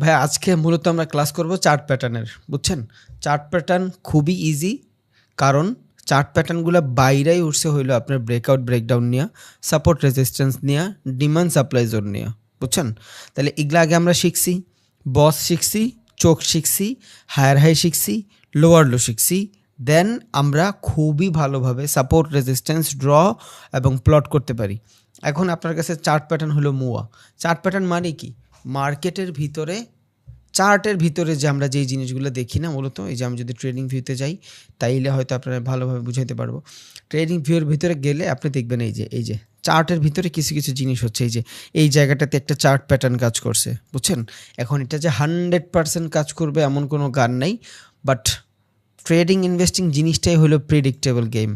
ভাইয়া আজকে মূলত আমরা ক্লাস করব চার্ট প্যাটার্নের, বুঝছেন? চার্ট প্যাটার্ন খুবই ইজি, কারণ চার্ট প্যাটার্নগুলো বাইরেই উঠছে হইলো আপনার ব্রেকআউট ব্রেকডাউন নিয়ে, সাপোর্ট রেজিস্ট্যান্স নিয়ে, ডিমান্ড সাপ্লাই জোন নিয়ে, বুঝছেন? তাহলে এগুলো আগে আমরা শিখছি, বস শিখছি, চোখ শিখছি, হায়ার হাই শিখছি, লোয়ার লো শিখছি। দেন আমরা খুবই ভালোভাবে সাপোর্ট রেজিস্ট্যান্স ড্র এবং প্লট করতে পারি। এখন আপনার কাছে চার্ট প্যাটার্ন হলো মুয়া। চার্ট প্যাটার্ন মানে কি? মার্কেটের ভিতরে, চার্টের ভিতরে যে আমরা যেই জিনিসগুলো দেখি না, মূলত এই যে আমি যদি ট্রেডিং ভিউতে যাই তাইলে হয়তো আপনারা ভালোভাবে বুঝাইতে পারবো। ট্রেডিং ভিউর ভিতরে গেলে আপনি দেখবেন এই যে চার্টের ভিতরে কিছু কিছু জিনিস হচ্ছে, এই জায়গাটাতে একটা চার্ট প্যাটার্ন কাজ করছে, বুঝছেন? এখন এটা যে 100% কাজ করবে এমন কোনো গান নাই, বাট ট্রেডিং ইনভেস্টিং জিনিসটাই হলো প্রেডিক্টেবল গেম।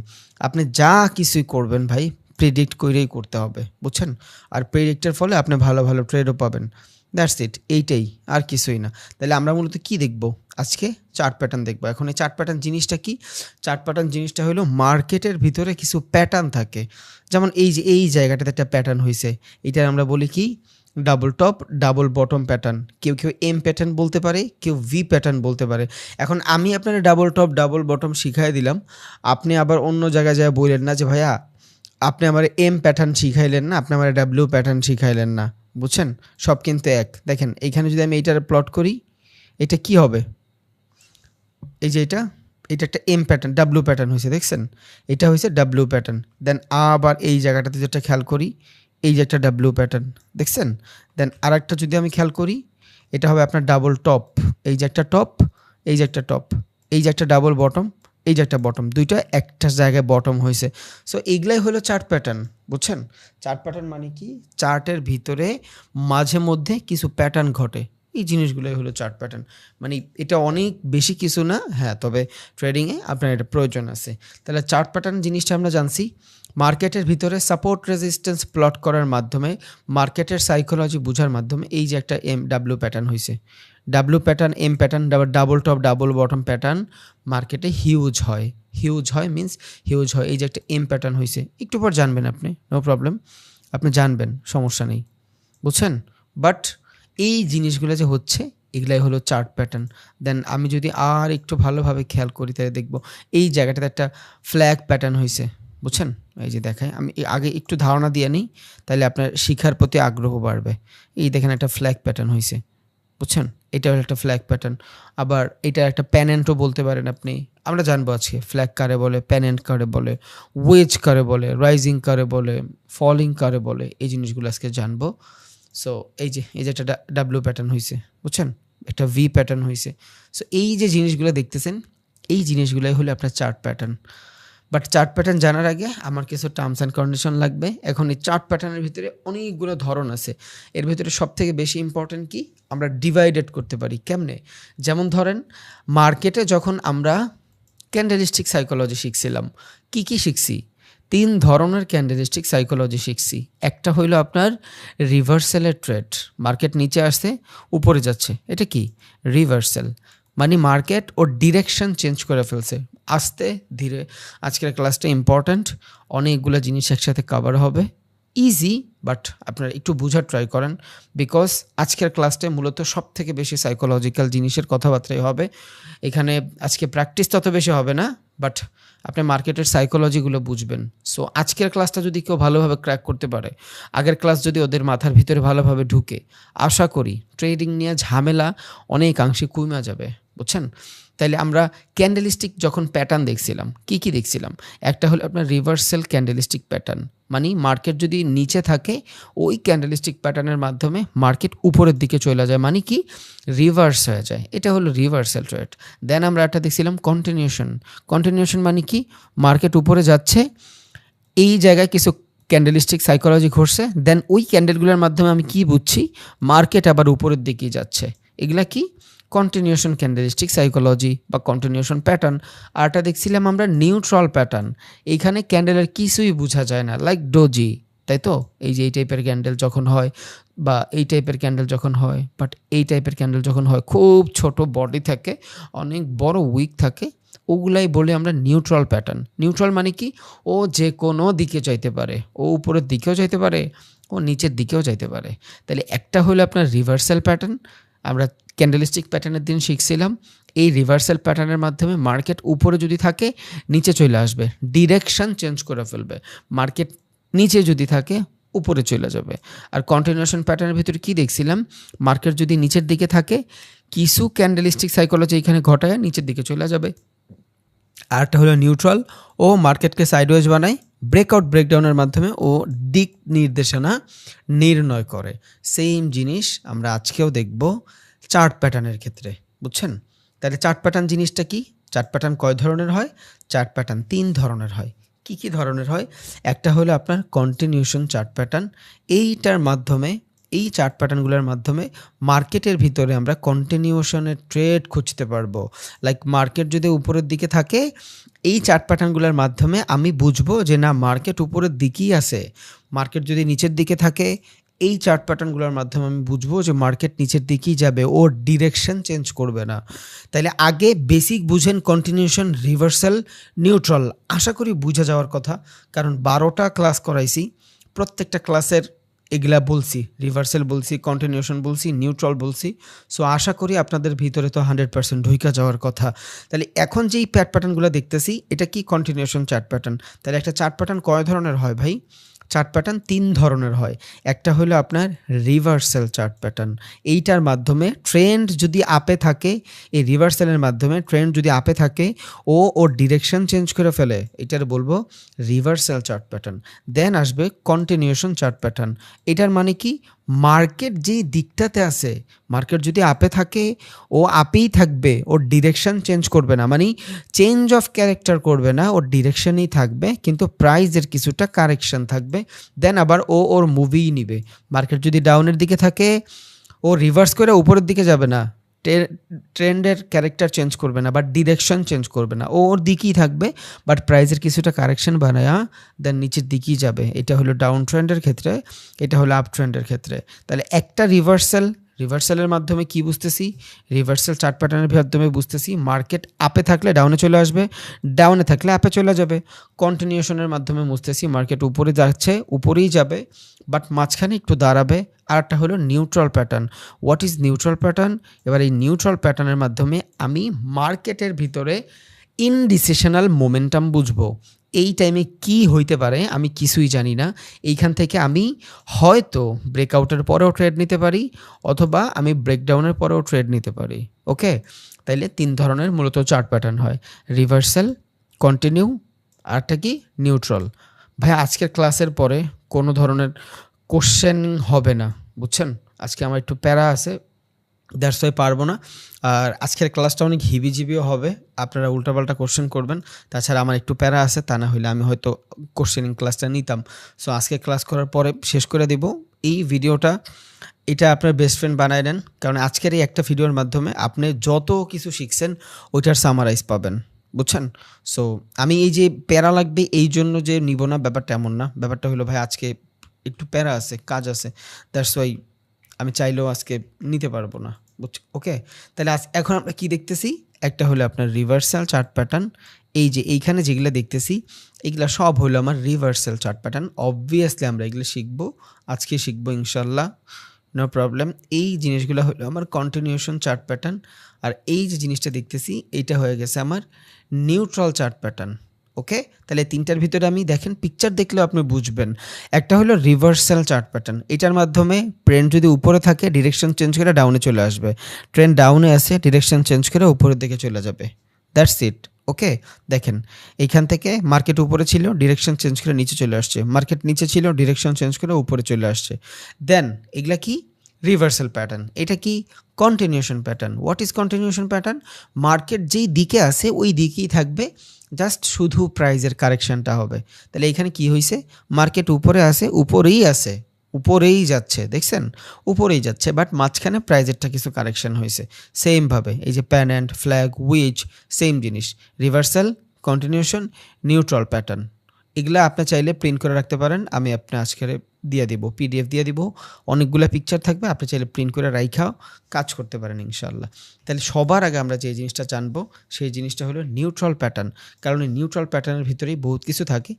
আপনি যা কিছুই করবেন ভাই, প্রেডিক্ট করেই করতে হবে, বুঝছেন? আর প্রেডিক্টের ফলে আপনি ভালো ভালো ট্রেডও পাবেন। দ্যাটস ইট, এইটাই, আর কিছুই না। তাহলে আমরা মূলত কি দেখব আজকে? চার্ট প্যাটার্ন দেখব। এখন এই চার্ট প্যাটার্ন জিনিসটা কি? চার্ট প্যাটার্ন জিনিসটা হলো মার্কেটের ভিতরে কিছু প্যাটার্ন থাকে। যেমন এই যে এই জায়গাটাতে একটা প্যাটার্ন হয়েছে, এটার আমরা বলি কি? Double top double bottom pattern. কেউ কেউ এম প্যাটার্ন বলতে পারে, কেউ ভি প্যাটার্ন বলতে পারে। এখন আমি আপনার ডাবল টপ ডাবল বটম শিখাই দিলাম, আপনি আবার অন্য জায়গায় যায় বললেন না যে ভাইয়া আপনি আমার এম প্যাটার্ন শিখাইলেন না, আপনি আমার ডাব্লিউ প্যাটার্ন শিখাইলেন না, বুঝছেন? সব কিন্তু এক। দেখেন এইখানে যদি আমি এইটার প্লট করি, এটা কি হবে? এই যে এটা একটা এম প্যাটার্ন, ডাব্লিউ প্যাটার্ন হয়েছে, দেখছেন? এটা হয়েছে ডাব্লিউ প্যাটার্ন। দেন আবার এই জায়গাটাতে যেটা খেয়াল করি, এই যে একটা ডাব্লিউ প্যাটার্ন, দেখছেন? দেন আর একটা যদি আমি খেয়াল করি, এটা হবে আপনার ডাবল টপ, এই যে একটা টপ, এই যে একটা টপ, এই যে একটা ডাবল বটম, এই যে একটা বটম, দুইটা একটা জায়গায় বটম হয়েছে। সো এইগুলাই হলো চার্ট প্যাটার্ন, বুঝছেন? চার্ট প্যাটার্ন মানে কি? চার্টের ভিতরে মাঝে মধ্যে কিছু প্যাটার্ন ঘটে, এই জিনিসগুলোই হলো চার্ট প্যাটার্ন। মানে এটা অনেক বেশি কিছু না, হ্যাঁ, তবে ট্রেডিংয়ে আপনার এটা প্রয়োজন আছে। তাহলে চার্ট প্যাটার্ন জিনিসটা আমরা জানছি, মার্কেটের ভিতরে সাপোর্ট রেজিস্ট্যান্স প্লট করার মাধ্যমে, মার্কেটের সাইকোলজি বোঝার মাধ্যমে এই যে একটা এম ডাব্লিউ প্যাটার্ন হয়েছে, W pattern, M pattern, double top double bottom pattern মার্কেটে হিউজ হয়। হিউজ হয় মিন্স হিউজ হয়, এই যে একটা এম প্যাটার্ন হয়েছে, একটু পর জানবেন আপনি, নো প্রবলেম, আপনি জানবেন, সমস্যা নেই, বুঝছেন? বাট এই জিনিসগুলো যে হচ্ছে, এগুলাই হলো চার্ট প্যাটার্ন। দেন আমি যদি আর একটু ভালোভাবে খেয়াল করি তাহলে দেখব এই জায়গাটাতে একটা ফ্ল্যাগ প্যাটার্ন হয়েছে, বুঝছেন? এই যে দেখায়, আমি আগে একটু ধারণা দিয়ে নিই, তাহলে আপনার শিখার প্রতি আগ্রহ বাড়বে। এই দেখেন একটা ফ্ল্যাগ প্যাটার্ন হয়েছে, বুঝছেন? এটাও একটা ফ্ল্যাগ প্যাটার্ন। আবার এটা একটা প্যানেন্টও বলতে পারেন আপনি। আমরা জানবো আজকে ফ্ল্যাগ কারে বলে, প্যানেন্ট কারে বলে, ওয়েজ কারে বলে, রাইজিং কারে বলে, ফলিং কারে বলে, এই জিনিসগুলো আজকে জানবো। সো এই যে একটা ডাব্লিউ প্যাটার্ন হয়েছে, বুঝছেন? একটা ভি প্যাটার্ন হয়েছে। সো এই যে জিনিসগুলো দেখতেছেন, এই জিনিসগুলোই হলো আপনার chart pattern. But chart pattern জানার আগে আমার কিছু টার্মস অ্যান্ড কন্ডিশন লাগবে। এখন এই চার্ট প্যাটার্নের ভিতরে অনেকগুলো ধরন আছে। এর ভিতরে সবথেকে বেশি ইম্পর্ট্যান্ট কি? আমরা ডিভাইডেড করতে পারি কেমনে? যেমন ধরেন, মার্কেটে যখন আমরা ক্যান্ডেলিস্টিক সাইকোলজি শিখছিলাম, কি শিখছি? ৩ ধরনের ক্যান্ডেলিস্টিক সাইকোলজি শিখছি। একটা হইলো আপনার রিভার্সালের ট্রেড, মার্কেট নিচে আসছে উপরে যাচ্ছে, এটা কি? রিভার্সাল। মানে মার্কেট ওর ডিরেকশন চেঞ্জ করে ফেলছে আস্তে ধীরে। আজকের ক্লাসটা ইম্পর্ট্যান্ট, অনেকগুলো জিনিস একসাথে কভার হবে, ইজি, বাট আপনারা একটু বোঝার ট্রাই করেন, বিকজ আজকের ক্লাসটায় মূলত সব থেকে বেশি সাইকোলজিক্যাল জিনিসের কথাবার্তাই হবে এখানে। আজকে প্র্যাকটিস তত বেশি হবে না, বাট আপনি মার্কেটের সাইকোলজিগুলো বুঝবেন। সো আজকের ক্লাসটা যদি কেউ ভালোভাবে ক্র্যাক করতে পারে, আগের ক্লাস যদি ওদের মাথার ভিতরে ভালোভাবে ঢুকে, আশা করি ট্রেডিং নিয়ে ঝামেলা অনেকাংশে কমে যাবে, বুঝছেন? তাইলে আমরা ক্যান্ডেলিস্টিক যখন প্যাটার্ন দেখছিলাম, কি দেখছিলাম? একটা হলো আপনার রিভার্সাল ক্যান্ডেলিস্টিক প্যাটার্ন, মানে মার্কেট যদি নিচে থাকে ওই ক্যান্ডেলিস্টিক প্যাটার্নের মাধ্যমে মার্কেট উপরের দিকে চলে যায়, মানে কি? রিভার্স হয়ে যায়, এটা হলো রিভার্সাল ট্রেড। দেন আমরা একটা দেখছিলাম কন্টিনিউশন মানে কি? মার্কেট উপরে যাচ্ছে, এই জায়গায় কিছু ক্যান্ডেলিস্টিক সাইকোলজি ঘটছে, দেন ওই ক্যান্ডেলগুলোর মাধ্যমে আমি কি বুঝছি? মার্কেট আবার উপরের দিকেই যাচ্ছে। এগুলা কি? কন্টিনিউশন ক্যান্ডেলিস্টিক সাইকোলজি বা কন্টিনিউশন প্যাটার্ন। আরটা দেখছিলাম আমরা নিউট্রাল প্যাটার্ন, এইখানে ক্যান্ডেলের কিছুই বোঝা যায় না, লাইক ডোজি, তাই তো? এই যে এই টাইপের ক্যান্ডেল যখন হয়, বা এই টাইপের ক্যান্ডেল যখন হয়, বাট এই টাইপের ক্যান্ডেল যখন হয় খুব ছোট বডি থাকে, অনেক বড় উইক থাকে, ওগুলাই বলে আমরা নিউট্রাল প্যাটার্ন। নিউট্রাল মানে কি? ও যে কোনো দিকে যাইতে পারে, ও উপরের দিকেও যাইতে পারে, ও নিচের দিকেও যাইতে পারে। তাহলে একটা হলো আপনার রিভার্সাল প্যাটার্ন, আমরা ক্যান্ডেলস্টিক প্যাটার্নের দিন শিখছিলাম এই রিভার্সাল প্যাটার্নের মাধ্যমে মার্কেট উপরে যদি থাকে নিচে চলে আসবে, ডিরেকশন চেঞ্জ করে ফেলবে। মার্কেট নিচে যদি থাকে উপরে চলে যাবে। আর কন্টিনিউশন প্যাটার্নের ভিতরে কি দেখছিলাম, মার্কেট যদি নিচের দিকে থাকে কিছু ক্যান্ডেলস্টিক সাইকোলজি এখানে ঘটায় নিচের দিকে চলে যাবে। আরেকটা হলো নিউট্রাল, ও মার্কেটকে সাইডওয়েজ বানায়, ব্রেকআউট ব্রেকডাউনের মাধ্যমে ও দিক নির্দেশনা নির্ণয় করে। সেম জিনিস আমরা আজকেও দেখব চার্ট প্যাটার্নের ক্ষেত্রে, বুঝছেন? তাহলে চার্ট প্যাটার্ন জিনিসটা কি? চার্ট প্যাটার্ন কয় ধরনের হয়? চার্ট প্যাটার্ন 3 ধরনের হয়। কি কি ধরনের হয়? একটা হলো আপনার কন্টিনিউশন চার্ট প্যাটার্ন। এইটার মাধ্যমে, এই চার্ট প্যাটার্নগুলোর মাধ্যমে মার্কেটের ভিতরে আমরা কন্টিনিউশনের ট্রেড খুঁজতে পারবো। লাইক মার্কেট যদি উপরের দিকে থাকে, এই চার্ট প্যাটার্নগুলোর মাধ্যমে আমি বুঝবো যে না মার্কেট উপরের দিকেই আছে। মার্কেট যদি নিচের দিকে থাকে, এই চার্ট প্যাটার্নগুলোর মাধ্যমে আমি বুঝবো যে মার্কেট নিচের দিকেই যাবে, ও ডিরেকশন চেঞ্জ করবে না। তাইলে আগে বেসিক বুঝেন কন্টিনিউশন, রিভার্সাল, নিউট্রাল। আশা করি বুঝা যাওয়ার কথা, কারণ 12টা ক্লাস করাইছি, প্রত্যেকটা ক্লাসের এগুলা বলছি, রিভার্সাল বলছি, কন্টিনিউশন বলছি, নিউট্রাল বলছি। সো আশা করি আপনাদের ভিতরে তো 100% ঢুইকা যাওয়ার কথা। তাহলে এখন যেই প্যাটার্নগুলো দেখতেছি এটা কি? Continuation chart pattern. তাহলে একটা চার্ট প্যাটার্ন কয় ধরনের হয় ভাই? চার্ট প্যাটার্ন 3 ধরনের হয়। একটা হলো আপনার রিভার্সাল চার্ট প্যাটার্ন। এইটার মাধ্যমে ট্রেন্ড যদি আপে থাকে, এই রিভার্সালের মাধ্যমে ট্রেন্ড যদি আপে থাকে, ওর ডিরেকশন চেঞ্জ করে ফেলে, এটার বলবো রিভার্সাল চার্ট প্যাটার্ন। দেন আসবে কন্টিনিউশন চার্ট প্যাটার্ন। এটার মানে কি? মার্কেট যেই দিকটাতে আছে, মার্কেট যদি আপে থাকে ও আপেই থাকবে, ওর ডিরেকশন চেঞ্জ করবে না, মানে চেঞ্জ অফ ক্যারেক্টার করবে না, ওর ডিরেকশনই থাকবে, কিন্তু প্রাইজের কিছুটা কারেকশন থাকবে। দেন আবার ওর মুভিই নিবে। মার্কেট যদি ডাউনের দিকে থাকে, ও রিভার্স করে উপরের দিকে যাবে না, ট্রেন্ডের ক্যারেক্টার চেঞ্জ করবে না, বাট ডিরেকশন চেঞ্জ করবে না, ওর দিকেই থাকবে, বাট প্রাইজের কিছুটা কারেকশন বানায়া দেন নিচের দিকেই যাবে। এটা হলো ডাউন ট্রেন্ডের ক্ষেত্রে, এটা হলো আপ ট্রেন্ডের ক্ষেত্রে। তাহলে একটা রিভার্সালের মাধ্যমে কি বুঝতেছি? রিভার্সাল চার্ট প্যাটার্নের মাধ্যমে বুঝতেছি মার্কেট আপে থাকলে ডাউনে চলে আসবে, ডাউনে থাকলে আপে চলে যাবে। কন্টিনিউশনের মাধ্যমে বুঝতেছি মার্কেট উপরে যাচ্ছে, উপরেই যাবে, বাট মাঝখানে একটু দাঁড়াবে। আর একটা হলো neutral pattern. What is neutral pattern? এবার এই নিউট্রাল প্যাটার্নের মাধ্যমে আমি মার্কেটের ভিতরে ইনডিসিশনাল মোমেন্টাম বুঝবো। এই টাইমে কি হইতে পারে আমি কিছুই জানি না। এইখান থেকে আমি হয়তো ব্রেকআউটের পরেও ট্রেড নিতে পারি, অথবা আমি ব্রেকডাউনের পরেও ট্রেড নিতে পারি। ওকে, তাইলে 3 ধরনের মূলত চার্ট প্যাটার্ন হয়: রিভার্সাল, কন্টিনিউ, আরটা কি? নিউট্রাল। ভাই আজকের ক্লাসের পরে কোনো ধরনের কোশ্চেন হবে না, বুঝছেন? আজকে আমার একটু প্যারা আছে, দ্যাটস ওয়াই পারবো না। আর আজকের ক্লাসটা অনেক হিবিজিবিও হবে, আপনারা উল্টাপাল্টা কোশ্চেন করবেন। তাছাড়া আমার একটু প্যারা আছে, তা না হলে আমি হয়তো কোশ্চেনিং ক্লাসটা নিতাম। সো আজকে ক্লাস করার পরে শেষ করে দেব এই ভিডিওটা। এটা আপনার বেস্ট ফ্রেন্ড বানায় নেন, কারণ আজকের এই একটা ভিডিওর মাধ্যমে আপনি যত কিছু শিখছেন ওইটার সামারাইজ পাবেন, বুঝছেন? সো আমি এই যে প্যারা লাগবে এই জন্য যে নিব না, ব্যাপারটা এমন না। ব্যাপারটা হলো ভাই আজকে একটু প্যারা আছে, কাজ আছে, দ্যাটস ওয়াই আমি চাইলেও আজকে নিতে পারবো না, বুঝছি? ওকে, তাহলে এখন আমরা কি দেখতেছি? একটা হলো আপনার রিভার্সাল চার্ট প্যাটার্ন। এই যে এইখানে যেগুলো দেখতেছি এগুলো সব হলো আমার রিভার্সাল চার্ট প্যাটার্ন। অবভিয়াসলি আমরা এগুলো শিখবো, আজকে শিখবো ইনশাল্লাহ, নো প্রবলেম। এই জিনিসগুলো হলো আমার কন্টিনিউশন চার্ট প্যাটার্ন। আর এই যে জিনিসটা দেখতেছি এটা হয়ে গেছে আমার নিউট্রাল চার্ট প্যাটার্ন। ওকে, তাহলে 3টার ভিতরে আমি দেখেন পিকচার দেখলেও আপনি বুঝবেন। একটা হলো রিভার্সাল চার্ট প্যাটার্ন, এটার মাধ্যমে ট্রেন্ড যদি উপরে থাকে ডিরেকশন চেঞ্জ করে ডাউনে চলে আসবে, ট্রেন্ড ডাউনে আসে ডিরেকশন চেঞ্জ করে উপরের দিকে চলে যাবে, দ্যাটস ইট। ওকে, দেখেন এইখান থেকে মার্কেট উপরে ছিল, ডিরেকশন চেঞ্জ করে নিচে চলে আসছে, মার্কেট নিচে ছিল, ডিরেকশন চেঞ্জ করে উপরে চলে আসছে। দেন এগুলা কি? Reversal pattern. এটা কি? Continuation pattern. What is continuation pattern? Market যেই দিকে আছে ওই দিকেই থাকবে, জাস্ট শুধু প্রাইজের কারেকশনটা হবে। তাহলে এখানে কি হয়েছে? মার্কেট উপরে আছে, উপরেই আছে, উপরেই যাচ্ছে, দেখছেন? উপরেই যাচ্ছে, বাট মাঝখানে প্রাইজেরটা কিছু কারেকশন হয়েছে। সেমভাবে এই যে প্যানেন্ট, ফ্ল্যাগ, উইচ, সেম জিনিস। Reversal, continuation, neutral pattern. এগুলা আপনি চাইলে প্রিন্ট করে রাখতে পারেন, আমি আপনি আজকে দিয়ে দিব, পিডিএফ দিয়ে দিব, অনেকগুলো পিকচার থাকবে, আপনি চাইলে প্রিন্ট করে রাইখাও কাজ করতে পারেন ইনশাল্লাহ। তাহলে সবার আগে আমরা যে জিনিসটা জানবো সেই জিনিসটা হলো নিউট্রাল প্যাটার্ন, কারণ এই নিউট্রাল প্যাটার্নের ভিতরেই বহুত কিছু থাকে,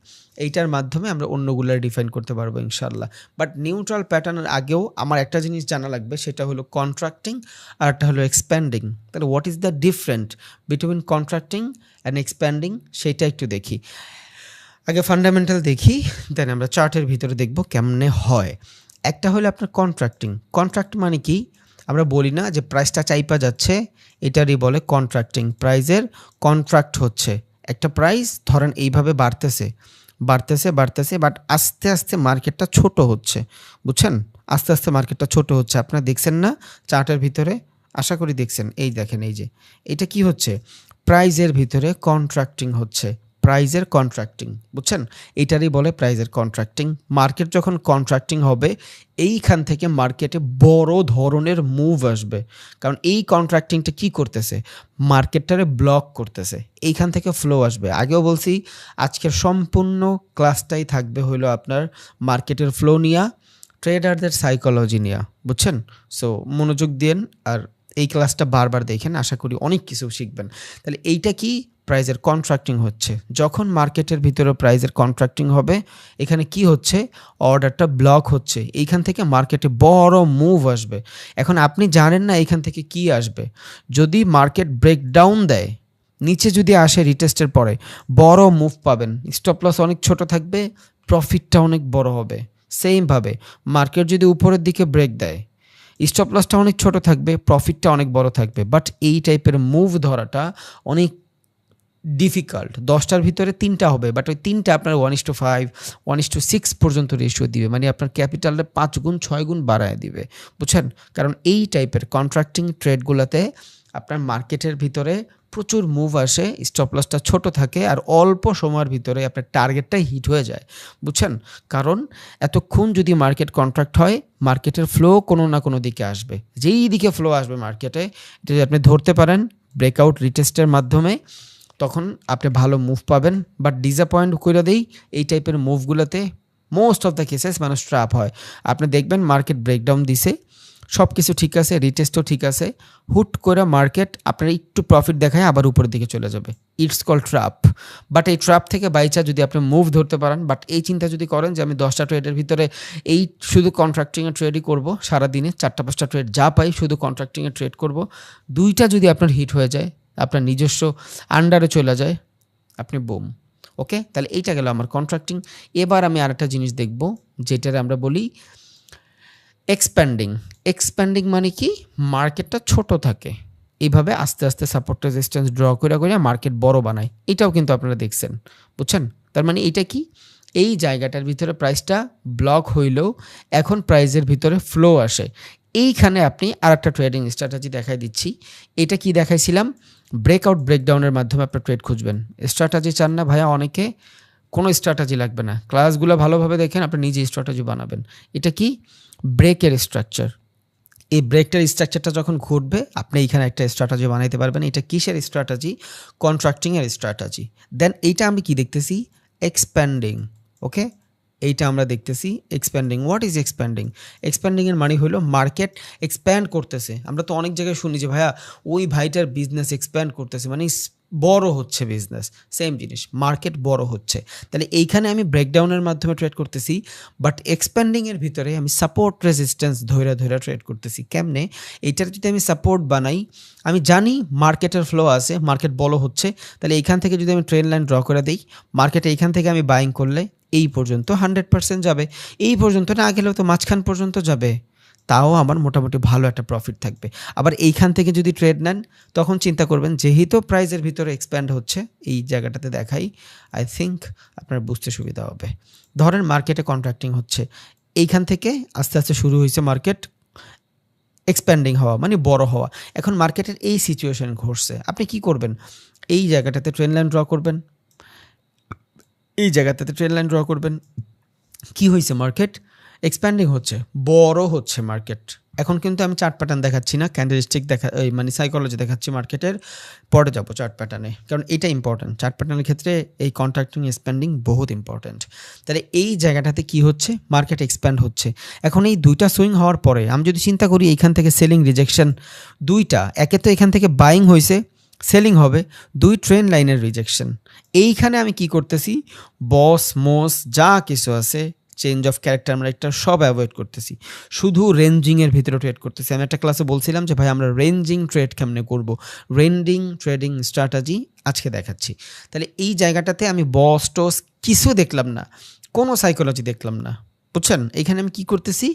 এইটার মাধ্যমে আমরা অন্যগুলো ডিফাইন করতে পারবো ইনশাল্লাহ। বাট নিউট্রাল প্যাটার্নের আগেও আমার একটা জিনিস জানা লাগবে, সেটা হলো কন্ট্রাক্টিং আর একটা হলো এক্সপ্যান্ডিং। তাহলে what is the different between contracting and expanding সেটা একটু দেখি। আগে ফান্ডামেন্টাল দেখি, দেন আমরা চার্টের ভিতরে দেখব কেমনে হয়। একটা হলো আপনার কন্ট্রাক্টিং। কন্ট্রাক্ট মানে কি, আমরা বলি না যে প্রাইসটা চাইপা যাচ্ছে, এটারই বলে কন্ট্রাক্টিং। প্রাইসের কন্ট্রাক্ট হচ্ছে একটা প্রাইস ধরেন এইভাবে বাড়তেছে বাড়তেছে বাড়তেছে, বাট আস্তে আস্তে মার্কেটটা ছোট হচ্ছে, বুঝছেন? আস্তে আস্তে মার্কেটটা ছোট হচ্ছে, আপনারা দেখছেন না চার্টের ভিতরে? আশা করি দেখছেন। এই দেখেন, এই যে এটা কি হচ্ছে, প্রাইজের ভিতরে কন্ট্রাক্টিং হচ্ছে, প্রাইজের কন্ট্রাক্টিং, বুঝছেন? এটারই বলে প্রাইজের কন্ট্রাক্টিং। মার্কেট যখন কন্ট্রাক্টিং হবে, এইখান থেকে মার্কেটে বড় ধরনের মুভ আসবে, কারণ এই কন্ট্রাক্টিংটা কি করতেছে, মার্কেটটারে ব্লক করতেছে, এইখান থেকে ফ্লো আসবে। আগেও বলছি আজকের সম্পূর্ণ ক্লাসটাই থাকবে হলো আপনার মার্কেটের ফ্লো নিয়া, ট্রেডারদের সাইকোলজি নিয়া, বুঝছেন? সো মনোযোগ দিন আর এই ক্লাসটা বারবার দেখেন, আশা করি অনেক কিছু শিখবেন। তাহলে এইটা কি, প্রাইজের কন্ট্রাক্টিং হচ্ছে। যখন মার্কেটের ভিতরে প্রাইজের কন্ট্রাক্টিং হবে, এখানে কি হচ্ছে, অর্ডারটা ব্লক হচ্ছে, এইখান থেকে মার্কেটে বড় মুভ আসবে। এখন আপনি জানেন না এইখান থেকে কি আসবে, যদি মার্কেট ব্রেকডাউন দেয়, নিচে যদি আসে রিটেস্টের পরে, বড় মুভ পাবেন, স্টপ লস অনেক ছোট থাকবে, প্রফিটটা অনেক বড় হবে। সেমভাবে মার্কেট যদি উপরের দিকে ব্রেক দেয়, স্টপ লসটা অনেক ছোট থাকবে, প্রফিটটা অনেক বড় থাকবে। বাট এই টাইপের মুভ ধরাটা অনেক ডিফিকাল্ট। 10টার ভিতরে 3টা হবে, বাট ওই 3টা আপনার 1:5 1:6 পর্যন্ত রেশিও দিবে, মানে আপনার ক্যাপিটালের 5 গুণ 6 গুণ বাড়ায় দিবে, বুঝছেন? কারণ এই টাইপের কন্ট্রাক্টিং ট্রেডগুলোতে আপনার মার্কেটের ভিতরে প্রচুর মুভ আসে, স্টপ লসটা ছোট থাকে, আর অল্প সময়ের ভিতরে আপনার টার্গেটটাই হিট হয়ে যায়, বুঝছেন? কারণ এতক্ষণ যদি মার্কেট কন্ট্রাক্ট হয়, মার্কেটের ফ্লো কোনো না কোনো দিকে আসবে, যেই দিকে ফ্লো আসবে মার্কেটে, এটা যদি আপনি ধরতে পারেন ব্রেকআউট রিটেস্টের মাধ্যমে, তখন আপনি ভালো মুভ পাবেন। বাট ডিসঅ্যাপয়েন্ট করে দেই, এই টাইপের মুভগুলোতে মোস্ট অফ দ্য কেসেস মানুষ ট্র্যাপ হয়। আপনি দেখবেন মার্কেট ব্রেকডাউন দিছে, সব কিছু ঠিক আছে, রিটেস্টও ঠিক আছে, হুট করে মার্কেট আপনার একটু প্রফিট দেখায় আবার উপরের দিকে চলে যাবে, ইটস কল ট্র্যাপ। বাট এই ট্র্যাপ থেকে বাইচা যদি আপনি মুভ ধরতে পারেন, বাট এই চিন্তা যদি করেন যে আমি 10টা ট্রেডের ভিতরে এই শুধু কন্ট্রাক্টিংয়ে ট্রেডই করব, সারাদিনে 4টা 5টা ট্রেড যা পাই শুধু কন্ট্রাক্টিংয়ে ট্রেড করব, 2টা যদি আপনার হিট হয়ে যায়, আপনার নিজস্ব আন্ডারে চলে যায়, আপনি বুম। ওকে, তাহলে এইটা গেল আমার কন্ট্রাক্টিং। এবার আমি আরেকটা জিনিস দেখব, যেটার আমরা বলি এক্সপ্যান্ডিং। এক্সপ্যান্ডিং মানে কি, মার্কেটটা ছোট থাকে, এইভাবে আস্তে আস্তে সাপোর্ট রেজিস্ট্যান্স ড্র করে করে মার্কেট বড় বানায়, এটাও কিন্তু আপনারা দেখছেন, বুঝছেন? তার মানে এইটা কি, এই জায়গাটার ভিতরে প্রাইসটা ব্লক হইলেও এখন প্রাইসের ভিতরে ফ্লো আসে। এইখানে আপনি আর একটা ট্রেডিং স্ট্র্যাটেজি দেখাই দিচ্ছি। এটা কি দেখাইছিলাম, ব্রেকআউট ব্রেকডাউনের মাধ্যমে আপনার ট্রেড খুঁজবেন। স্ট্র্যাটেজি চান না ভাইয়া অনেকে, কোনো স্ট্র্যাটেজি লাগবে না, ক্লাসগুলো ভালোভাবে দেখেন, আপনি নিজে স্ট্র্যাটেজি বানাবেন। এটা কি, ব্রেকের স্ট্রাকচার। এই ব্রেকটার স্ট্রাকচারটা যখন ঘটবে, আপনি এইখানে একটা স্ট্র্যাটেজি বানাইতে পারবেন। এটা কিসের স্ট্র্যাটেজি, কন্ট্রাক্টিংয়ের স্ট্র্যাটেজি। দেন এইটা আমি কি দেখতেছি, এক্সপ্যান্ডিং। ওকে, এইটা আমরা দেখতেছি এক্সপ্যান্ডিং। What is expanding? এক্সপ্যান্ডিংয়ের মানে হলো মার্কেট এক্সপ্যান্ড করতেছে। আমরা তো অনেক জায়গায় শুনি যে ভাইয়া ওই ভাইটার বিজনেস এক্সপ্যান্ড করতেছে, মানে বড় হচ্ছে বিজনেস। সেম জিনিস, মার্কেট বড় হচ্ছে। তাহলে এইখানে আমি ব্রেকডাউনের মাধ্যমে ট্রেড করতেছি, বাট এক্সপ্যান্ডিংয়ের ভিতরে আমি সাপোর্ট রেজিস্ট্যান্স ধরে ধরে ট্রেড করতেছি। কেমনে? এইটার যদি আমি সাপোর্ট বানাই, আমি জানি মার্কেটের ফ্লো আছে, মার্কেট বড় হচ্ছে, তাহলে এইখান থেকে যদি আমি ট্রেন লাইন ড্র করে দিই, মার্কেটে এইখান থেকে আমি বাইং করলে এই পর্যন্ত 100% যাবে, এই পর্যন্ত না গেলেও তো মাঝখান পর্যন্ত যাবে, তাও আমার মোটামুটি ভালো একটা প্রফিট থাকবে। আবার এইখান থেকে যদি ট্রেড নেন, তখন চিন্তা করবেন যেহেতু প্রাইসের ভিতরে এক্সপ্যান্ড হচ্ছে, এই জায়গাটাতে দেখাই, আই থিঙ্ক আপনার বুঝতে সুবিধা হবে। ধরেন মার্কেটে কন্ট্রাক্টিং হচ্ছে, এইখান থেকে আস্তে আস্তে শুরু হয়েছে মার্কেট এক্সপ্যান্ডিং হওয়া, মানে বড় হওয়া। এখন মার্কেটের এই সিচুয়েশন ঘটছে, আপনি কি করবেন, এই জায়গাটাতে ট্রেন লাইন ড্র করবেন, এই জায়গাটাতে ট্রেন লাইন ড্র করবেন। কি হয়েছে, মার্কেট এক্সপ্যান্ডিং হচ্ছে, বড় হচ্ছে মার্কেট। এখন কিন্তু আমি চার্ট প্যাটার্ন দেখাচ্ছি না, ক্যান্ডেলস্টিক মানে সাইকোলজি দেখাচ্ছি মার্কেটের, পরে যাবো চার্ট প্যাটার্নে, কারণ এটা ইম্পর্টেন্ট। চার্ট প্যাটার্নের ক্ষেত্রে এই কন্ট্রাক্টিং এক্সপ্যান্ডিং বহুত ইম্পর্টেন্ট। তাহলে এই জায়গাটাতে কি হচ্ছে, মার্কেট এক্সপ্যান্ড হচ্ছে। এখন এই দুইটা সুইং হওয়ার পরে আমি যদি চিন্তা করি এইখান থেকে সেলিং রিজেকশন দুইটা, একে তো এখান থেকে বাইং হয়েছে, সেলিং হবে, দুই ট্রেন লাইনের রিজেকশন। এইখানে আমি কি করতেছি, বস মোস যা কিছু আছে, চেঞ্জ অফ ক্যারেক্টার আমরা একটা সব অ্যাভয়েড করতেছি, শুধু রেঞ্জিংয়ের ভিতরে ট্রেড করতেছি। আমি একটা ক্লাসে বলছিলাম যে ভাই আমরা রেঞ্জিং ট্রেড কেমনে করব, রেন্ডিং ট্রেডিং স্ট্র্যাটেজি আজকে দেখাচ্ছি। তাহলে এই জায়গাটাতে আমি বস টস কিছু দেখলাম না, কোনো সাইকোলজি দেখলাম না, বুঝছেন? এইখানে আমি কি করতেছি,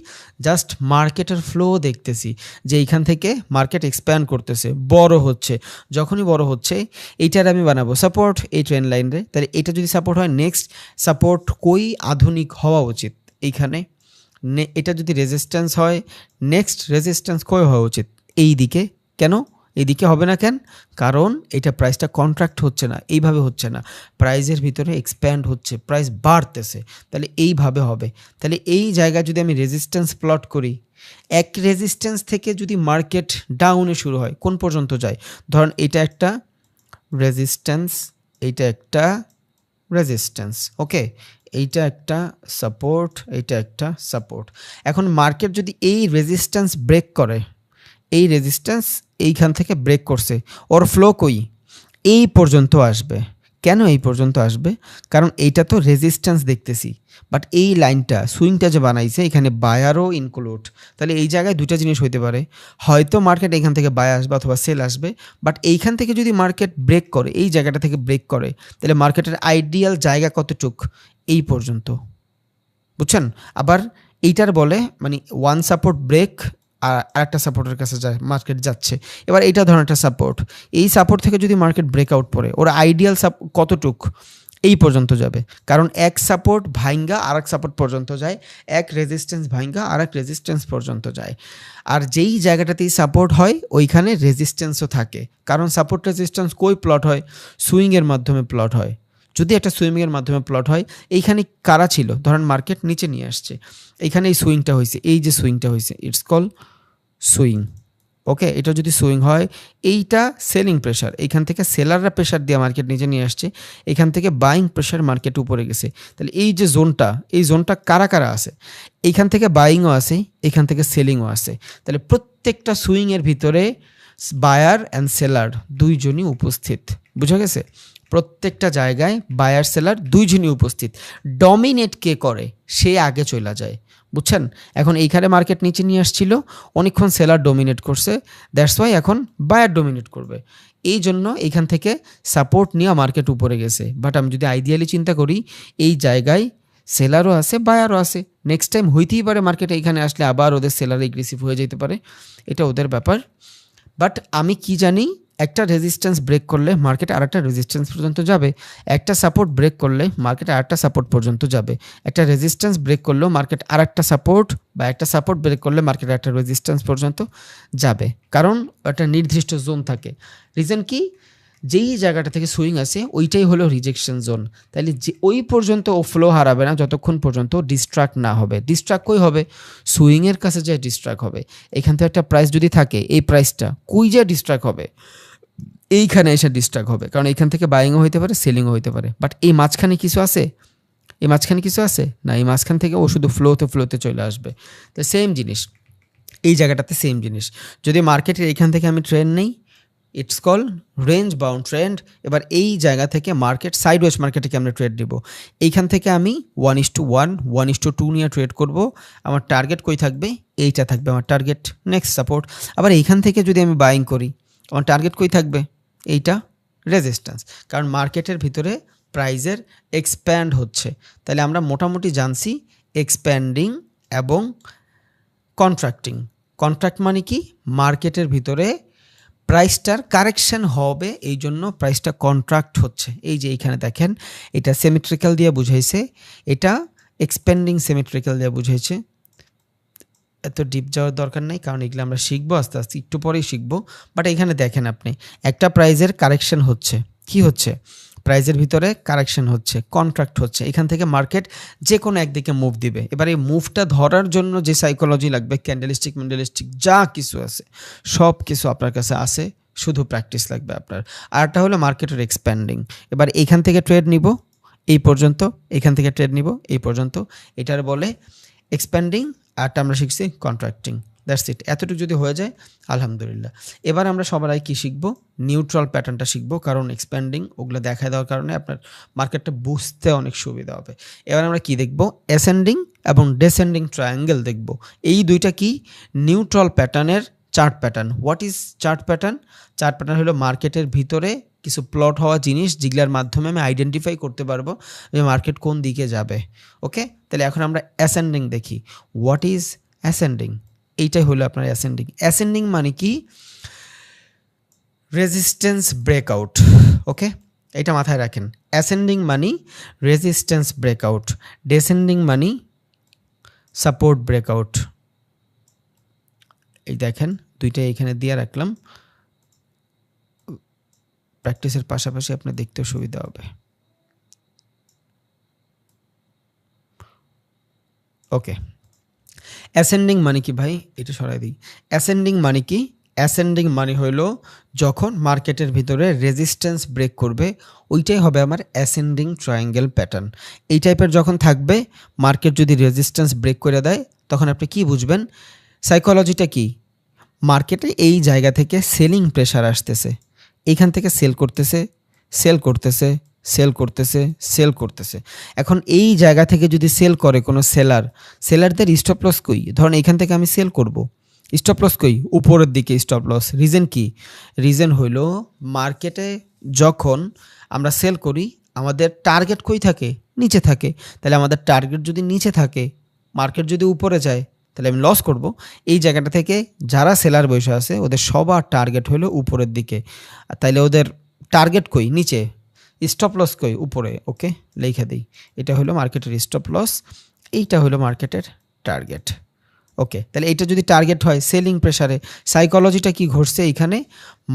জাস্ট মার্কেটের ফ্লো দেখতেছি যে এইখান থেকে মার্কেট এক্সপ্যান্ড করতেছে, বড় হচ্ছে। যখনই বড় হচ্ছে এইটার আমি বানাবো সাপোর্ট এই ট্রেন লাইনে। তাহলে এটা যদি সাপোর্ট হয়, নেক্সট সাপোর্ট কই আধুনিক হওয়া উচিত এইখানে, এটা যদি রেজিস্ট্যান্স হয়, নেক্সট রেজিস্ট্যান্স কই হওয়া উচিত এই দিকে। কেন এইদিকে হবে না কেন? কারণ এটা প্রাইসটা কন্ট্রাক্ট হচ্ছে না, এইভাবে হচ্ছে না, প্রাইসের ভিতরে এক্সপ্যান্ড হচ্ছে, প্রাইস বাড়তেছে, তাহলে এইভাবে হবে। তাহলে এই জায়গায় যদি আমি রেজিস্ট্যান্স প্লট করি, এক রেজিস্ট্যান্স থেকে যদি মার্কেট ডাউনে শুরু হয়, কোন পর্যন্ত যায়? ধরেন এটা একটা রেজিস্ট্যান্স, এইটা একটা রেজিস্ট্যান্স, ওকে, এইটা একটা সাপোর্ট, এইটা একটা সাপোর্ট। এখন মার্কেট যদি এই রেজিস্ট্যান্স ব্রেক করে, এই রেজিস্ট্যান্স এইখান থেকে ব্রেক করছে, ওর ফ্লো কই এই পর্যন্ত আসবে। কেন এই পর্যন্ত আসবে? কারণ এইটা তো রেজিস্ট্যান্স দেখতেছি, বাট এই লাইনটা সুইংটা যে বানাইছে এখানে বায়ারও ইনক্লুড। তাহলে এই জায়গায় দুটা জিনিস হইতে পারে, হয়তো মার্কেট এখান থেকে বাই আসবে অথবা সেল আসবে, বাট এইখান থেকে যদি মার্কেট ব্রেক করে, এই জায়গাটা থেকে ব্রেক করে, তাহলে মার্কেটের আইডিয়াল জায়গা কতটুক? এই পর্যন্ত, বুঝছেন? আবার এইটার বলে মানে ওয়ান সাপোর্ট ব্রেক আর আরেকটা সাপোর্টের কাছে যায়, মার্কেট যাচ্ছে। এবার এইটা ধরনের একটা সাপোর্ট, এই সাপোর্ট থেকে যদি মার্কেট ব্রেকআউট পড়ে, ওর আইডিয়াল কতটুক? এই পর্যন্ত যাবে, কারণ এক সাপোর্ট ভাইঙ্গা আর এক সাপোর্ট পর্যন্ত যায়, এক রেজিস্ট্যান্স ভাইঙ্গা আর এক রেজিস্ট্যান্স পর্যন্ত যায়। আর যেই জায়গাটাতেই সাপোর্ট হয় ওইখানে রেজিস্ট্যান্সও থাকে, কারণ সাপোর্ট রেজিস্ট্যান্স কই প্লট হয়? সুইংয়ের মাধ্যমে প্লট হয়। যদি একটা সুইংয়ের মাধ্যমে প্লট হয়, এইখানে কারা ছিল? ধরেন মার্কেট নিচে নিয়ে আসছে, এইখানে এই সুইংটা হয়েছে, এই যে সুইংটা হয়েছে, ইটস কল সুইং, ওকে। এটা যদি সুইং হয়, এইটা সেলিং প্রেশার, এইখান থেকে সেলাররা প্রেশার দিয়ে মার্কেট নিচে নিয়ে আসছে, এখান থেকে বাইং প্রেশার মার্কেট উপরে গেছে। তাহলে এই যে জোনটা, এই জোনটা কারা কারা আছে? এইখান থেকে বাইংও আছে, এখান থেকে সেলিংও আছে। তাহলে প্রত্যেকটা সুইংয়ের ভিতরে বায়ার অ্যান্ড সেলার দুইজনই উপস্থিত, বুঝা গেছে? প্রত্যেকটা জায়গায় বায়ার সেলার দুইজনই উপস্থিত। ডমিনেট কে করে? সে আগে চলে যায়, বুঝছেন? এখন এইখানে মার্কেট নিচে নিয়ে আসছিল, অনেকক্ষণ সেলার ডমিনেট করছে, দ্যাটস ওয়াই এখন বায়ার ডমিনেট করবে। এই জন্য এইখান থেকে সাপোর্ট নিয়ে মার্কেট উপরে গেছে। বাট আমি যদি আইডিয়ালি চিন্তা করি, এই জায়গায় সেলারও আছে, বায়ারও আছে, নেক্সট টাইম হইতেই পারে মার্কেট এইখানে আসলে আবার ওদের সেলার এগ্রেসিভ হয়ে যেতে পারে, এটা ওদের ব্যাপার। বাট আমি কি জানি, একটা রেজিস্ট্যান্স ব্রেক করলে মার্কেট আরেকটা রেজিস্ট্যান্স পর্যন্ত যাবে, একটা সাপোর্ট ব্রেক করলে মার্কেট আরেকটা সাপোর্ট পর্যন্ত যাবে, একটা রেজিস্ট্যান্স ব্রেক করলেও মার্কেট আরেকটা সাপোর্ট, বা একটা সাপোর্ট ব্রেক করলে মার্কেট একটা রেজিস্ট্যান্স পর্যন্ত যাবে, কারণ একটা নির্দিষ্ট জোন থাকে। রিজন কি? যেই জায়গাটা থেকে সুইং আছে ওইটাই হলো রিজেকশন জোন। তাহলে যে ওই পর্যন্ত ও ফ্লো হারাবে না যতক্ষণ পর্যন্ত ডিস্ট্রাক্ট না হবে। ডিস্ট্রাক্ট কই হবে? সুইংয়ের কাছে যায় ডিস্ট্রাক্ট হবে। এখান থেকে একটা প্রাইস যদি থাকে, এই প্রাইসটা কই যায় ডিস্ট্রাক্ট হবে? এইখানে এসে ডিস্ট্রাক্ট হবে, কারণ এইখান থেকে বাইংও হইতে পারে, সেলিংও হইতে পারে। বাট এই মাঝখানে কিছু আছে? এই মাঝখানে কিছু আছে না, এই মাঝখান থেকে ও শুধু ফ্লোতে চলে আসবে। তো সেম জিনিস এই জায়গাটাতে, সেম জিনিস। যদি মার্কেটের এইখান থেকে আমি ট্রেন্ড নেই, it's call range bound trend. এবার এই জায়গা থেকে মার্কেট সাইডওয়েজ মার্কেটে আমরা ট্রেড দিব। এইখান থেকে আমি 1:1 1:2 নিয়ে ট্রেড করব। আমার টার্গেট কই থাকবে? এইটা থাকবে আমার টার্গেট, নেক্সট সাপোর্ট। আবার এইখান থেকে যদি আমি বাইং করি, আমার টার্গেট কই থাকবে? এইটা রেজিস্ট্যান্স, কারণ মার্কেটের ভিতরে প্রাইজের এক্সপ্যান্ড হচ্ছে। তাহলে আমরা মোটামুটি জানছি এক্সপ্যান্ডিং এবং কন্ট্রাক্টিং। কন্ট্রাক্ট মানে কি? মার্কেটের ভিতরে প্রাইসটার কারেকশন হবে, এই জন্য প্রাইসটা কন্ট্রাক্ট হচ্ছে। এই যে এইখানে দেখেন, এটা সিমেট্রিক্যাল দিয়ে বুঝাইছে, এটা এক্সপেন্ডিং সিমেট্রিক্যাল দিয়ে বুঝাইছে। এত ডিপ যাওয়ার দরকার নেই, কারণ এগুলো আমরা শিখবো আস্তে আস্তে, একটু পরেই শিখবো। বাট এখানে দেখেন আপনি, একটা প্রাইজের কারেকশন হচ্ছে। কি হচ্ছে? প্রাইজের ভিতরে কারেকশন হচ্ছে, কন্ট্রাক্ট হচ্ছে, এখান থেকে মার্কেট যে কোনো একদিকে মুভ দিবে। এবার এই মুভটা ধরার জন্য যে সাইকোলজি লাগবে, ক্যান্ডেলস্টিক ম্যান্ডেলস্টিক যা কিছু আছে সব কিছু আপনার কাছে আছে, শুধু প্র্যাকটিস লাগবে আপনার। আরটা হলো মার্কেটের এক্সপ্যান্ডিং। এবার এইখান থেকে ট্রেড নিব এই পর্যন্ত, এখান থেকে ট্রেড নিব এই পর্যন্ত, এটার বলে এক্সপ্যান্ডিং, আরটা আমরা শিখছি কন্ট্রাক্টিং। That's it. এতটুকু যদি হয়ে যায় আলহামদুলিল্লাহ। এবার আমরা সবাই কি শিখবো? নিউট্রাল প্যাটার্নটা শিখবো, কারণ এক্সপ্যান্ডিং ওগুলো দেখা দেওয়ার কারণে আপনার মার্কেটটা বুঝতে অনেক সুবিধা হবে। এবার আমরা কি দেখব? অ্যাসেন্ডিং এবং ডেসেন্ডিং ট্রায়াঙ্গেল দেখব। এই দুইটা কি? নিউট্রাল প্যাটার্নের chart pattern. What is chart pattern? Chart pattern হলো মার্কেটের ভিতরে কিছু প্লট হওয়া জিনিস, যেগুলোর মাধ্যমে আমি আইডেন্টিফাই করতে পারবো যে মার্কেট কোন দিকে যাবে। ওকে, তাহলে এখন আমরা অ্যাসেন্ডিং দেখি। What is ascending? এইটাই হলো আপনার অ্যাসেন্ডিং। অ্যাসেন্ডিং মানে কি? Resistance breakout. ওকে, এটা মাথায় রাখেন। অ্যাসেন্ডিং মানি রেজিস্ট্যান্স ব্রেকআউট, ডেসেন্ডিং মানি সাপোর্ট ব্রেকআউট। এই দেখেন দুইটাই এখানে দিয়ে রাখলাম, প্র্যাকটিসের পাশাপাশি আপনার দেখতেও সুবিধা হবে। ওকে, অ্যাসেন্ডিং মানে কি ভাই? এটা সরাই দিই। অ্যাসেন্ডিং মানে কি? অ্যাসেন্ডিং মানে হইল যখন মার্কেটের ভিতরে রেজিস্ট্যান্স ব্রেক করবে, ওইটাই হবে আমার অ্যাসেন্ডিং ট্রায়াঙ্গেল প্যাটার্ন। এই টাইপের যখন থাকবে, মার্কেট যদি রেজিস্ট্যান্স ব্রেক করে দেয়, তখন আপনি কি বুঝবেন? সাইকোলজিটা কি? মার্কেটে এই জায়গা থেকে সেলিং প্রেশার আসতেছে, এইখান থেকে সেল করতেছে, সেল করতেছে, সেল করতেছে, সেল করতেছে। এখন এই জায়গা থেকে যদি সেল করে কোনো সেলারদের স্টপ লস কই? ধরুন এখান থেকে আমি সেল করব, স্টপ লস কই? উপরের দিকে স্টপ লস। রিজন কি? রিজন হইল মার্কেটে যখন আমরা সেল করি, আমাদের টার্গেট কই থাকে? নিচে থাকে। তাহলে আমাদের টার্গেট যদি নিচে থাকে, মার্কেট যদি উপরে যায়, তাহলে আমি লস করব। এই জায়গাটা থেকে যারা সেলার বসে আছে, ওদের সবার টার্গেট হলো উপরের দিকে, তাইলে ওদের টার্গেট কই? নিচে। স্টপ লস কই? উপরে। ওকে, লেখা দিই। এটা হলো মার্কেটের স্টপ লস, এইটা হলো মার্কেটের টার্গেট। ওকে, তাহলে এইটা যদি টার্গেট হয় সেলিং প্রেসারে, সাইকোলজিটা কি ঘটছে এইখানে?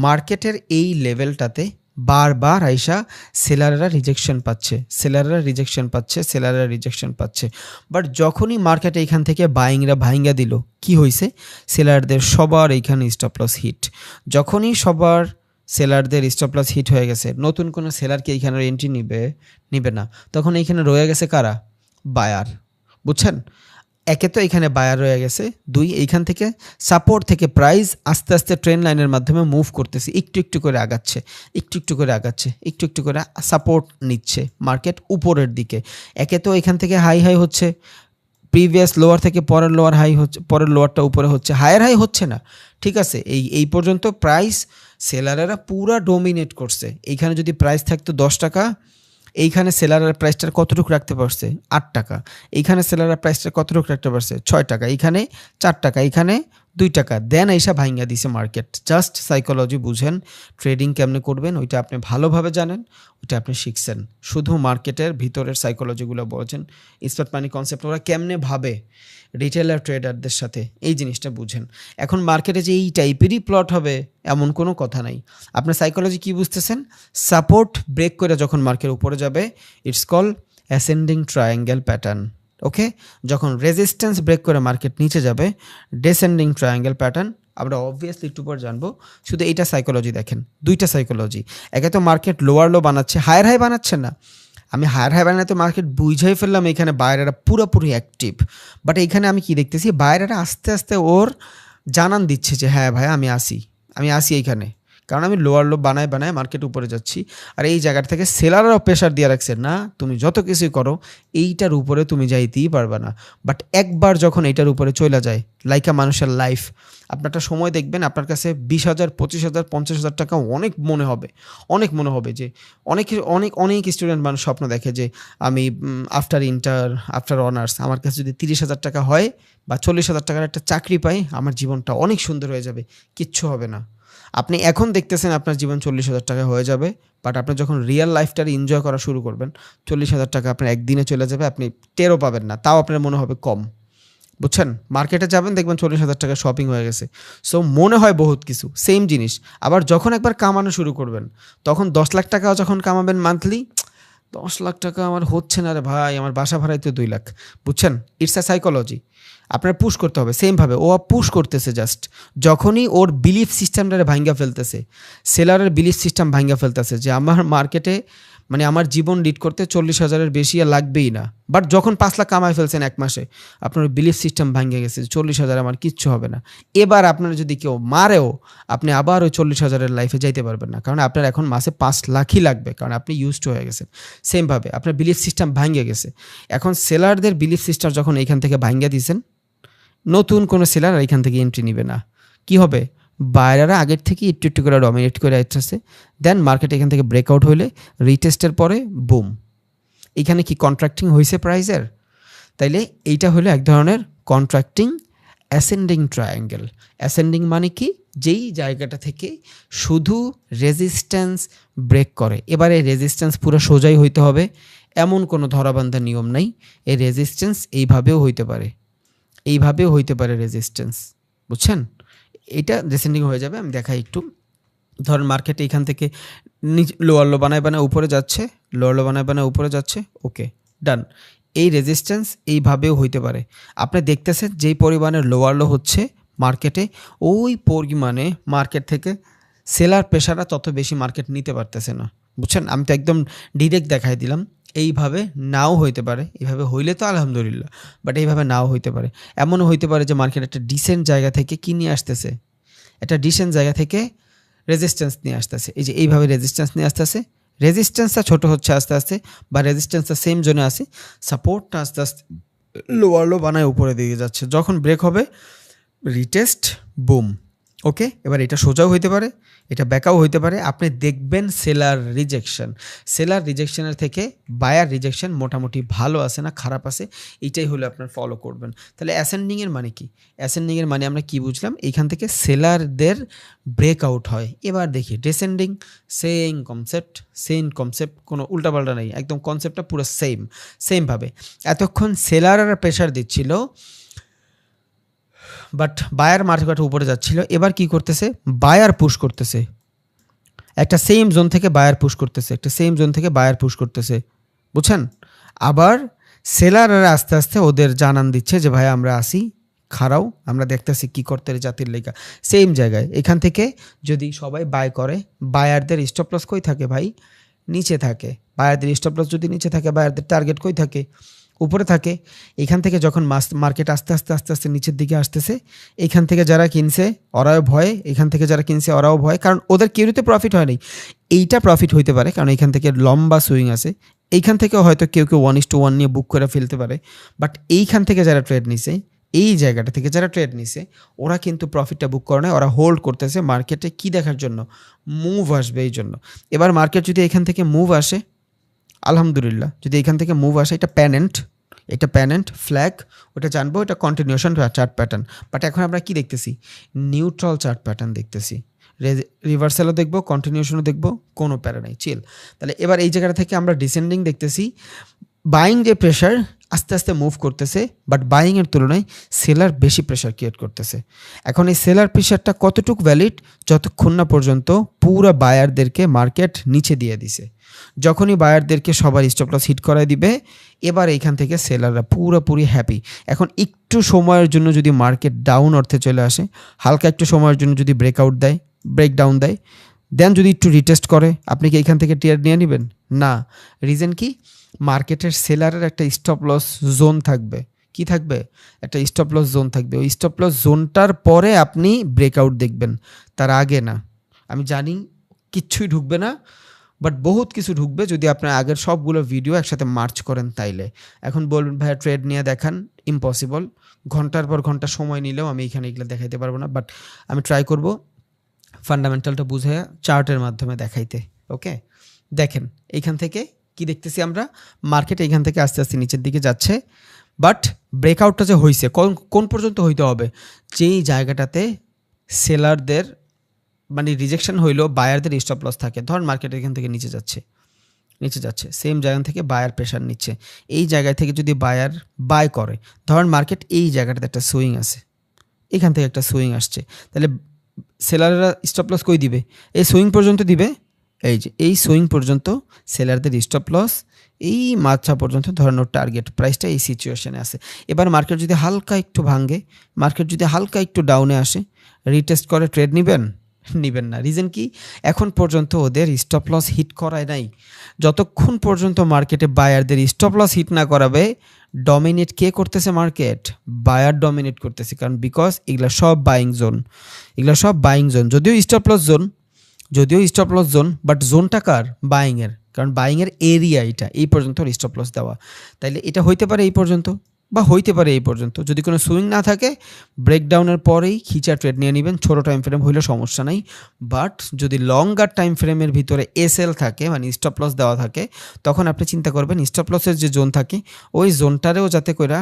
মার্কেটের এই লেভেলটাতে বারবার আইসা সেলাররা রিজেকশন পাচ্ছে, সেলাররা রিজেকশন পাচ্ছে, সেলাররা রিজেকশন পাচ্ছে। বাট যখনই মার্কেট এইখান থেকে বাইংরা ভাইঙ্গা দিল, কি হয়েছে? সেলারদের সবার এইখানে স্টপ লস হিট। যখনই সবার সেলারদের স্টপ লস হিট হয়ে গেছে, নতুন কোনো সেলারকে এইখানে এন্ট্রি নিবে না, তখন এইখানে রয়ে গেছে কারা? বায়ার। বুঝছেন? একে তো এখানে বায়ার রয়ে গেছে, দুই এইখান থেকে সাপোর্ট থেকে প্রাইস আস্তে আস্তে ট্রেন্ড লাইনের মাধ্যমে মুভ করতেছে, একটু একটু করে আগাচ্ছে, একটু একটু করে আগাচ্ছে, একটু একটু করে সাপোর্ট নিচ্ছে মার্কেট উপরের দিকে। একে তো এখান থেকে হাই হচ্ছে, প্রিভিয়াস লোয়ার থেকে পরের লোয়ার হাই হচ্ছে, পরের লোয়ারটা উপরে হচ্ছে, হায়ার হাই হচ্ছে না। ঠিক আছে, এই পর্যন্ত প্রাইস সেলারেরা পুরা ডোমিনেট করছে। এইখানে যদি প্রাইস থাকতো 10 টাকা, এইখানে সেলারের প্রাইসটার কতটুকু রাখতে পারছে? 8 টাকা। এইখানে সেলারের প্রাইসটা কতটুকু রাখতে পারছে? 6 টাকা। এইখানে 4 টাকা, এইখানে 2 টাকা। দেন এইসব ভাঙ্গা দিছে মার্কেট। জাস্ট সাইকোলজি বুঝেন, ট্রেডিং কেমনে করবেন ওইটা আপনি ভালোভাবে জানেন, ওইটা আপনি শিখছেন। শুধু মার্কেটের ভিতরের সাইকোলজিগুলো বলছেন, স্পট মানি কনসেপ্ট ওরা কেমনে ভাবে রিটেলার ট্রেডারদের সাথে, এই জিনিসটা বুঝেন। এখন মার্কেটে যে এই টাইপেরই প্লট হবে এমন কোনো কথা নাই। আপনার সাইকোলজি কি বুঝতেছেন? সাপোর্ট ব্রেক করে যখন মার্কেট উপরে যাবে, it's call ascending triangle pattern. Okay, যখন রেজিস্ট্যান্স ব্রেক করে মার্কেট নিচে যাবে, ডেসেন্ডিং ট্রায়াঙ্গেল প্যাটার্ন। আমরা অবভিয়াসলি একটু পর জানবো। শুধু এইটা সাইকোলজি দেখেন, দুইটা সাইকোলজি। একে তো মার্কেট লোয়ার লো বানাচ্ছে, হায়ার হাই বানাচ্ছে না। আমি হায়ার হাই বানাতে মার্কেট বুঝাই ফেললাম, এখানে বায়ারেরা পুরোপুরি অ্যাক্টিভ। বাট এইখানে আমি কি দেখতেছি? বায়ারেরা আস্তে আস্তে ওর জানান দিচ্ছে যে হ্যাঁ ভাই আমি আসি এইখানে, কারণ আমি লোয়ার লো বানায় মার্কেট উপরে যাচ্ছি। আর এই জায়গাটা থেকে সেলাররাও প্রেশার দিয়ে রাখছে, না তুমি যত কিছুই করো এইটার উপরে তুমি যাইতেই পারবে না। বাট একবার যখন এইটার উপরে চলে যায়, লাইকা মানুষের লাইফ, আপনারটা সময় দেখবেন আপনার কাছে 20,000, 25,000, 50,000 টাকা অনেক মনে হবে যে অনেক স্টুডেন্ট মানুষ স্বপ্ন দেখে যে আমি আফটার অনার্স আমার কাছে যদি 30,000 টাকা হয় বা 40,000 টাকার একটা চাকরি পাই, আমার জীবনটা অনেক সুন্দর হয়ে যাবে। কিচ্ছু হবে না। আপনি এখন দেখতেছেন আপনার জীবন 40,000 টাকা হয়ে যাবে, বাট আপনি যখন রিয়েল লাইফটার এনজয় করা শুরু করবেন, 40,000 টাকা আপনার একদিনে চলে যাবে, আপনি টেরও পাবেন না, তাও আপনার মনে হবে কম। বুঝছেন? মার্কেটে যাবেন দেখবেন 40,000 টাকা শপিং হয়ে গেছে। সো মনে হয় বহুত কিছু, সেম জিনিস। আবার যখন একবার কামানো শুরু করবেন, তখন 10 লাখ টাকাও যখন কামাবেন মান্থলি, 10 লাখ টাকা আমার হচ্ছে না রে ভাই, আমার বাসা ভাড়াই তো 2 লাখ। বুঝছেন? It's a psychology. আপনার পুশ করতে হবে সেমভাবে। ও পুশ করতেছে জাস্ট। যখনই ওর বিলিফ সিস্টেমটারে ভাইঙ্গা ফেলতেছে, সেলারের বিলিফ সিস্টেম ভাইঙ্গা ফেলতেছে যে আমার মার্কেটে মানে আমার জীবন লিড করতে 40,000-এর বেশি আর লাগবেই না। বাট যখন 5 লাখ কামাই ফেলছেন 1 মাসে, আপনার বিলিফ সিস্টেম ভাঙ্গে গেছে যে 40,000 আমার কিচ্ছু হবে না। এবার আপনার যদি কেউ মারেও, আপনি আবার ওই 40,000-এর লাইফে যাইতে পারবেন না। কারণ আপনার এখন মাসে 5 লাখই লাগবে, কারণ আপনি ইউজড হয়ে গেছেন। সেমভাবে আপনার বিলিফ সিস্টেম ভাঙ্গে গেছে। এখন সেলারদের বিলিফ সিস্টেম যখন এইখান থেকে ভাঙ্গা দিয়েছেন, নতুন কোনো সেলার এখান থেকে এন্ট্রি নিবে না। কি হবে? বায়াররা আগের থেকে একটু একটু করে ডমিনেট করে আসতেছে। দেন মার্কেট এখান থেকে ব্রেকআউট হইলে রিটেস্টের পরে বুম, এখানে কি কন্ট্রাক্টিং হয়েছে প্রাইসের? তাইলে এইটা হলো এক ধরনের কন্ট্রাক্টিং অ্যাসেন্ডিং ট্রায়াঙ্গেল। অ্যাসেন্ডিং মানে কি? যেই জায়গাটা থেকে শুধু রেজিস্ট্যান্স ব্রেক করে। এবারে রেজিস্ট্যান্স পুরো সোজাই হইতে হবে এমন কোনো ধরাবান্ধা নিয়ম নাই। এই রেজিস্ট্যান্স এইভাবেও হইতে পারে, এইভাবেও হইতে পারে রেজিস্ট্যান্স। বুঝছেন? এটা ডিসেন্ডিং হয়ে যাবে। আমি দেখাই একটু। ধরেন মার্কেটে এখান থেকে লোয়ার লো বানায় বানায় উপরে যাচ্ছে, লোয়ার লো বানায় বানায় উপরে যাচ্ছে। ওকে, ডান। এই রেজিস্ট্যান্স এইভাবেও হইতে পারে। আপনি দেখতেছেন যেই পরিমাণে লোয়ার লো হচ্ছে মার্কেটে, ওই পরিমাণে মার্কেট থেকে সেলার প্রেশাররা তত বেশি মার্কেট নিতে পারতেছে না। বুঝছেন? আমি তো একদম ডিরেক্ট দেখাই দিলাম। এইভাবে নাও হইতে পারে, এইভাবে হইলে তো আলহামদুলিল্লাহ, বাট এইভাবে নাও হইতে পারে। এমনও হইতে পারে যে মার্কেট একটা ডিসেন্ট জায়গা থেকে কি নিয়ে আসতেছে, একটা ডিসেন্ট জায়গা থেকে রেজিস্ট্যান্স নিয়ে আসতেছে। এই যে এইভাবে রেজিস্ট্যান্স নিয়ে আসতেছে, রেজিস্ট্যান্সটা ছোটো হচ্ছে আস্তে আস্তে, বা রেজিস্ট্যান্সটা সেম জোনে আসে, সাপোর্টটা আস্তে আস্তে লোয়ার লো বানায় উপরে দিকে যাচ্ছে। যখন ব্রেক হবে রিটেস্ট, বুম। ওকে, এবার এটা সোজাও হইতে পারে, এটা ব্যাকাও হইতে পারে। আপনি দেখবেন সেলার রিজেকশন, সেলার রিজেকশনের থেকে বায়ার রিজেকশন মোটামুটি ভালো আছে না খারাপ আছে, এইটাই হলো আপনার ফলো করবেন। তাহলে অ্যাসেন্ডিংয়ের মানে কি? অ্যাসেন্ডিংয়ের মানে আমরা কি বুঝলাম? এইখান থেকে সেলারদের ব্রেকআউট হয়। এবার দেখি ডিসেন্ডিং, সেম কনসেপ্ট, কোনো উল্টাপাল্টা নেই, একদম কনসেপ্টটা পুরো সেমভাবে। এতক্ষণ সেলাররা প্রেশার দিচ্ছিল, বাট বায়ার মার্কেট উপরে যাচ্ছিল। এবার কি করতেছে? বায়ার পুশ করতেছে, একটা সেম জোন থেকে বায়ার পুশ করতেছে, একটা সেম জোন থেকে বায়ার পুশ করতেছে। বুঝছেন? আবার সেলাররা আস্তে আস্তে ওদের জানান দিচ্ছে যে ভাই আমরা আসি, খাড়াও, আমরা দেখতেছি কি করতে জাতির লেগা। সেম জায়গায় এখান থেকে যদি সবাই বাই করে, বায়ারদের স্টপ লস কই থাকে ভাই? নিচে থাকে। বায়ারদের স্টপ লস যদি নিচে থাকে, বায়ারদের টার্গেট কই থাকে? উপরে থাকে। এখান থেকে যখন মার্কেট আস্তে আস্তে আস্তে আস্তে নিচের দিকে আসতেছে, এখান থেকে যারা কিনছে ওরাও ভয়ে, এখান থেকে যারা কিনছে ওরাও ভয়, কারণ ওদের কেউতে প্রফিট হয় নাই। এইটা প্রফিট হইতে পারে কারণ এখান থেকে লম্বা সুইং আছে। এইখান থেকে হয়তো কেউ 1:1 নিয়ে বুক করে ফেলতে পারে, বাট এইখান থেকে যারা ট্রেড নিছে, এই জায়গাটা থেকে যারা ট্রেড নিছে, ওরা কিন্তু প্রফিটটা বুক করে নেয়। ওরা হোল্ড করতেছে মার্কেটে কি দেখার জন্য? মুভ আসবে এই জন্য। এবার মার্কেট যদি এখান থেকে মুভ আসে, আলহামদুলিল্লাহ, যদি এখান থেকে মুভ আসে, এটা প্যানেন্ট ফ্ল্যাগ, ওটা জানবো এটা কন্টিনিউশন চার্ট প্যাটার্ন। বাট এখন আমরা কি দেখতেছি? নিউট্রাল চার্ট প্যাটার্ন দেখতেছি। রিভার্সালও দেখবো, কন্টিনিউশনও দেখবো, কোনো প্যারা নেই, চিল। তাহলে এবার এই জায়গাটা থেকে আমরা ডিসেন্ডিং দেখতেছি। বাইং যে প্রেশার আস্তে আস্তে মুভ করতেছে, বাট বাইংয়ের তুলনায় সেলার বেশি প্রেশার ক্রিয়েট করতেছে। এখন এই সেলার প্রেশারটা কতটুকু ভ্যালিড? যতক্ষণ না পর্যন্ত পুরো বায়ারদেরকে মার্কেট নিচে দিয়ে দিছে। যখনই বায়ারদেরকে সবার স্টপ লস হিট করায় দিবে, এবার এইখান থেকে সেলাররা পুরোপুরি হ্যাপি। এখন একটু সময়ের জন্য যদি মার্কেট ডাউন অর্থে চলে আসে, হালকা একটু সময়ের জন্য যদি ব্রেকডাউন দেয়, দেন যদি একটু রিটেস্ট করে, আপনি কি এইখান থেকে ট্রেড নিয়ে নেবেন? না। রিজন কি? মার্কেটের সেলারের একটা স্টপ লস জোন থাকবে। কি থাকবে? একটা স্টপ লস জোন থাকবে। ওই স্টপ লস জোনটার পরে আপনি ব্রেকআউট দেখবেন, তার আগে না। আমি জানি কিচ্ছুই ঢুকবে না, বাট বহুত কিছু ঢুকবে যদি আপনার আগের সবগুলো ভিডিও একসাথে মার্চ করেন তাইলে। এখন বলবেন ভাইয়া ট্রেড নিয়ে দেখান, ইম্পসিবল। ঘন্টার পর ঘন্টা সময় নিলেও আমি এখানে এগুলো দেখাইতে পারবো না, বাট আমি ট্রাই করব ফান্ডামেন্টালটা বুঝে চার্টের মাধ্যমে দেখাইতে। ওকে, দেখেন এইখান থেকে কি দেখতেছি আমরা? মার্কেট এইখান থেকে আস্তে আস্তে নিচের দিকে যাচ্ছে, বাট ব্রেকআউটটা যে হয়েছে কোন পর্যন্ত হইতে হবে? যেই জায়গাটাতে সেলারদের মানে রিজেকশন হইলো, বায়ারদের স্টপ লস থাকে। ধর মার্কেট এখান থেকে নিচে যাচ্ছে, নিচে যাচ্ছে, সেম জায়গা থেকে বায়ার প্রেশার নিচ্ছে। এই জায়গায় থেকে যদি বায়ার বাই করে, ধরেন মার্কেট এই জায়গাটাতে একটা সুইং আছে, এখান থেকে একটা সুইং আসছে, তাহলে সেলাররা স্টপ লস কই দিবে? এই সুইং পর্যন্ত দিবে। এই যে এই সুইং পর্যন্ত সেলারদের স্টপ লস, এই মাত্রা পর্যন্ত ধরেন ওর টার্গেট প্রাইসটা এই সিচুয়েশনে আছে। এবার মার্কেট যদি হালকা একটু ভাঙে, মার্কেট যদি হালকা একটু ডাউনে আসে, রিটেস্ট করে ট্রেড নেবেন? নেবেন না। রিজন কি? এখন পর্যন্ত ওদের স্টপ লস হিট করায় নাই। যতক্ষণ পর্যন্ত মার্কেটে বায়ারদের স্টপ লস হিট না করাবে, ডমিনেট কে করতেছে? মার্কেট বায়ার ডমিনেট করতেছে। কারণ বিকজ এগুলা সব বাইং জোন, এগুলা সব বাইং জোন। যদিও স্টপ লস জোন, বাট জোনটা কার? বাইংয়ের। কারণ বাইংয়ের এরিয়া এটা, এই পর্যন্ত স্টপ লস দেওয়া। তাইলে এটা হইতে পারে এই পর্যন্ত, বা হইতে পারে এই পর্যন্ত। যদি কোনো সুইং না থাকে, ব্রেকডাউনের পরেই খিচা ট্রেড নিয়ে নেবেন। ছোটো টাইম ফ্রেম হইলে সমস্যা নাই, বাট যদি লঙ্গার টাইম ফ্রেমের ভিতরে এসএল থাকে, মানে স্টপ লস দেওয়া থাকে, তখন আপনি চিন্তা করবেন স্টপ লসের যে জোন থাকে ওই জোনটারেও যাতে কইরা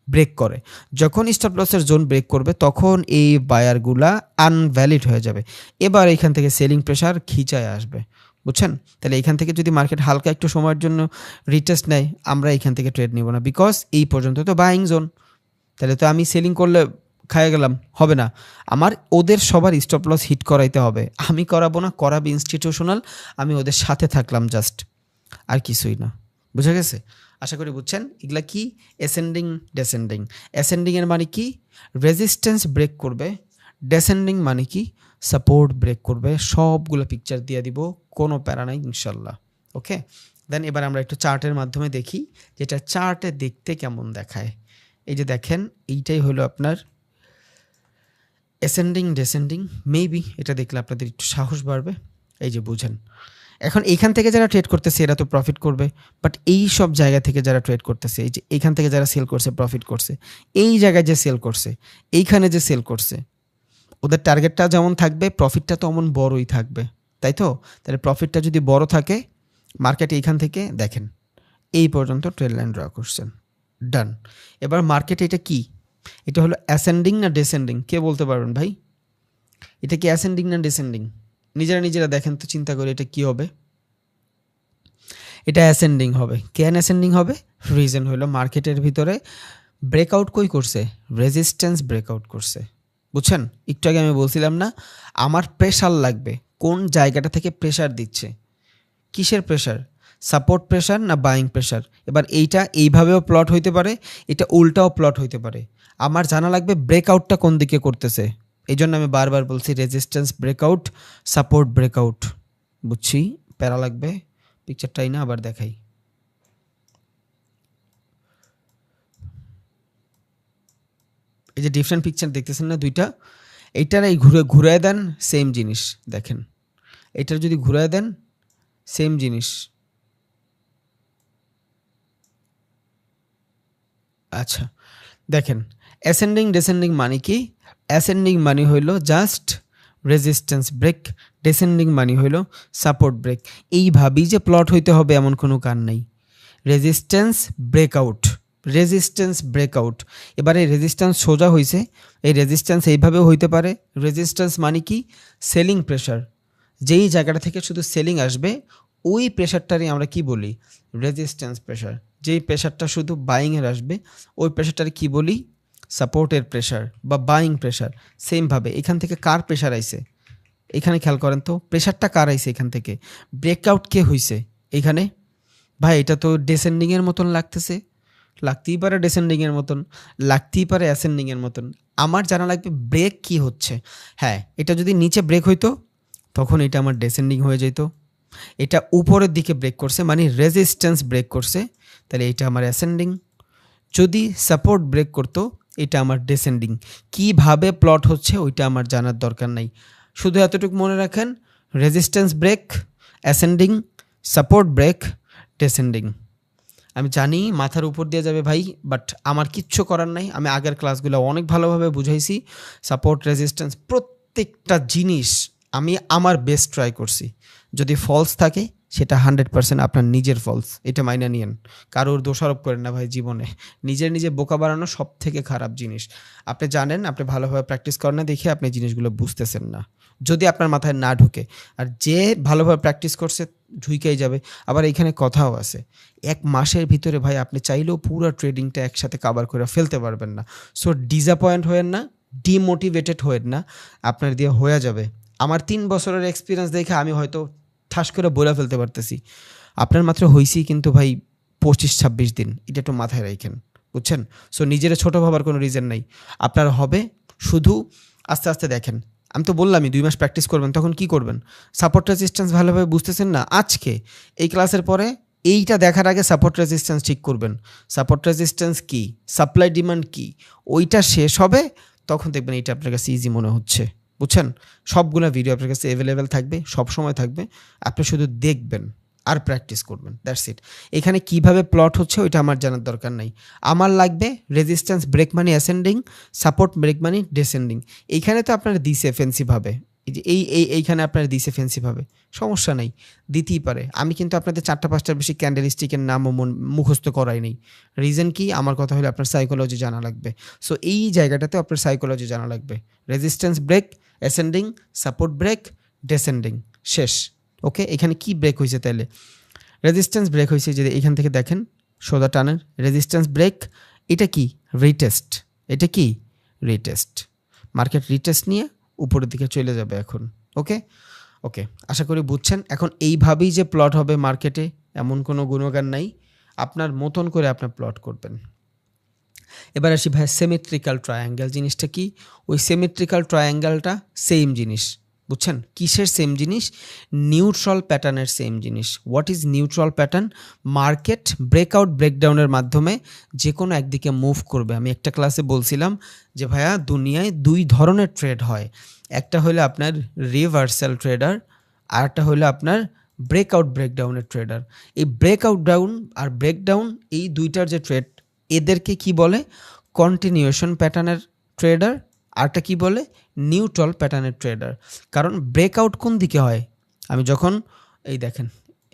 ব্রেক করে। যখন স্টপ লসের জোন ব্রেক করবে, তখন এই বায়ারগুলা আনভ্যালিড হয়ে যাবে। এবার এখান থেকে সেলিং প্রেশার খিচায় আসবে, বুঝছেন? তাহলে এখান থেকে যদি মার্কেট হালকা একটু সময়ের জন্য রিটেস্ট নেয়, আমরা এখান থেকে ট্রেড নিব না, বিকজ এই পর্যন্ত তো বাইং জোন। তাহলে তো আমি সেলিং করলে খাইয়ে গেলাম, হবে না। আমার ওদের সবার স্টপ লস হিট করাইতে হবে। আমি করাবো না, করাবে ইনস্টিটিউশনাল, আমি ওদের সাথে থাকলাম জাস্ট, আর কিছুই না। বুঝা গেছে? আশা করি বুঝছেন। এগুলা কি? অ্যাসেন্ডিং ডেসেন্ডিং। অ্যাসেন্ডিংয়ের মানে কি? রেজিস্ট্যান্স ব্রেক করবে। ডেসেন্ডিং মানে কি? সাপোর্ট ব্রেক করবে। সবগুলো পিকচার দিয়ে দিব, কোনো প্যারা নাই ইনশাল্লাহ। ওকে, দেন এবার আমরা একটু চার্টের মাধ্যমে দেখি যেটা চার্টে দেখতে কেমন দেখায়। এই যে দেখেন, এইটাই হলো আপনার অ্যাসেন্ডিং ডেসেন্ডিং। মেবি এটা দেখলে আপনাদের একটু সাহস বাড়বে। এই যে বুঝেন, এখন এইখান থেকে যারা ট্রেড করতেছে এরা তো প্রফিট করবে, বাট এই সব জায়গা থেকে যারা ট্রেড করতেছে, এই যে এইখান থেকে যারা সেল করছে প্রফিট করছে, এই জায়গায় যে সেল করছে, এইখানে যে সেল করছে, ওদের টার্গেটটা যেমন থাকবে, প্রফিটটা তো অমন বড়ই থাকবে, তাই তো? তাহলে প্রফিটটা যদি বড় থাকে, মার্কেট এইখান থেকে দেখেন এই পর্যন্ত ট্রেড লাইন ড্র করছেন, ডান। এবার মার্কেট এটা কি? এটা হলো অ্যাসেন্ডিং না ডেসেন্ডিং? কে বলতে পারবেন ভাই? এটা কি অ্যাসেন্ডিং না ডেসেন্ডিং? নিজেরা দেখেন তো, চিন্তা করে এটা কি হবে? এটা অ্যাসেন্ডিং হবে। কেন অ্যাসেন্ডিং হবে? রিজন হলো মার্কেটের ভিতরে ব্রেকআউট কই করছে? রেজিস্ট্যান্স ব্রেকআউট করছে, বুঝছেন? একটু আগে আমি বলছিলাম না, আমার প্রেশার লাগবে। কোন জায়গাটা থেকে প্রেশার দিচ্ছে? কিসের প্রেশার? সাপোর্ট প্রেশার না বাইং প্রেশার? এবার এইটা এইভাবেও প্লট হইতে পারে, এটা উল্টাও প্লট হইতে পারে। আমার জানা লাগবে ব্রেকআউটটা কোন দিকে করতেছে। এই জন্য আমি বারবার বলছি রেজিস্ট্যান্স ব্রেকআউট, সাপোর্ট ব্রেকআউট। বুঝছি, প্যারা লাগবে। পিকচারটাই না আবার দেখাই। এই যে ডিফারেন্ট পিকচার দেখতেছেন না দুইটা, এইটার এই ঘুরে দেন, সেম জিনিস দেখেন। এইটার যদি ঘুরে দেন, সেম জিনিস। আচ্ছা দেখেন, অ্যাসেন্ডিং ডেসেন্ডিং মানে কি? অ্যাসেন্ডিং মানে হইল জাস্ট রেজিস্ট্যান্স ব্রেক, ডেসেন্ডিং মানে হইল সাপোর্ট ব্রেক। এইভাবেই যে প্লট হইতে হবে এমন কোনো কারণ নেই। Resistance breakout, resistance breakout. এবারে রেজিস্ট্যান্স সোজা হয়েছে, এই রেজিস্ট্যান্স এইভাবেও হইতে পারে। রেজিস্ট্যান্স মানে কি? Selling pressure. যেই জায়গাটা থেকে শুধু সেলিং আসবে, ওই প্রেশারটারই আমরা কি বলি? Resistance pressure. যেই প্রেশারটা শুধু বাইংয়ের আসবে, ওই প্রেশারটারে কি বলি? সাপোর্টের প্রেশার বা বাইং প্রেশার। সেমভাবে এখান থেকে কার প্রেশার আইছে? এখানে খেয়াল করেন তো, প্রেশারটা কার আইছে এখান থেকে? ব্রেকআউট কে হইছে এখানে? ভাই এটা তো ডেসেন্ডিংয়ের মতন লাগতেছে। লাগতেই পারে ডেসেন্ডিংয়ের মতন, লাগতেই পারে অ্যাসেন্ডিংয়ের মতন। আমার জানা লাগবে ব্রেক কি হচ্ছে। হ্যাঁ, এটা যদি নিচে ব্রেক হইতো, তখন এটা আমার ডেসেন্ডিং হয়ে যেত। এটা উপরের দিকে ব্রেক করছে, মানে রেজিস্ট্যান্স ব্রেক করছে, তাহলে এটা আমার অ্যাসেন্ডিং। যদি সাপোর্ট ব্রেক করতো, এটা আমার ডেসেন্ডিং। কিভাবে প্লট হচ্ছে ওইটা আমার জানার দরকার নাই। শুধু এতটুকু মনে রাখেন, resistance break ascending, support break descending. আমি জানি মাথার উপর দিয়ে যাবে ভাই, বাট আমার কিচ্ছু করার নাই। আমি আগের ক্লাসগুলো অনেক ভালোভাবে বুঝাইছি। সাপোর্ট রেজিস্ট্যান্স প্রত্যেকটা জিনিস আমি আমার বেস্ট ট্রাই করছি। যদি ফলস থাকে সেটা 100% আপনার নিজের ফলস, এটা মাইনা নিয়েন। কারোর দোষারোপ করেন না ভাই জীবনে। নিজে বোকা বানানো সব থেকে খারাপ জিনিস। আপনি জানেন, আপনি ভালোভাবে প্র্যাকটিস করেন না দেখে আপনি জিনিসগুলো বুঝতেছেন না, যদি আপনার মাথায় না ঢুকে। আর যে ভালোভাবে প্র্যাকটিস করছে ঝুঁকেই যাবে। আবার এখানে কথাও আছে, 1 মাসের ভিতরে ভাই আপনি চাইলেও পুরো ট্রেডিংটা একসাথে কভার করে ফেলতে পারবেন না। সো ডিসঅ্যাপয়েন্ট হয়েন না, ডিমোটিভেটেড হয়েন না, আপনার দিয়ে হয়ে যাবে। আমার 3 বছরের এক্সপিরিয়েন্স দেখে আমি হয়তো ঠাস করে বলে ফেলতে পারতেছি, আপনার মাত্র হইছি কিন্তু ভাই 25-26 দিন, এটা একটু মাথায় রাখেন, বুঝছেন? সো নিজের ছোটো ভাবার কোনো রিজন নাই, আপনার হবে। শুধু আস্তে আস্তে দেখেন, আমি তো বললামই 2 মাস প্র্যাকটিস করবেন, তখন কি করবেন? সাপোর্ট রেজিস্ট্যান্স ভালোভাবে বুঝতেছেন না, আজকে এই ক্লাসের পরে এইটা দেখার আগে সাপোর্ট রেজিস্ট্যান্স ঠিক করবেন। সাপোর্ট রেজিস্ট্যান্স কি, সাপ্লাই ডিমান্ড কি, ওইটা শেষ হবে, তখন দেখবেন এটা আপনার কাছে ইজি মনে হচ্ছে, বুঝছেন? সবগুলো ভিডিও আপনার কাছে অ্যাভেলেবেল থাকবে, সব সময় থাকবে, আপনি শুধু দেখবেন আর প্র্যাকটিস করবেন, দ্যাটস ইট। এখানে কিভাবে প্লট হচ্ছে ওইটা আমার জানার দরকার নাই, আমার লাগবে রেজিস্ট্যান্স ব্রেক মানি অ্যাসেন্ডিং, সাপোর্ট ব্রেক মানি ডিসেন্ডিং। এইখানে তো আপনার দিছে ফেন্সিভাবে, এই যে এইখানে আপনার দিছে ফেন্সিভাবে, সমস্যা নেই, দিতেই পারে। আমি কিন্তু আপনাদের 4-5টার বেশি ক্যান্ডেল স্টিকের নামও মুখস্থ করাই নেই। রিজন কি, আমার কথা হলো আপনার সাইকোলজি জানা লাগবে। সো এই জায়গাটাতে আপনার সাইকোলজি জানা লাগবে। Resistance break ascending, support break descending, শেষ। ওকে, এখানে কি ব্রেক হয়েছে তাহলে? রেজিস্ট্যান্স ব্রেক হয়েছে, যদি এখান থেকে দেখেন সোজা টানের রেজিস্ট্যান্স ব্রেক, এটা কি রিটেস্ট, এটা কি রিটেস্ট, মার্কেট রিটেস্ট নিয়ে উপরের দিকে চলে যাবে এখন। ওকে ওকে, আশা করি বুঝছেন। এখন এইভাবেই যে প্লট হবে মার্কেটে এমন কোনো গুণগান নাই, আপনার মতন করে আপনার প্লট করবেন। এবার আসি ভাই সিমেট্রিক্যাল ট্রায়াঙ্গেল জিনিসটা কি? ওই সিমেট্রিক্যাল ট্রায়াঙ্গেলটা সেম জিনিস, বুঝছেন? কিসের সেম জিনিস? নিউট্রাল প্যাটার্নের সেম জিনিস। What is neutral pattern? Market breakout ব্রেকডাউনের মাধ্যমে যে কোনো একদিকে মুভ করবে। আমি একটা ক্লাসে বলছিলাম যে ভাইয়া দুনিয়ায় 2 ধরনের ট্রেড হয়, একটা হলো আপনার রিভার্সাল ট্রেডার, আর একটা হলো আপনার ব্রেকআউট ব্রেকডাউনের ট্রেডার। এই ব্রেকআউট ডাউন আর ব্রেকডাউন, এই দুইটার যে ট্রেড, এদেরকে কি বলে? কন্টিনিউশন প্যাটার্নের ট্রেডার, আরটা কি বলে? নিউট্রাল প্যাটার্নের ট্রেডার। কারণ ব্রেকআউট কোন দিকে হয়? আমি যখন এই দেখেন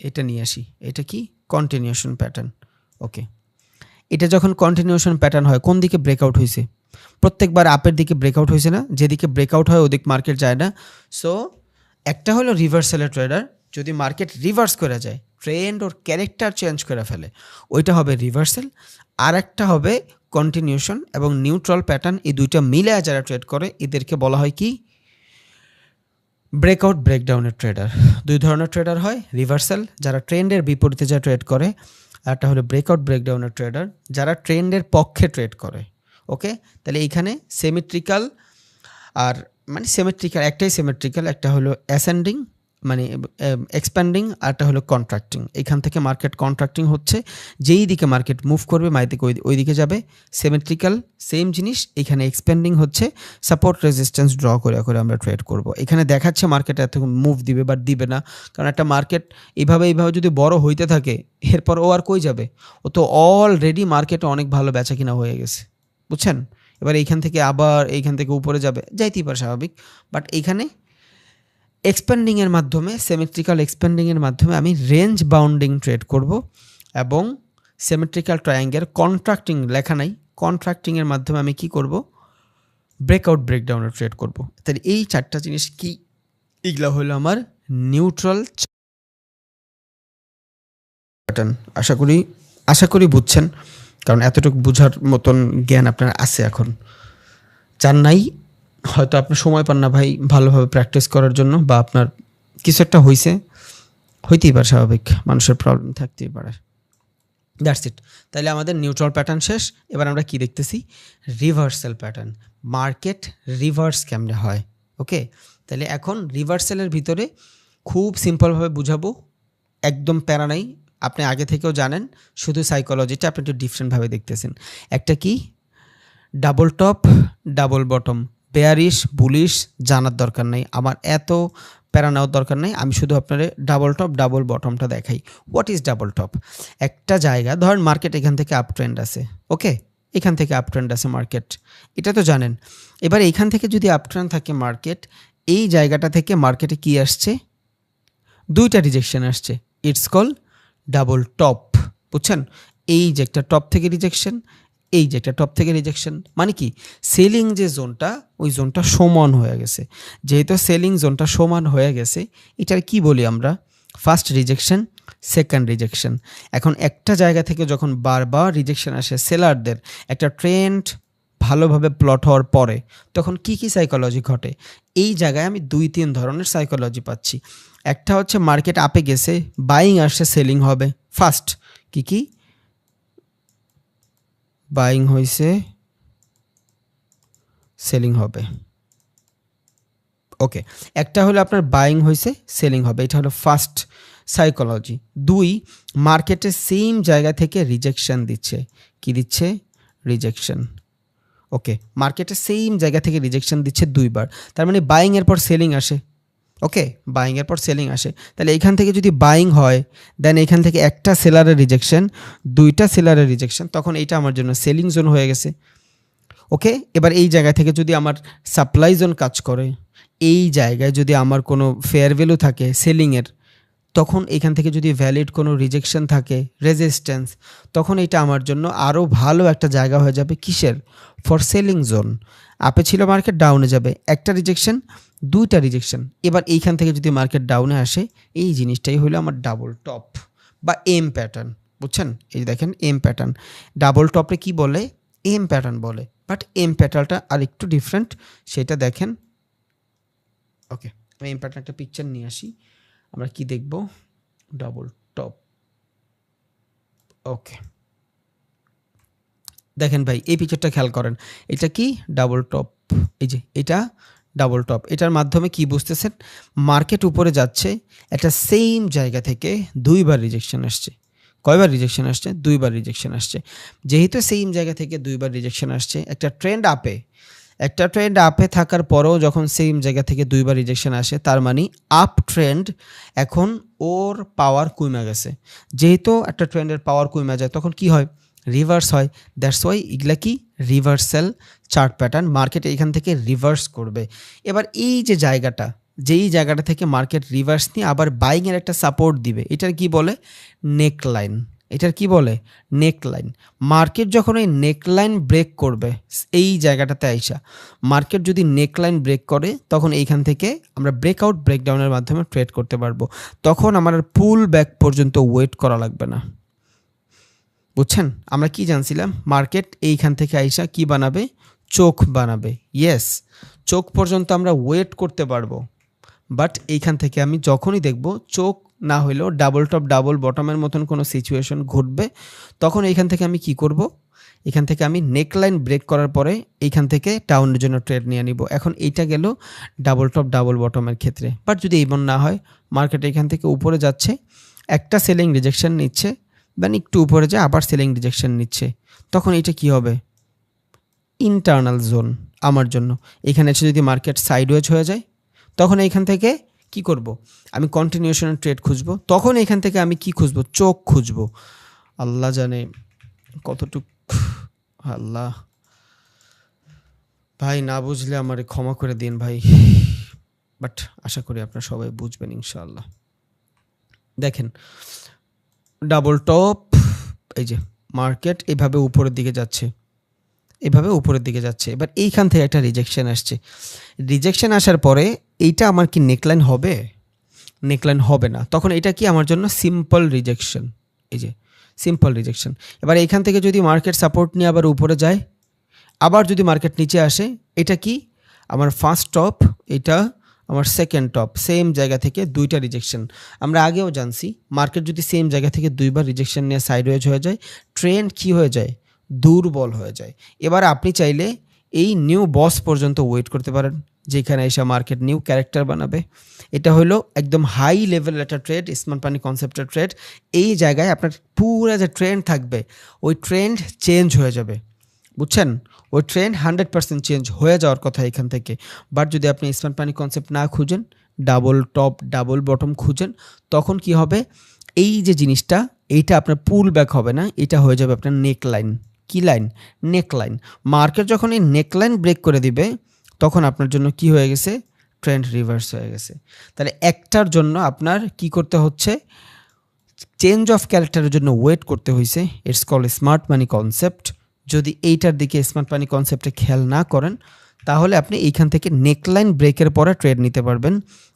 এটা নিয়ে আসি, এটা কি কন্টিনিউশন প্যাটার্ন। ওকে, এটা যখন কন্টিনিউশন প্যাটার্ন হয়, কোন দিকে ব্রেকআউট হয়েছে? প্রত্যেকবার আপের দিকে ব্রেকআউট হয়েছে না? যেদিকে ব্রেকআউট হয় ওদিক মার্কেট যায় না। সো একটা হলো রিভার্সালের ট্রেডার, যদি মার্কেট রিভার্স করে যায়, ট্রেন্ড ওর ক্যারেক্টার চেঞ্জ করে ফেলে, ওইটা হবে রিভার্সাল। আর একটা হবে কন্টিনিউশন এবং নিউট্রাল প্যাটার্ন, এই দুইটা মিলে যারা ট্রেড করে এদেরকে বলা হয় কি? Breakout ব্রেকডাউনের tedder. 2 ধরনের ট্রেডার হয়, রিভার্সাল যারা ট্রেন্ডের বিপরীতে যা ট্রেড করে, আর একটা হলো ব্রেকআউট ব্রেকডাউনের ট্রেডার যারা ট্রেন্ডের পক্ষে ট্রেড করে। ওকে, তাহলে এইখানে সিমেট্রিক্যাল আর মানে সিমেট্রিক্যাল, একটাই সিমেট্রিক্যাল, একটা হলো অ্যাসেন্ডিং মানে এক্সপ্যান্ডিং, আর একটা হলো কন্ট্রাক্টিং। এখান থেকে মার্কেট কন্ট্রাক্টিং হচ্ছে, যেই দিকে মার্কেট মুভ করবে মার্কেট ওই দিকে যাবে। সিমেট্রিক্যাল সেম জিনিস, এখানে এক্সপ্যান্ডিং হচ্ছে, সাপোর্ট রেজিস্ট্যান্স ড্র করে করে আমরা ট্রেড করব। এখানে দেখাচ্ছে মার্কেট এত মুভ দিবে বা দিবে না, কারণ একটা মার্কেট এইভাবে যদি বড় হইতে থাকে, এরপর ও আর কই যাবে? ও তো অলরেডি মার্কেটে অনেক ভালো বেচা কিনা হয়ে গেছে, বুঝছেন? এবার এইখান থেকে আবার এইখান থেকে উপরে যাবে, যাইতেই পারে স্বাভাবিক। বাট এইখানে এক্সপ্যান্ডিংয়ের মাধ্যমে, সিমেট্রিক্যাল এক্সপ্যান্ডিংয়ের মাধ্যমে আমি রেঞ্জ বাউন্ডিং ট্রেড করব, এবং সিমেট্রিক্যাল ট্রায়াঙ্গেল কন্ট্রাক্টিং লেখা নাই, কন্ট্রাক্টিংয়ের মাধ্যমে আমি কি করব? ব্রেকআউট ব্রেকডাউনের ট্রেড করব। তাহলে এই 4টা জিনিস কি? এগুলো হলো আমার নিউট্রাল প্যাটার্ন। আশা করি বুঝছেন, কারণ এতটুকু বোঝার মতন জ্ঞান আপনার আছে। এখন যার নাই, হয়তো আপনি সময় পান না ভাই ভালোভাবে প্র্যাকটিস করার জন্য, বা আপনার কিছু একটা হইতেই পারে, স্বাভাবিক, মানুষের প্রবলেম থাকতেই পারে। That's it. তাহলে আমাদের নিউট্রাল প্যাটার্ন শেষ। এবার আমরা কি দেখতেছি? Reversal pattern. মার্কেট রিভার্স কেমনে হয়? ওকে, তাহলে এখন রিভার্সালের ভিতরে খুব সিম্পলভাবে বুঝাবো, একদম প্যারা নাই, আপনি আগে থেকেও জানেন, শুধু সাইকোলজিটা আপনি একটু ডিফারেন্টভাবে দেখতেছেন। একটা কি? Double top double bottom, bearish bullish জানার দরকার নেই, আমার এত প্যারা নেওয়ার দরকার নেই, আমি শুধু আপনার ডাবল টপ ডাবল বটমটা দেখাই। What is double top? একটা জায়গা, ধরেন মার্কেট এখান থেকে আপ ট্রেন্ড আছে, ওকে, এখান থেকে আপ ট্রেন্ড আছে মার্কেট, এটা তো জানেন। এবার এখান থেকে যদি আপ ট্রেন্ড থাকে মার্কেট, এই জায়গাটা থেকে মার্কেটে কি আসছে? 2টা রিজেকশন আসছে, ইটস কল ডাবল টপ, বুঝছেন? এই যে একটা টপ থেকে রিজেকশন, এই যে একটা টপ থেকে রিজেকশন, মানে কি? সেলিং যে জোনটা, ওই জোনটা সমান হয়ে গেছে। যেহেতু সেলিং জোনটা সমান হয়ে গেছে, এটার কি বলি আমরা? First rejection, second rejection. এখন একটা জায়গা থেকে যখন বারবার রিজেকশন আসে সেলারদের, একটা ট্রেন্ড ভালোভাবে প্লট হওয়ার পরে তখন কি কি সাইকোলজি ঘটে, এই জায়গায় আমি 2-3 ধরনের সাইকোলজি পাচ্ছি। একটা হচ্ছে মার্কেট আপে গেছে, বাইং আসছে, সেলিং হবে। ফার্স্ট কি কি বাইং হয়েছে, সেলিং হবে। ওকে, একটা হলো আপনার বাইং হয়েছে, সেলিং হবে, এটা হলো ফার্স্ট সাইকোলজি। 2, মার্কেটে সেম জায়গা থেকে রিজেকশন দিচ্ছে। কি দিচ্ছে? রিজেকশন। ওকে, মার্কেটে সেম জায়গা থেকে রিজেকশন দিচ্ছে 2বার, তার মানে বাইং এর পর সেলিং আসে। ওকে, বাইং এর পর সেলিং আসে, তাহলে এখান থেকে যদি বাইং হয় দেন এখান থেকে একটা সেলারের রিজেকশন, 2টা সেলারের রিজেকশন, তখন এইটা আমার জন্য সেলিং জোন হয়ে গেছে। ওকে, এবার এই জায়গা থেকে যদি আমার সাপ্লাই জোন কাজ করে, এই জায়গায় যদি আমার কোনো ফেয়ার ভ্যালু থাকে সেলিংয়ের, তখন এখান থেকে যদি ভ্যালিড কোনো রিজেকশন থাকে, রেজিস্ট্যান্স, তখন এটা আমার জন্য আরও ভালো একটা জায়গা হয়ে যাবে। কিসের? For selling zone. আপে ছিল মার্কেট, ডাউনে যাবে, একটা রিজেকশন, 2টা রিজেকশন। এবার এইখান থেকে যদি মার্কেট ডাউনে আসে, এই জিনিসটাই হলো আমার ডাবল টপ বা এম প্যাটার্ন। বুঝছেন? এই দেখেন এম প্যাটার্ন। ডাবল টপে কি বলে? এম প্যাটার্ন বলে, বাট এম প্যাটার্নটা আর একটু ডিফারেন্ট, সেটা দেখেন। ওকে, আমি এম প্যাটার্ন একটা পিকচার নিয়ে আসি, আমরা কি দেখব? Double top. ওকে, দেখেন ভাই এই পিকচারটা খেয়াল করেন, এটা কি? Double top. এই যে এটা ডাবল টপ, এটার মাধ্যমে কি বুঝতেছেন? মার্কেট উপরে যাচ্ছে, একটা সেম জায়গা থেকে 2বার রিজেকশন আসছে। কয়বার রিজেকশন আসছে? 2বার রিজেকশন আসছে। যেহেতু সেম জায়গা থেকে 2বার রিজেকশন আসছে, একটা ট্রেন্ড আপে থাকার পরেও যখন সেম জায়গা থেকে 2বার রিজেকশন আসে, তার মানে আপ ট্রেন্ড এখন ওর পাওয়ার কমে গেছে। যেহেতু একটা ট্রেন্ডের পাওয়ার কমে যায়, তখন কি হয়? রিভার্স হয়। দ্যাটস ওয়াই এগুলা কি? Reversal chart pattern. মার্কেট এইখান থেকে রিভার্স করবে। এবার এই যে জায়গাটা, যেই জায়গাটা থেকে মার্কেট রিভার্স নিয়ে আবার বাইংয়ের একটা সাপোর্ট দিবে, এটার কি বলে? নেকলাইন। এটার কি বলে? নেকলাইন। মার্কেট যখন এই নেকলাইন ব্রেক করবে, এই জায়গাটাতে আইসা মার্কেট যদি নেকলাইন ব্রেক করে, তখন এইখান থেকে আমরা ব্রেকআউট ব্রেকডাউনের মাধ্যমে ট্রেড করতে পারবো। তখন আমার পুল ব্যাক পর্যন্ত ওয়েট করা লাগবে না। বুঝছেন? আমরা কি জানছিলাম? মার্কেট এইখান থেকে আইসা কি বানাবে? চোখ বানাবে। ইয়েস, চোখ পর্যন্ত আমরা ওয়েট করতে পারবো, বাট এইখান থেকে আমি যখনই দেখব চোখ না হইলেও ডাবল টপ ডাবল বটমের মতন কোনো সিচুয়েশন ঘটবে, তখন এইখান থেকে আমি কি করব? এখান থেকে আমি নেকলাইন ব্রেক করার পরে এইখান থেকে ডাউনের জন্য ট্রেড নিয়ে নিব। এখন এইটা গেল ডাবল টপ ডাবল বটমের ক্ষেত্রে। বাট যদি এমন না হয়, মার্কেট এখান থেকে উপরে যাচ্ছে, একটা সেলিং রিজেকশন নিচ্ছে, দেন একটু উপরে যায় আবার সেলিং রিজেকশন নিচ্ছে, তখন এটা কি হবে? ইন্টারনাল জোন আমার জন্য। এখানে এসে যদি মার্কেট সাইডওয়েজ হয়ে যায়, তখন এইখান থেকে কি করব? আমি কন্টিনিউশনের ট্রেড খুঁজবো। তখন এখান থেকে আমি কি খুঁজবো? চোখ খুঁজবো। আল্লাহ জানে কতটুক, আল্লাহ ভাই, না বুঝলে আমারে ক্ষমা করে দিন ভাই, বাট আশা করি আপনারা সবাই বুঝবেন ইনশাআল্লাহ। দেখেন ডাবল টপ, এই যে মার্কেট এভাবে উপরের দিকে যাচ্ছে, এবার এইখান থেকে একটা রিজেকশন আসছে। রিজেকশন আসার পরে এইটা আমার কি নেকলাইন হবে? নেকলাইন হবে না। তখন এটা কি আমার জন্য? Simple rejection. এই যে সিম্পল রিজেকশন। এবার এইখান থেকে যদি মার্কেট সাপোর্ট নিয়ে আবার উপরে যায়, আবার যদি মার্কেট নিচে আসে, এটা কি? আমার ফার্স্ট টপ, এটা আমার সেকেন্ড টপ। সেম জায়গা থেকে 2টা রিজেকশন। আমরা আগেও জানছি, মার্কেট যদি সেম জায়গা থেকে 2বার রিজেকশন নিয়ে সাইডওয়েজ হয়ে যায়, ট্রেন্ড কি হয়ে যায়? দুর্বল হয়ে যায়। এবার আপনি চাইলে এই নিউ বস পর্যন্ত ওয়েট করতে পারেন, যেখানে এসে মার্কেট নিউ ক্যারেক্টার বানাবে। এটা হলো একদম হাই লেভেলের একটা ট্রেড, স্মার্ট মানি কনসেপ্টের ট্রেড। এই জায়গায় আপনার পুরো যে ট্রেন্ড থাকবে, ওই ট্রেন্ড চেঞ্জ হয়ে যাবে। বুঝছেন? ওই ট্রেন্ড 100% চেঞ্জ হয়ে যাওয়ার কথা এখান থেকে। বাট যদি আপনি স্মার্ট মানি কনসেপ্ট না খুঁজেন, ডাবল টপ ডাবল বটম খুঁজেন, তখন কি হবে? এই যে জিনিসটা, এইটা আপনার পুল ব্যাক হবে না, এটা হয়ে যাবে আপনার নেক লাইন। কি লাইন? নেক লাইন। মার্কেট যখন এই নেক লাইন ব্রেক করে দিবে, তখন আপনার জন্য কি হয়ে গেছে? ট্রেন্ড রিভার্স হয়ে গেছে। তাহলে একটার জন্য আপনার কি করতে হচ্ছে? চেঞ্জ অফ ক্যারেক্টারের জন্য ওয়েট করতে হয়েছে। It's call smart money concept. যদি এইটার দিকে স্মার্ট মানি কনসেপ্টে খেয়াল না করেন, তাহলে আপনি এইখান থেকে নেকলাইন ব্রেকের পরে ট্রেড নিতে পারবেন।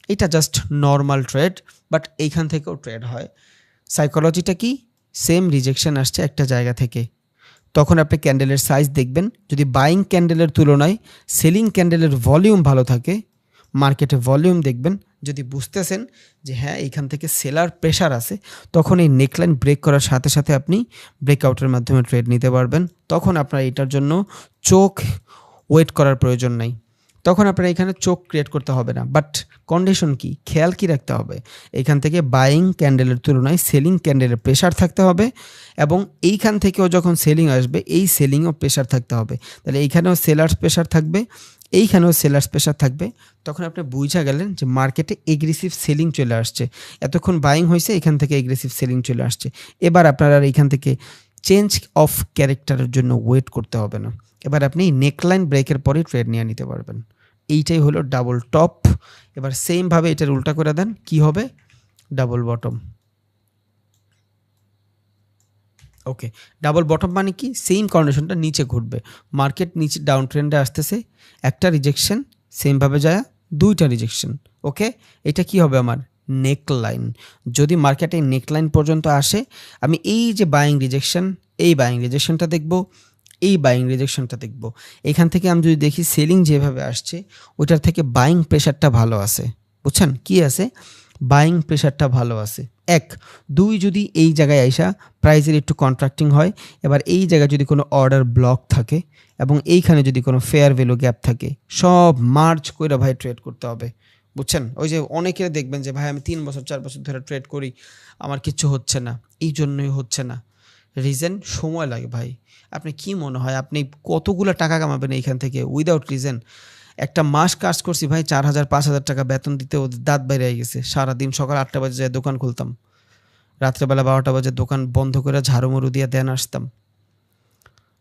এটা জাস্ট নর্মাল ট্রেড, বাট এইখান থেকেও ট্রেড হয়। সাইকোলজিটা কি? সেম রিজেকশন আসছে একটা জায়গা থেকে, তখন আপনি ক্যান্ডেলের সাইজ দেখবেন, যদি বাইং ক্যান্ডেলের তুলনায় সেলিং ক্যান্ডেলের ভলিউম ভালো থাকে, মার্কেটে ভলিউম দেখবেন, যদি বুঝতেছেন যে হ্যাঁ এইখান থেকে সেলার প্রেশার আছে, তখন এই নেকলাইন ব্রেক করার সাথে সাথে আপনি ব্রেকআউটের মাধ্যমে ট্রেড নিতে পারবেন। তখন আপনার এটার জন্য চোখ ওয়েট করার প্রয়োজন নাই, তখন আপনার এখানে চোখ ক্রিয়েট করতে হবে না। বাট কন্ডিশন কি, খেয়াল কি রাখতে হবে, এখান থেকে বাইং ক্যান্ডেলের তুলনায় সেলিং ক্যান্ডেলের প্রেশার থাকতে হবে, এবং এইখান থেকেও যখন সেলিং আসবে এই সেলিংও প্রেশার থাকতে হবে। তাহলে এইখানেও সেলার্স প্রেশার থাকবে, এইখানেও সেলার্স প্রেশার থাকবে, তখন আপনি বুঝা গেলেন যে মার্কেটে এগ্রেসিভ সেলিং চলে আসছে। এতক্ষণ বাইং হয়েছে, এখান থেকে এগ্রেসিভ সেলিং চলে আসছে। এবার আপনার আর এইখান থেকে চেঞ্জ অফ ক্যারেক্টারের জন্য ওয়েট করতে হবে না, এবার আপনি নেকলাইন ব্রেকের পরে ট্রেড নিয়ে নিতে পারবেন। এইটাই হলো ডাবল টপ। এবার সেমভাবে এটার উল্টা করে দেন, কি হবে? Double bottom. Okay, double bottom মানে কি? সেম কন্ডিশনটা নিচে ঘুরবে, মার্কেট নিচে ডাউন ট্রেন্ডে আসতেছে, একটা রিজেকশন, সেমভাবে যায় দুইটা রিজেকশন। ওকে, এটা কি হবে আমার? নেকলাইন। যদি মার্কেটে নেকলাইন পর্যন্ত আসে, আমি এই যে বাইং রিজেকশন, এই বাইং রিজেকশনটা দেখব, এই বাইং রিজেকশনটা দেখব। এখান থেকে আমি যদি দেখি সেলিং যেভাবে আসছে, ওইটার থেকে বাইং প্রেশারটা ভালো আছে। বুঝছেন কি আছে? বাইং প্রেশারটা ভালো আছে। এক, দুই, যদি এই জায়গায় আইসা প্রাইসের একটু কন্ট্রাক্টিং হয়, এবার এই জায়গায় যদি কোনো অর্ডার ব্লক থাকে এবং এইখানে যদি কোনো ফেয়ার ভ্যালু গ্যাপ থাকে, সব মার্চ করে ভাই ট্রেড করতে হবে। বুঝছেন? ওই যে অনেকের দেখবেন যে ভাই আমি 3 বছর 4 বছর ধরে ট্রেড করি, আমার কিচ্ছু হচ্ছে না। এই জন্যই হচ্ছে না, রিজন সময় লাগে ভাই। আপনি কি মনে হয় আপনি কতগুলো টাকা কামাবেন এইখান থেকে উইদাউট রিজন? একটা মাস কাজ করছি ভাই, 4,000 5,000 টাকা বেতন দিতে ওদের দাঁত বাইরে গেছে। সারাদিন সকাল 8টা বাজে যায় দোকান খুলতাম, রাত্রেবেলা 12টা বাজে দোকান বন্ধ করে ঝাড়ুমুড়ু দিয়ে দেন আসতাম।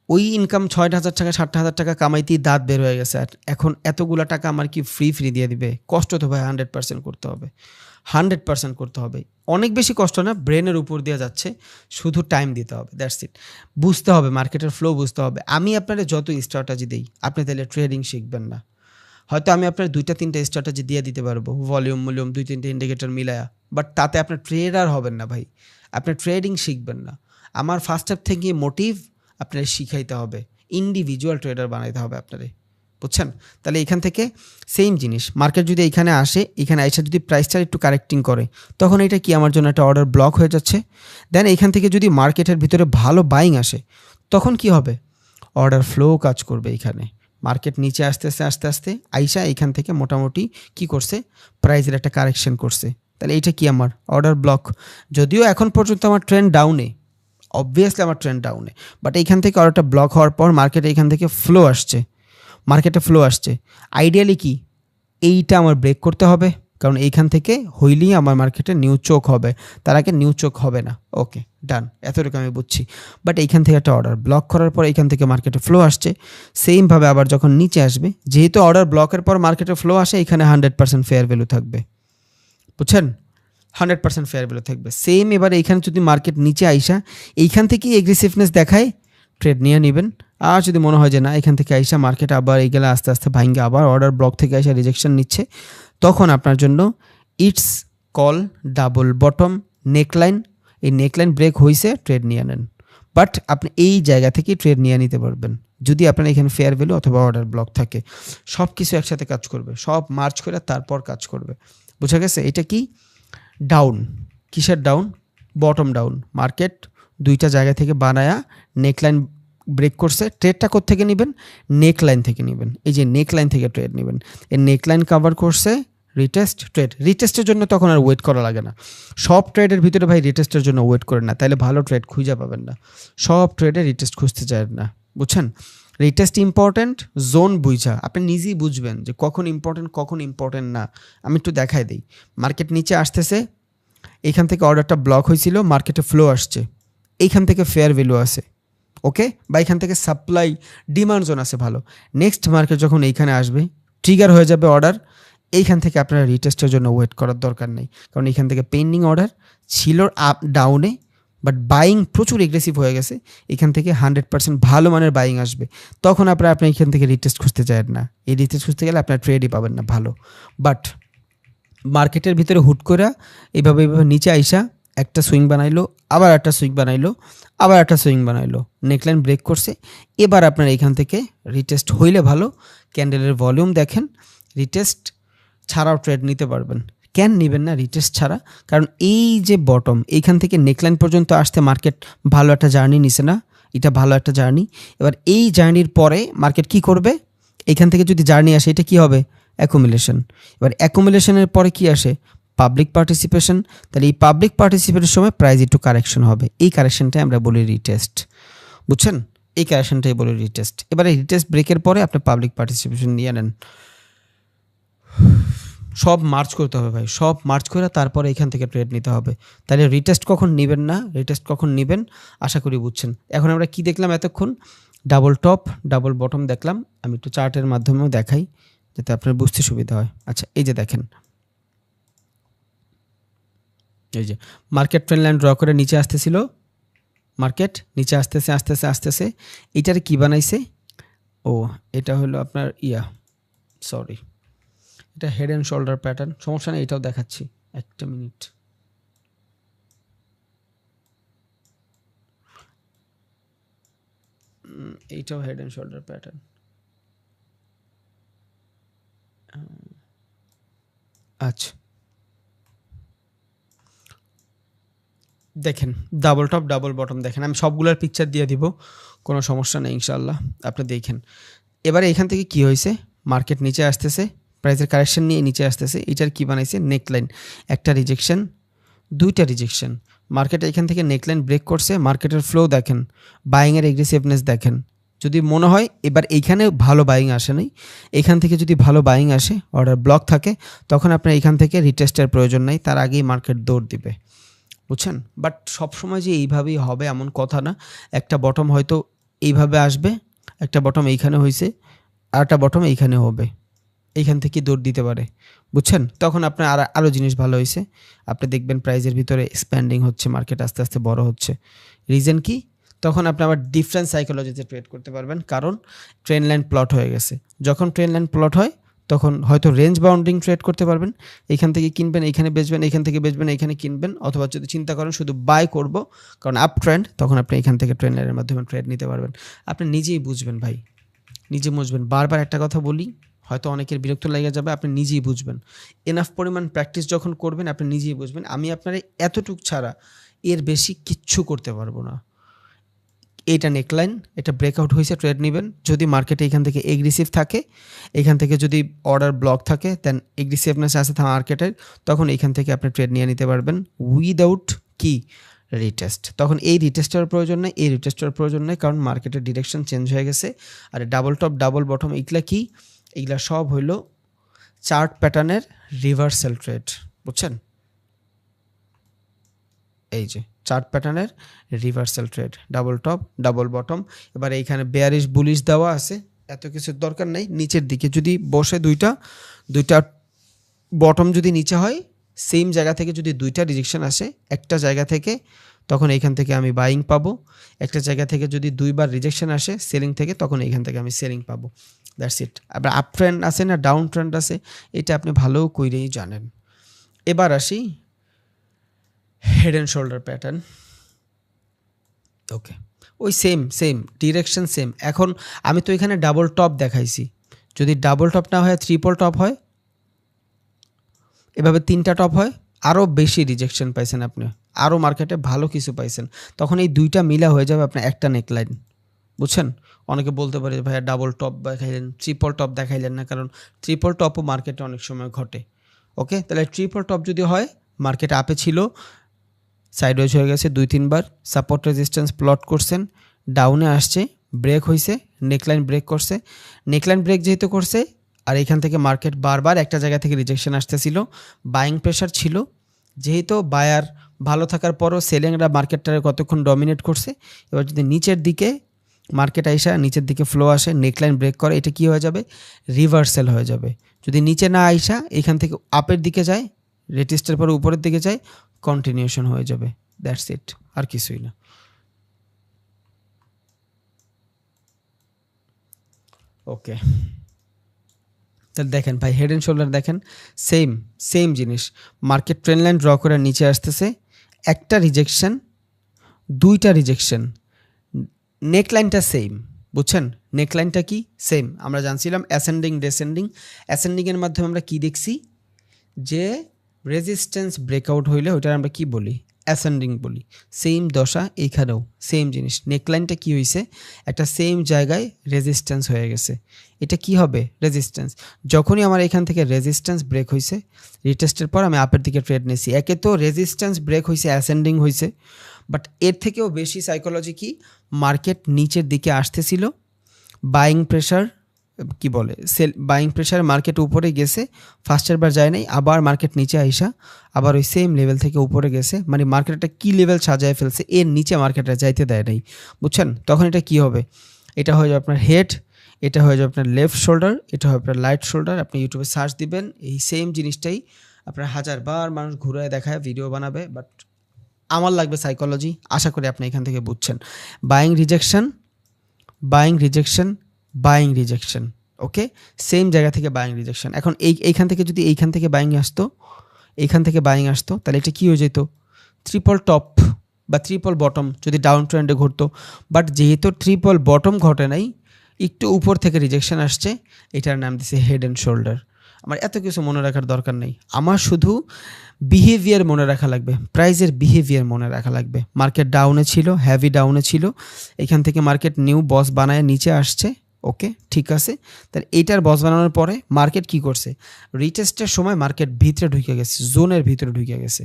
ওই ইনকাম 6,000 টাকা 7,000 টাকা কামাইতেই দাঁত বের হয়ে গেছে। আর এখন এতগুলা টাকা আমার কি ফ্রি ফ্রি দিয়ে দিবে? কষ্ট তো ভাই 100% করতে হবে, 100% করতে হবে। অনেক বেশি কষ্ট না, ব্রেনের উপর দিয়ে যাচ্ছে, শুধু টাইম দিতে হবে, দ্যাটস ইট। বুঝতে হবে, মার্কেটের ফ্লো বুঝতে হবে। আমি আপনার যত স্ট্র্যাটেজি দিই, আপনি তাহলে ট্রেডিং শিখবেন না। হয়তো আমি আপনার 2টা 3টা স্ট্র্যাটেজি দিয়ে দিতে পারবো, ভলিউম ভলিউম 2-3টে ইন্ডিকেটর মিলায়া, বাট তাতে আপনার ট্রেডার হবেন না ভাই, আপনি ট্রেডিং শিখবেন না। আমার ফার্স্ট স্টেপ থেকে মোটিভ আপনার শিখাইতে হবে, ইন্ডিভিজুয়াল ট্রেডার বানাইতে হবে আপনারে। বুঝছেন? তাহলে এখান থেকে সেম জিনিস, মার্কেট যদি এখানে আসে, এখানে এসে যদি প্রাইসটা একটু কারেক্টিং করে, তখন এটা কি আমার জন্য একটা অর্ডার ব্লক হয়ে যাচ্ছে। দেন এখান থেকে যদি মার্কেটের ভিতরে ভালো বাইং আসে, তখন কি হবে? অর্ডার ফ্লো কাজ করবে। এখানে মার্কেট নিচে আস্তে আস্তে আস্তে আস্তে আইসা এখান থেকে মোটামুটি কি করছে? প্রাইসের একটা কারেকশন করছে। তাহলে এইটা কি আমার? Order block. যদিও এখন পর্যন্ত আমার ট্রেন্ড ডাউনে, অবভিয়াসলি আমার ট্রেন্ড ডাউনে, বাট এইখান থেকে অর্ডারটা ব্লক হওয়ার পর মার্কেটে এখান থেকে ফ্লো আসছে, মার্কেটে ফ্লো আসছে। আইডিয়ালি কি এইটা আমার ব্রেক করতে হবে, কারণ এইখান থেকে হইলেই আমার মার্কেটে নিউ চোক হবে, তার আগে নিউ চোক হবে না। ওকে, ডান, এতটুকু আমি বুঝছি। বাট এইখান থেকে একটা অর্ডার ব্লক করার পর এইখান থেকে মার্কেটে ফ্লো আসছে, সেমভাবে আবার যখন নিচে আসবে, যেহেতু অর্ডার ব্লকের পর মার্কেটে ফ্লো আসে, এখানে 100% ফেয়ার ভ্যালু থাকবে। বুঝছেন? 100% ফেয়ার ভ্যালু থাকবে। সেম এবারে এইখানে যদি মার্কেট নিচে আইসা এইখান থেকেই এগ্রেসিভনেস দেখায়, ট্রেড নিয়ে নেবেন। আর যদি মনে হয় যে না, এখান থেকে আইসা মার্কেট আবার এইগুলো আস্তে আস্তে ভাঙ্গে আবার অর্ডার ব্লক থেকে আইসা রিজেকশন নিচ্ছে, তখন আপনার জন্য it's call double bottom neckline. এই নেকলাইন ব্রেক হয়েছে, ট্রেড নিয়ে নেন। বাট আপনি এই জায়গা থেকে ট্রেড নিয়ে নিতে পারবেন যদি আপনার এখানে ফেয়ার ভ্যালু অথবা অর্ডার ব্লক থাকে। সব কিছু একসাথে কাজ করবে, সব মার্চ করে তারপর কাজ করবে। বুঝা গেছে? এটা কি? ডাউন। কিসের ডাউন? Bottom down. মার্কেট দুইটা জায়গা থেকে বানায়া নেকলাইন ব্রেক করছে। ট্রেডটা কোত্থেকে নেবেন? নেকলাইন থেকে নেবেন। এই যে নেকলাইন থেকে ট্রেড নেবেন। এই নেকলাইন কভার করছে, রিটেস্ট, ট্রেড। রিটেস্টের জন্য তখন আর ওয়েট করা লাগে না। সব ট্রেডের ভিতরে ভাই রিটেস্টের জন্য ওয়েট করেন না, তাহলে ভালো ট্রেড খুঁজে পাবেন না। সব ট্রেডে রিটেস্ট খুঁজতে চান না। বুঝছেন? রিটেস্ট ইম্পর্ট্যান্ট, জোন বুঝা আপনি নিজেই বুঝবেন যে কখন ইম্পর্ট্যান্ট কখন ইম্পর্ট্যান্ট না। আমি একটু দেখাই দিই। মার্কেট নিচে আসতেছে, এইখান থেকে অর্ডারটা ব্লক হয়েছিল, মার্কেটে ফ্লো আসছে, এইখান থেকে ফেয়ার ভ্যালু আছে, ওকে, বা এখান থেকে সাপ্লাই ডিমান্ড জোন আছে ভালো। নেক্সট মার্কেট যখন এইখানে আসবে, ট্রিগার হয়ে যাবে অর্ডার, এইখান থেকে আপনারা রিটেস্টের জন্য ওয়েট করার দরকার নেই, কারণ এইখান থেকে পেন্ডিং অর্ডার ছিল আপ ডাউনে, বাট বাইং প্রচুর এগ্রেসিভ হয়ে গেছে। এখান থেকে 100% ভালো মানের বাইং আসবে, তখন আপনার এখান থেকে রিটেস্ট খুঁজতে চান না। এই রিটেস্ট খুঁজতে গেলে আপনার ট্রেডই পাবেন না ভালো। বাট মার্কেটের ভিতরে হুট করে এইভাবে নিচে আইসা একটা সুইং বানাইলো, আবার একটা সুইং বানাইলো, আবার একটা সুইং বানাইলো, নেকলাইন ব্রেক করছে। এবার আপনার এইখান থেকে রিটেস্ট হইলে ভালো, ক্যান্ডেলের ভলিউম দেখেন, রিটেস্ট ছাড়াও ট্রেড নিতে পারবেন। কেন নেবেন না রিটেস্ট ছাড়া? কারণ এই যে বটম, এইখান থেকে নেকলাইন পর্যন্ত আসতে মার্কেট ভালো একটা জার্নি নিছে না, এটা ভালো একটা জার্নি। এবার এই জার্নির পরে মার্কেট কি করবে? এইখান থেকে যদি জার্নি আসে, এটা কি হবে? অ্যাকুমুলেশন। এবার অ্যাকুমুলেশনের পরে কি আসে? Public participation. তাহলে এই পাবলিক পার্টিসিপেশনের সময় প্রাইস একটু কারেকশন হবে, এই কারেকশনটাই আমরা বলি রিটেস্ট। বুঝছেন? এই কারেকশনটাই বলি রিটেস্ট। এবারে রিটেস্ট ব্রেকের পরে আপনি পাবলিক পার্টিসিপেশন নিয়ে নেন। সব মার্চ করতে হবে ভাই, সব মার্চ করে তারপরে এখান থেকে ট্রেড নিতে হবে। তাহলে রিটেস্ট কখন নেবেন না, রিটেস্ট কখন নেবেন আশা করি বুঝছেন। এখন আমরা কি দেখলাম এতক্ষণ? ডাবল টপ ডাবল বটম দেখলাম। আমি একটু চার্টের মাধ্যমেও দেখাই যাতে আপনার বুঝতে সুবিধা হয়। আচ্ছা, এই যে দেখেন, এই যে মার্কেট ট্রেন্ড লাইন ড্র করে নিচে আসতেছিল, মার্কেট নিচে আসতেছে আসতেছে আসতেছে, এইটার কি বানাইছে? ও, এটা হলো আপনার সরি, এটা হেড অ্যান্ড শোল্ডার প্যাটার্ন। সমস্যা নেই, এটাও দেখাচ্ছি, একটা মিনিট। এইটাও হেড অ্যান্ড শোল্ডার প্যাটার্ন। আচ্ছা, দেখেন ডাবল টপ ডাবল বটম দেখেন, আমি সবগুলোর পিকচার দিয়ে দিব, কোনো সমস্যা নেই ইনশাল্লাহ, আপনি দেখেন। এবারে এখান থেকে কি হয়েছে? মার্কেট নিচে আসতেছে, প্রাইসের কারেকশন নিয়ে নিচে আসতেছে। এটার কি বানাইছে? নেকলাইন। একটা রিজেকশন, দুইটা রিজেকশন। মার্কেট এখান থেকে নেকলাইন ব্রেক করছে, মার্কেটের ফ্লো দেখেন, বাইংয়ের এগ্রেসিভনেস দেখেন। যদি মনে হয় এবার এইখানে ভালো বাইং আসে নাই, এখান থেকে যদি ভালো বাইং আসে, অর্ডার ব্লক থাকে, তখন আপনার এখান থেকে রিটেস্টের প্রয়োজন নাই, তার আগেই মার্কেট দৌড় দিবে। বুঝছেন? বাট সবসময় যে এইভাবেই হবে এমন কথা না। একটা বটম হয়তো এইভাবে আসবে, একটা বটম এইখানে হয়েছে, আর একটা বটম এইখানে হবে, এইখান থেকে দৌড় দিতে পারে। বুঝছেন? তখন আপনার আরও জিনিস ভালো হয়েছে, আপনি দেখবেন প্রাইজের ভিতরে এক্সপ্যান্ডিং হচ্ছে, মার্কেট আস্তে আস্তে বড় হচ্ছে। রিজন কি? তখন আপনি আবার ডিফারেন্ট সাইকোলজিতে ট্রেড করতে পারবেন, কারণ ট্রেন্ড লাইন প্লট হয়ে গেছে। যখন ট্রেন্ড লাইন প্লট হয় তখন হয়তো রেঞ্জ বাউন্ডিং ট্রেড করতে পারবেন, এইখান থেকে কিনবেন, এইখানে বেচবেন, এইখান থেকে বেচবেন, এইখানে কিনবেন। অথবা যদি চিন্তা করেন শুধু বাই করব কারণ আপ ট্রেন্ড, তখন আপনি এখান থেকে ট্রেন্ড লাইনের মাধ্যমে ট্রেড নিতে পারবেন। আপনি নিজেই বুঝবেন ভাই, নিজে বুঝবেন। বারবার একটা কথা বলি, হয়তো অনেকের বিরক্ত লেগে যাবে, আপনি নিজেই বুঝবেন। এনাফ পরিমাণ প্র্যাকটিস যখন করবেন আপনি নিজেই বুঝবেন। আমি আপনার এতটুক ছাড়া এর বেশি কিচ্ছু করতে পারবো না। এইটা নেকলাইন, এটা ব্রেকআউট হয়েছে, ট্রেড নেবেন। যদি মার্কেটে এখান থেকে এগ্রেসিভ থাকে, এখান থেকে যদি অর্ডার ব্লক থাকে, দেন এগ্রেসিভনেস আছে মার্কেটের, তখন এখান থেকে আপনি ট্রেড নিয়ে নিতে পারবেন উইদাউট কি রিটেস্ট। তখন এই রিটেস্টের প্রয়োজন নেই, এই রিটেস্টের প্রয়োজন নেই, কারণ মার্কেটের ডিরেকশন চেঞ্জ হয়ে গেছে। আর ডাবল টপ ডাবল বটম এইগুলা কি? এইগুলা সব হইলো চার্ট প্যাটার্নের রিভার্সাল ট্রেড। বুঝছেন? এই যে চার্ট প্যাটার্নের reversal trade, double top double bottom. এবার এইখানে বেয়ারিশ বুলিশ দেওয়া আছে, এত কিছুর দরকার নেই। নিচের দিকে যদি বসে দুইটা বটম যদি নিচে হয়, সেম জায়গা থেকে যদি দুইটা রিজেকশন আসে একটা জায়গা থেকে, তখন এইখান থেকে আমি বাইং পাবো। একটা জায়গা থেকে যদি দুইবার রিজেকশন আসে সেলিং থেকে, তখন এইখান থেকে আমি সেলিং পাবো। That's it. আবার আপ ট্রেন্ড আছে না ডাউন ট্রেন্ড আছে, এটা আপনি ভালো কইরেই জানেন। এবার আসি হেড অ্যান্ড শোল্ডার প্যাটার্ন। ওকে, ওই সেম ডিরেকশন সেম। এখন আমি তো এখানে ডাবল টপ দেখাইছি, যদি ডাবল টপ না হয় ট্রিপল টপ হয়, এভাবে তিনটা টপ হয়, আরও বেশি রিজেকশন পাইছেন আপনি, আরও মার্কেটে ভালো কিছু পাইছেন, তখন এই দুইটা মিলা হয়ে যাবে আপনার একটা নেকলাইন। বুঝছেন? অনেকে বলতে পারে ভাইয়া ডাবল টপ দেখাইলেন, ট্রিপল টপ দেখাইলেন না, কারণ ট্রিপল টপও মার্কেটে অনেক সময় ঘটে। ওকে, তাহলে ট্রিপল টপ যদি হয়, মার্কেট আপে ছিল, সাইডওয়েজ হয়ে গেছে দুই তিনবার, সাপোর্ট রেজিস্ট্যান্স প্লট করছেন, ডাউনে আসছে, ব্রেক হয়েছে, নেকলাইন ব্রেক করছে। নেকলাইন ব্রেক যেহেতু করছে, আর এখান থেকে মার্কেট বারবার একটা জায়গা থেকে রিজেকশন আসতেছিল, বাইং প্রেশার ছিল, যেহেতু বায়ার ভালো থাকার পরও সেলিংরা মার্কেটটারে কতক্ষণ ডমিনেট করছে। এবার যদি নিচের দিকে মার্কেট আইসা নিচের দিকে ফ্লো আসে, নেকলাইন ব্রেক করে, এটা কি হয়ে যাবে? রিভার্সাল হয়ে যাবে। যদি নিচে না আইসা এখান থেকে আপের দিকে যায়, রেটিস্টের পরে উপরের দিকে যায়, কন্টিনিউশন হয়ে যাবে। দ্যাটস ইট, আর কিছুই না। ওকে, তাহলে দেখেন ভাই হেড অ্যান্ড শোল্ডার দেখেন সেম সেম জিনিস, মার্কেট ট্রেন্ড লাইন ড্র করে নিচে আসতেছে, একটা রিজেকশন, দুইটা রিজেকশন, নেকলাইনটা সেম, বুঝছেন? নেকলাইনটা কি সেম, আমরা জানছিলাম অ্যাসেন্ডিং ডেসেন্ডিং, অ্যাসেন্ডিংয়ের মাধ্যমে আমরা কি দেখছি যে রেজিস্ট্যান্স ব্রেকআউট হইলে ওইটা আমরা কি বলি, অ্যাসেন্ডিং বলি। সেম দশা এইখানেও সেম জিনিস, নেকলাইনটা কি হয়েছে একটা সেম জায়গায় রেজিস্ট্যান্স হয়ে গেছে, এটা কি হবে রেজিস্ট্যান্স। যখনই আমার এখান থেকে রেজিস্ট্যান্স ব্রেক হয়েছে, রিটেস্টের পর আমি আপের দিকে ট্রেড নিয়েছি, একে তো রেজিস্ট্যান্স ব্রেক হয়েছে অ্যাসেন্ডিং হয়েছে, বাট এর থেকেও বেশি সাইকোলজি কি, মার্কেট নিচের দিকে আসতেছিল, বাইং প্রেশার কি বলে সেল, বাইং প্রেশার মার্কেট উপরে গেছে, ফার্স্টের বার যায় নাই, আবার মার্কেট নিচে আইসা আবার ওই সেম লেভেল থেকে উপরে গেছে, মানে মার্কেটটা কি লেভেল সাজায় ফেলছে, এর নিচে মার্কেটটা যাইতে দেয় নাই, বুঝছেন? তখন এটা কি হবে, এটা হয়ে যাবে আপনার হেড, এটা হয়ে যাবে আপনার লেফট শোল্ডার, এটা হবে আপনার রাইট শোল্ডার। আপনি ইউটিউবে সার্চ দিবেন, এই সেম জিনিসটাই আপনার হাজারবার মানুষ ঘুরে দেখায়, ভিডিও বানাবে, বাট আমার লাগবে সাইকোলজি, আশা করি আপনি এখান থেকে বুঝছেন। Buying rejection, buying rejection, buying rejection, okay, same জায়গা থেকে বাইং রিজেকশন। এখন এইখান থেকে যদি এইখান থেকে বাইং আসতো, এইখান থেকে বাইং আসতো, তাহলে এটা কী হয়ে যেত, ট্রিপল টপ বা ট্রিপল বটম যদি ডাউন ট্রেন্ডে ঘটতো, বাট যেহেতু ট্রিপল বটম ঘটে নাই, একটু উপর থেকে রিজেকশন আসছে, এটার নাম দিছে হেড অ্যান্ড শোল্ডার। আমার এত কিছু মনে রাখার দরকার নেই, আমার শুধু বিহেভিয়ার মনে রাখা লাগবে, প্রাইজের বিহেভিয়ার মনে রাখা লাগবে। মার্কেট ডাউনে ছিল, হ্যাভি ডাউনে ছিল, এখান থেকে মার্কেট নিউ বস বানায় নিচে আসছে, ওকে ঠিক আছে। তাহলে এইটার বস বানানোর পরে মার্কেট কি করছে, রিটেস্টের সময় মার্কেট ভিতরে ঢুকে গেছে, জোনের ভিতরে ঢুকে গেছে,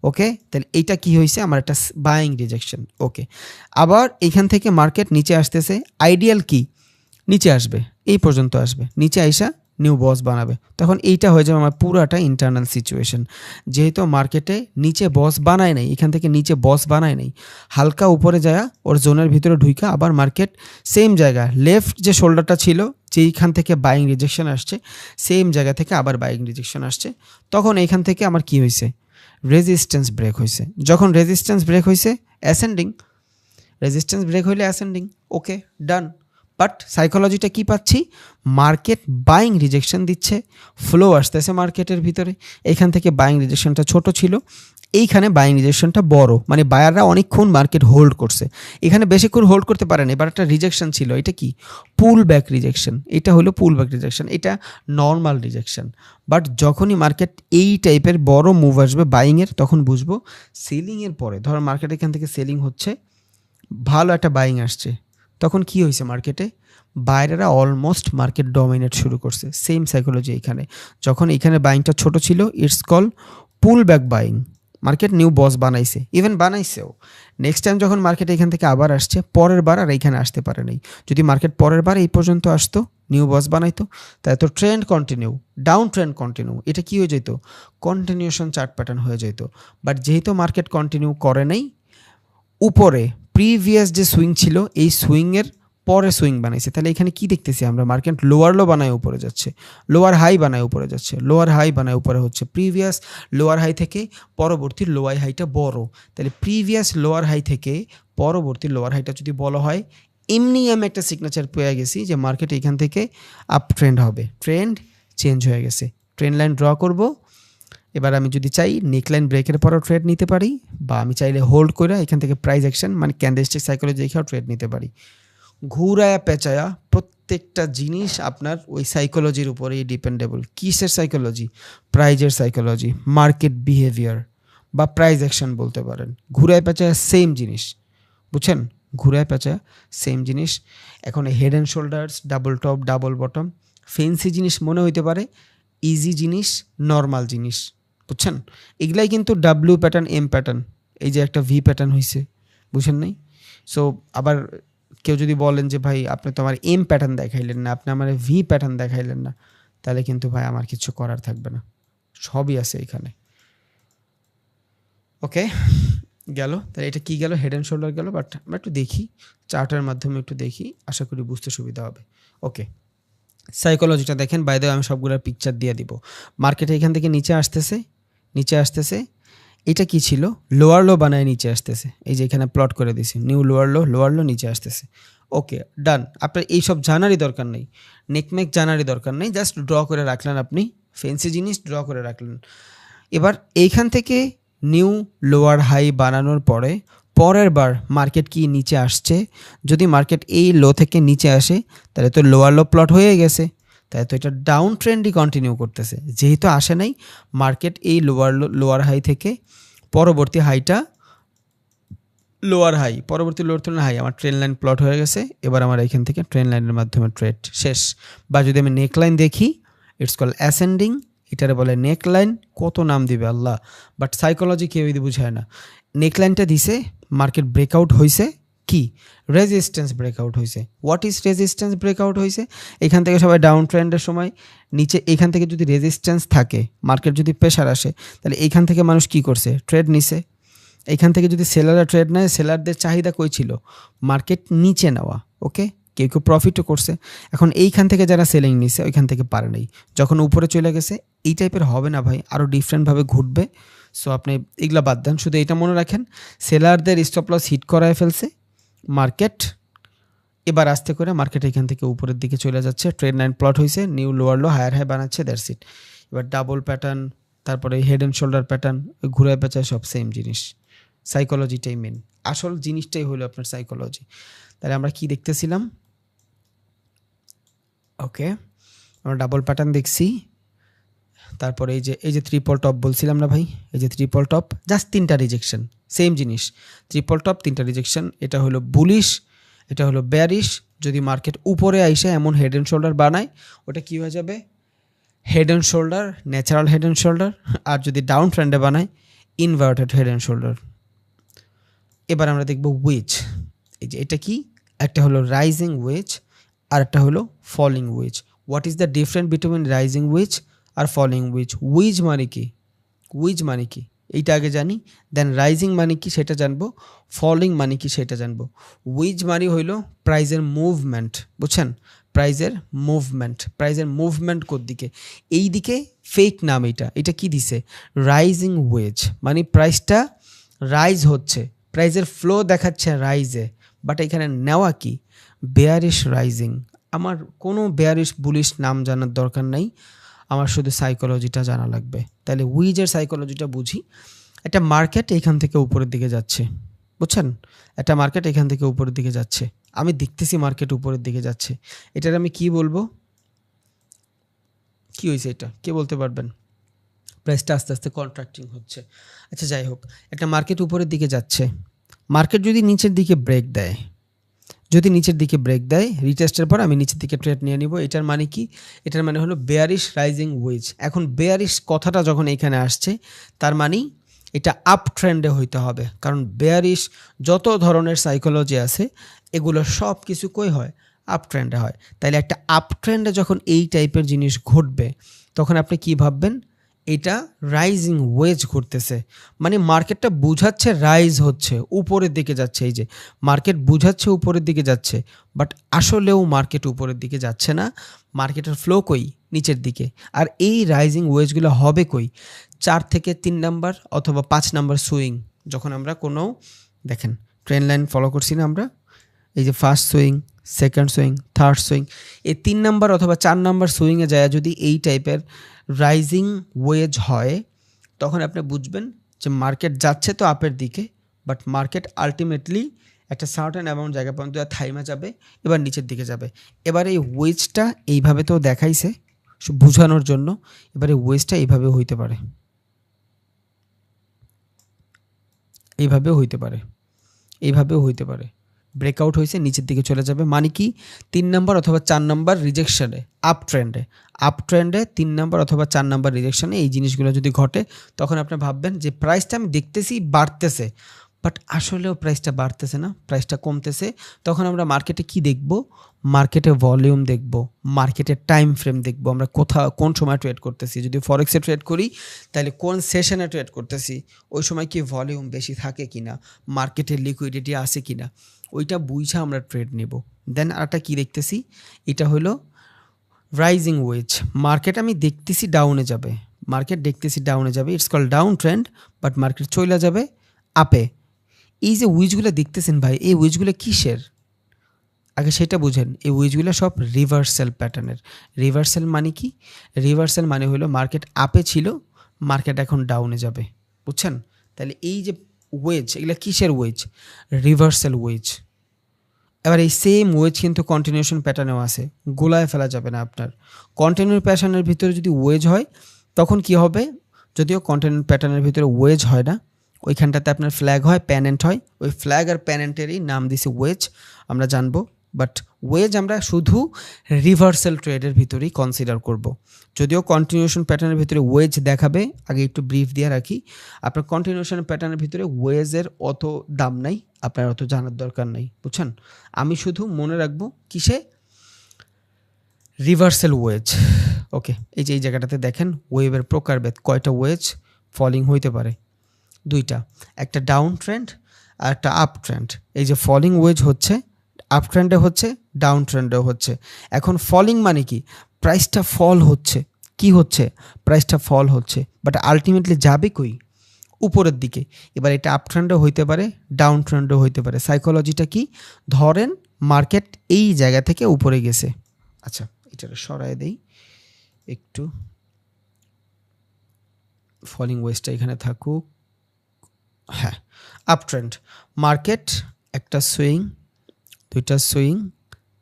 ওকে। তাহলে এইটা কি হয়েছে, আমার একটা বাইং রিজেকশন, ওকে। আবার এইখান থেকে মার্কেট নিচে আসতেছে, আইডিয়াল কি নিচে আসবে, এই পর্যন্ত আসবে, নিচে আইসা নিউ বস বানাবে, তখন এইটা হয়ে যাবে আমার পুরাটা ইন্টারনাল সিচুয়েশন। যেহেতু মার্কেটে নিচে বস বানায় নাই, এখান থেকে নিচে বস বানায় নাই, হালকা উপরে যায় ওর জোনের ভিতরে ঢুইকা আবার মার্কেট সেম জায়গা, লেফট যে শোল্ডারটা ছিল যেইখান থেকে বাইং রিজেকশন আসছে, সেম জায়গা থেকে আবার বাইং রিজেকশন আসছে, তখন এইখান থেকে আমার কি হয়েছে, রেজিস্ট্যান্স ব্রেক হয়েছে। যখন রেজিস্ট্যান্স ব্রেক হয়েছে অ্যাসেন্ডিং, রেজিস্ট্যান্স ব্রেক হইলে অ্যাসেন্ডিং, ওকে ডান। বাট সাইকোলজিটা কী পাচ্ছি, মার্কেট বাইং রিজেকশন দিচ্ছে, ফ্লো আসতেছে মার্কেটের ভিতরে, এইখান থেকে বাইং রিজেকশনটা ছোট ছিল, এইখানে বাইং রিজেকশনটা বড়, মানে বায়াররা অনেকক্ষণ মার্কেট হোল্ড করছে, এখানে বেশিক্ষণ হোল্ড করতে পারেনি, এবার একটা রিজেকশন ছিল, এটা কি পুল ব্যাক রিজেকশন, এটা হলো পুল ব্যাক রিজেকশন, এটা নর্মাল রিজেকশন। বাট যখনই মার্কেট এই টাইপের বড় মুভ আসবে বাইংয়ের, তখন বুঝবো সেলিংয়ের পরে, ধর মার্কেট এখান থেকে সেলিং হচ্ছে, ভালো একটা বাইং আসছে, তখন কি হয়েছে মার্কেটে, বাইরেরা অলমোস্ট মার্কেট ডমিনেট শুরু করছে, সেম সাইকোলজি এখানে। যখন এখানে বাইংটা ছোট ছিল, it's call pull back buying, market new BOS বানাইছে, ইভেন বানাইছেও, নেক্সট টাইম যখন মার্কেট এখান থেকে আবার আসছে, পরের বার আর এইখানে আসতে পারে নাই, যদি মার্কেট পরের বার এই পর্যন্ত আসতো, নিউ বস বানাইতো, তাই তো trend continue, down trend continue, এটা কি হয়ে যেত, কন্টিনিউশন চার্ট প্যাটার্ন হয়ে যেত। বাট যেহেতু মার্কেট কন্টিনিউ করে নাই, উপরে প্রিভিয়াস যে সুইং ছিল এই সুইংয়ের পরে সুইং বানাইছে, তাহলে এখানে কি দেখতেছি আমরা, মার্কেট লোয়ার লো বানায় উপরে যাচ্ছে, লোয়ার হাই বানায় উপরে যাচ্ছে, লোয়ার হাই বানায় উপরে হচ্ছে, প্রিভিয়াস লোয়ার হাই থেকে পরবর্তী লোয়ার হাইটা বড়, তাহলে প্রিভিয়াস লোয়ার হাই থেকে পরবর্তী লোয়ার হাইটা যদি বলা হয়, এমনি আমি একটা সিগনেচার পেয়ে গেছি যে মার্কেট এখান থেকে আপ ট্রেন্ড হবে, ট্রেন্ড চেঞ্জ হয়ে গেছে, ট্রেন্ড লাইন ড্র করব। এবার আমি যদি চাই নেকলাইন ব্রেকের পরও ট্রেড নিতে পারি, বা আমি চাইলে হোল্ড করে এখান থেকে প্রাইস অ্যাকশন মানে ক্যান্ডেলস্টিক সাইকোলজি দেখেও ট্রেড নিতে পারি। ঘুরায়া পেঁচায়া প্রত্যেকটা জিনিস আপনার ওই সাইকোলজির উপরেই ডিপেন্ডেবল। কিসের সাইকোলজি, প্রাইজের সাইকোলজি, মার্কেট বিহেভিয়ার বা প্রাইস অ্যাকশন বলতে পারেন। ঘুরায় পেঁচায়া সেম জিনিস, বুঝছেন, ঘুরায় পেঁচায়া সেম জিনিস। এখন head and shoulders, double top, double bottom, fancy জিনিস মনে হইতে পারে, ইজি জিনিস, নর্মাল জিনিস, বুঝছেন, এগুলাই কিন্তু ডাব্লিউ প্যাটার্ন, এম প্যাটার্ন, এই যে একটা ভি প্যাটার্ন হয়েছে, বুঝেন নাই। সো আবার কেউ যদি বলেন যে ভাই আপনি তো আমার এম প্যাটার্ন দেখাইলেন না, আপনি আমার ভি প্যাটার্ন দেখাইলেন না, তাহলে কিন্তু ভাই আমার কিছু করার থাকবে না, সবই আছে এখানে। ওকে গেল, তাহলে এটা কি গেল, হেড অ্যান্ড শোল্ডার গেল। বাট আমরা একটু দেখি চার্টের মাধ্যমে, একটু দেখি, আশা করি বুঝতে সুবিধা হবে। ওকে, সাইকোলজিটা দেখেন, বাই দ্য ওয়ে আমি সবগুলোর পিকচার দিয়ে দিব। মার্কেটে এখান থেকে নিচে আসতেছে, নিচে আসতেছে, এটা কি ছিল, লোয়ার লো বানায় নিচে আসতেছে, এই যে এখানে প্লট করে দিছি, নিউ লোয়ার লো, লোয়ার লো নিচে আসতেছে, ওকে, ডান। আপনার এইসব জানারই দরকার নেই, নেকমেক জানারই দরকার নেই, জাস্ট ড্র করে রাখলেন, আপনি ফেন্সি জিনিস ড্র করে রাখলেন। এবার এইখান থেকে নিউ লোয়ার হাই বানানোর পরে পরের বার মার্কেট কি নিচে আসছে, যদি মার্কেট এই লো থেকে নিচে আসে তাহলে তো লোয়ার লো প্লট হয়ে গেছে, তাই তো এটা ডাউন ট্রেন্ডই কন্টিনিউ করতেছে। যেহেতু আসে নাই মার্কেট এই লোয়ার হাই থেকে পরবর্তী হাইটা লোয়ার হাই, পরবর্তী লোয়ার তুলনায় হাই, আমার ট্রেন লাইন প্লট হয়ে গেছে। এবার আমার এখান থেকে ট্রেন লাইনের মাধ্যমে ট্রেড শেষ। বা যদি আমি নেক লাইন দেখি, ইটস কল অ্যাসেন্ডিং, এটারে বলে নেক লাইন, কত নাম দিবে আল্লাহ, বাট সাইকোলজি কেউই বুঝায় না। নেক লাইনটা দিছে, মার্কেট ব্রেকআউট হয়েছে, কি রেজিস্ট্যান্স ব্রেকআউট হয়েছে। হোয়াট ইজ রেজিস্ট্যান্স ব্রেকআউট হয়েছে? এখান থেকে সবাই ডাউন ট্রেন্ডের সময় নিচে এখান থেকে যদি রেজিস্ট্যান্স থাকে, মার্কেট যদি প্রেশার আসে, তাহলে এখান থেকে মানুষ কি করছে, ট্রেড নিছে। এখান থেকে যদি সেলাররা ট্রেড নেয়, সেলারদের চাহিদা কই ছিল, মার্কেট নিচে নেওয়া। ওকে, কেউ কেউ প্রফিটও করছে। এখন এইখান থেকে যারা সেলিং নিছে ওইখান থেকে পারে নাই, যখন উপরে চলে গেছে। এই টাইপের হবে না ভাই, আরও ডিফারেন্টভাবে ঘুরবে। সো আপনি এগুলা বাদ দেন, শুধু এটা মনে রাখেন, সেলারদের স্টপ লস হিট করায় ফেলছে মার্কেট। এবার আস্তে করে মার্কেট এখান থেকে উপরের দিকে চলে যাচ্ছে, ট্রেড লাইন প্লট হয়েছে, new lower low higher high বানাচ্ছে, দ্যাটস ইট। এবার ডাবল প্যাটার্ন, তারপরে হেড অ্যান্ড শোল্ডার প্যাটার্ন, ঘুরে পেঁচায় সব সেম জিনিস। সাইকোলজিটাই মেন, আসল জিনিসটাই হলো আপনার সাইকোলজি। তাহলে আমরা কি দেখতেছিলাম? ওকে, আমরা ডাবল প্যাটার্ন দেখছি, তারপরে এই যে ট্রিপল টপ বলছিলাম না ভাই, এই যে ট্রিপল টপ, জাস্ট 3টা রিজেকশন, সেম জিনিস। ট্রিপল টপ 3টা রিজেকশন, এটা হলো বুলিশ, এটা হলো বেয়ারিশ। যদি মার্কেট উপরে আইসে এমন হেড অ্যান্ড শোল্ডার বানায়, ওটা কী হয়ে যাবে, head and shoulder, natural head and shoulder. আর যদি ডাউন ট্রেন্ডে বানায়, ইনভার্টেড হেড অ্যান্ড শোল্ডার। এবার আমরা দেখব উইচ। এই যে এটা কি, একটা হলো রাইজিং উইচ আর একটা হলো falling wedge. What is the difference between rising wedge আর ফলিং উইচ? উইচ মানে কি, উইচ মানে কি এইটা আগে জানি, দেন রাইজিং মানে কি সেটা জানবো, ফলিং মানে কি সেটা জানবো। উইচ মানে হইলো প্রাইজের মুভমেন্ট, বুঝছেন? প্রাইজের মুভমেন্ট, প্রাইজের মুভমেন্ট কোন দিকে, এই দিকে। ফেক নাম এটা, এটা কি দিছে, রাইজিং ওয়েজ, মানে প্রাইসটা রাইজ হচ্ছে, প্রাইজের ফ্লো দেখাচ্ছে রাইজে, বাট এখানে নেওয়া কি, বেয়ারিশ রাইজিং। আমার কোনো বেয়ারিশ বুলিশ নাম জানার দরকার নাই, আমার শুধু সাইকোলজিটা জানা লাগবে। তাহলে উইজের সাইকোলজিটা বুঝি। একটা মার্কেট এখান থেকে উপরের দিকে যাচ্ছে, বুঝছেন? একটা মার্কেট এখান থেকে উপরের দিকে যাচ্ছে, আমি দেখতেছি মার্কেট উপরের দিকে যাচ্ছে, এটার আমি কি বলবো, কি হয়েছে এটা কে বলতে পারবেন? প্রাইসটা আস্তে আস্তে কন্ট্রাক্টিং হচ্ছে। আচ্ছা যাই হোক, একটা মার্কেট উপরের দিকে যাচ্ছে, মার্কেট যদি নিচের দিকে ব্রেক দেয়, যদি নিচের দিকে ব্রেক দেয়, রিটেস্টের পর আমি নিচের দিকে ট্রেড নিয়ে নিব। এটার মানে কি, এটার মানে হলো বেয়ারিশ রাইজিং উইজ। এখন বেয়ারিশ কথাটা যখন এখানে আসছে, তার মানে এটা আপ ট্রেন্ডে হইতে হবে, কারণ বেয়ারিশ যত ধরনের সাইকোলজি আছে এগুলো সব কিছু কই হয়, আপ ট্রেন্ডে হয়। তাইলে একটা আপ ট্রেন্ডে যখন এই টাইপের জিনিস ঘটবে, তখন আপনি কি ভাববেন, এটা রাইজিং ওয়েজ ঘটতেছে, মানে মার্কেটটা বুঝাচ্ছে রাইজ হচ্ছে, উপরের দিকে যাচ্ছে। এই যে মার্কেট বুঝাচ্ছে উপরের দিকে যাচ্ছে, বাট আসলেও মার্কেট উপরের দিকে যাচ্ছে না, মার্কেটের ফ্লো কই, নিচের দিকে। আর এই রাইজিং ওয়েজগুলো হবে কই, 4 থেকে 3 নাম্বার অথবা 5 নাম্বার সুইং। যখন আমরা কোনো, দেখেন ট্রেন লাইন ফলো করছি না আমরা, এই যে first swing, second swing, third swing, এই 3 নাম্বার অথবা 4 নাম্বার সুইংয়ে যায় যদি এই টাইপের রাইজিং ওয়েজ হয়, তখন আপনি বুঝবেন যে মার্কেট যাচ্ছে তো আপের দিকে, বাট মার্কেট আলটিমেটলি একটা সার্টেন অ্যামাউন্ট জায়গা পর্যন্ত থাইমা যাবে, এবার নিচের দিকে যাবে। এবার এই ওয়েজটা এইভাবে তো দেখাইছে বোঝানোর জন্য, এবারে ওয়েজটা এইভাবেও হইতে পারে, এইভাবেও হইতে পারে, এইভাবেও হইতে পারে। ব্রেকআউট হয়েছে, নিচের দিকে চলে যাবে, মানে কি 3 নাম্বার অথবা 4 নাম্বার রিজেকশনে, আপ ট্রেন্ডে 3 নাম্বার অথবা 4 নাম্বার রিজেকশনে এই জিনিসগুলো যদি ঘটে, তখন আপনি ভাববেন যে প্রাইসটা আমি দেখতেছি বাড়তেছে, বাট আসলেও প্রাইসটা বাড়তেছে না, প্রাইসটা কমতেছে। তখন আমরা মার্কেটে কি দেখব, মার্কেটে ভলিউম দেখব, মার্কেটের টাইম ফ্রেম দেখব, আমরা কোন সময় ট্রেড করতেছি। যদি ফরেক্সে ট্রেড করি তাহলে কোন সেশনে ট্রেড করতেছি, ওই সময় কি ভলিউম বেশি থাকে কিনা, মার্কেটের লিকুইডিটি আছে কিনা, ওইটা বুঝা আমরা ট্রেড নেব। দেন আরেকটা কী দেখতেছি, এটা হলো রাইজিং ওয়েজ। মার্কেট আমি দেখতেছি ডাউনে যাবে, মার্কেট দেখতেছি ডাউনে যাবে, it's call down trend, but market চলে যাবে আপে। এই যে উইচগুলো দেখতেছেন ভাই, এই উইচগুলো কিসের, আগে সেটা বুঝেন। এই উইচগুলো সব রিভার্সাল প্যাটার্নের। রিভার্সাল মানে কি? রিভার্সাল মানে হলো মার্কেট আপে ছিল, মার্কেট এখন ডাউনে যাবে, বুঝছেন? তাহলে এই যে ওয়েজ, এগুলো কিসের ওয়েজ? Reversal wedge. এবার এই সেম ওয়েজ কিন্তু কন্টিনিউশন প্যাটার্নেও আছে, গোলায় ফেলা যাবে না আপনার। কন্টিনিউ প্যাটার্নের ভিতরে যদি ওয়েজ হয় তখন কি হবে? যদিও কন্টিনিউ প্যাটার্নের ভিতরে ওয়েজ হয় না, ওইখানটাতে আপনার ফ্ল্যাগ হয়, প্যানেন্ট হয়, ওই ফ্ল্যাগ আর প্যানেন্টেরই নাম দিছে ওয়েজ, আমরা জানবো। বাট ওয়েজ আমরা শুধু রিভার্সাল ট্রেডের ভিতরেই কনসিডার করব। যদিও কন্টিনিউশন প্যাটার্নের ভিতরে ওয়েজ দেখাবে, আগে একটু ব্রিফ দিয়ে রাখি। আপনার কন্টিনিউশন প্যাটার্নের ভিতরে ওয়েজের অত দাম নাই, আপনার অত জানার দরকার নাই, বুঝছেন? আমি শুধু মনে রাখবো কিসে? Reversal wedge. ওকে, এই যে এই জায়গাটাতে দেখেন ওয়েভের প্রকারভেদ, কয়টা ওয়েজ ফলিং হইতে পারে? দুইটা, একটা ডাউন ট্রেন্ড আর একটা আপ ট্রেন্ড। এই যে ফলিং ওয়েজ হচ্ছে, আপ ট্রেন্ডে হচ্ছে, ডাউন ট্রেন্ডেও হচ্ছে। এখন ফলিং মানে কি? প্রাইসটা ফল হচ্ছে। কি হচ্ছে? প্রাইসটা ফল হচ্ছে, বাট আলটিমেটলি যাবে কই? উপরের দিকে। এবার এটা আপ ট্রেন্ডও হইতে পারে, ডাউন ট্রেন্ডও হইতে পারে। সাইকোলজিটা কি? ধরেন মার্কেট এই জায়গা থেকে উপরে গেছে, আচ্ছা এটা সরায় দেই একটু, ফলিং ওয়েজটা এখানে থাকুক। হ্যাঁ, আপ ট্রেন্ড, মার্কেট একটা সুইং, দুইটা সুইং,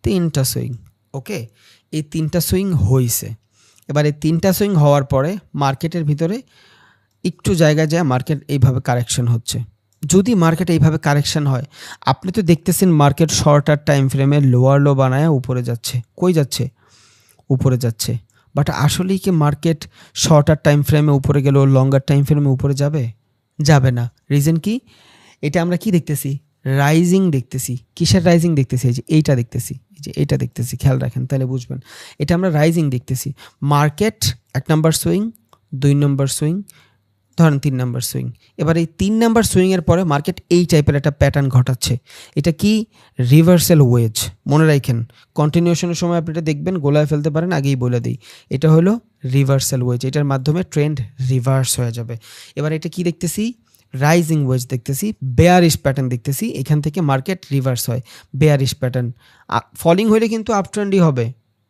তিনটা সুইং। ওকে, এই তিনটা সুইং হয়েছে। এবার এই তিনটা সুইং হওয়ার পরে মার্কেটের ভিতরে একটু জায়গা যায় মার্কেট এইভাবে কারেকশন হচ্ছে। যদি মার্কেট এইভাবে কারেকশন হয়, আপনি তো দেখতেছেন মার্কেট শর্টার টাইম ফ্রেমে লোয়ার লো বানায় উপরে যাচ্ছে। কই যাচ্ছে? উপরে যাচ্ছে। বাট আসলেই কি মার্কেট শর্টার টাইম ফ্রেমে উপরে গেলেও লঙ্গার টাইম ফ্রেমে উপরে যাবে? যাবে না। রিজন কি? এটা আমরা কি দেখতেছি? রাইজিং দেখতেছি। কিসের রাইজিং দেখতেছি? এই যে এইটা দেখতেছি, এই যে এইটা দেখতেছি, খেয়াল রাখেন তাহলে বুঝবেন। এটা আমরা রাইজিং দেখতেছি। মার্কেট 1 নাম্বার সুইং, 2 নম্বর সুইং, ধরেন 3 নাম্বার সুইং। এবার এই 3 নাম্বার সুইংয়ের পরে মার্কেট এই টাইপের একটা প্যাটার্ন ঘটাচ্ছে। এটা কি? Reversal wedge. মনে রাখেন, কন্টিনিউশনের সময় আপনি এটা দেখবেন, গোলায় ফেলতে পারেন, আগেই বলে দিই। এটা হলো রিভার্সাল ওয়েজ, এটার মাধ্যমে ট্রেন্ড রিভার্স হয়ে যাবে। এবার এটা কি দেখতেছি? রাইজিং ওয়েজ দেখতেছি, বেয়ারিশ প্যাটার্ন দেখতেছি, এখান থেকে মার্কেট রিভার্স হয়, বেয়ারিশ প্যাটার্ন। ফলিং হলে কিন্তু আপ ট্রেন্ডই হবে,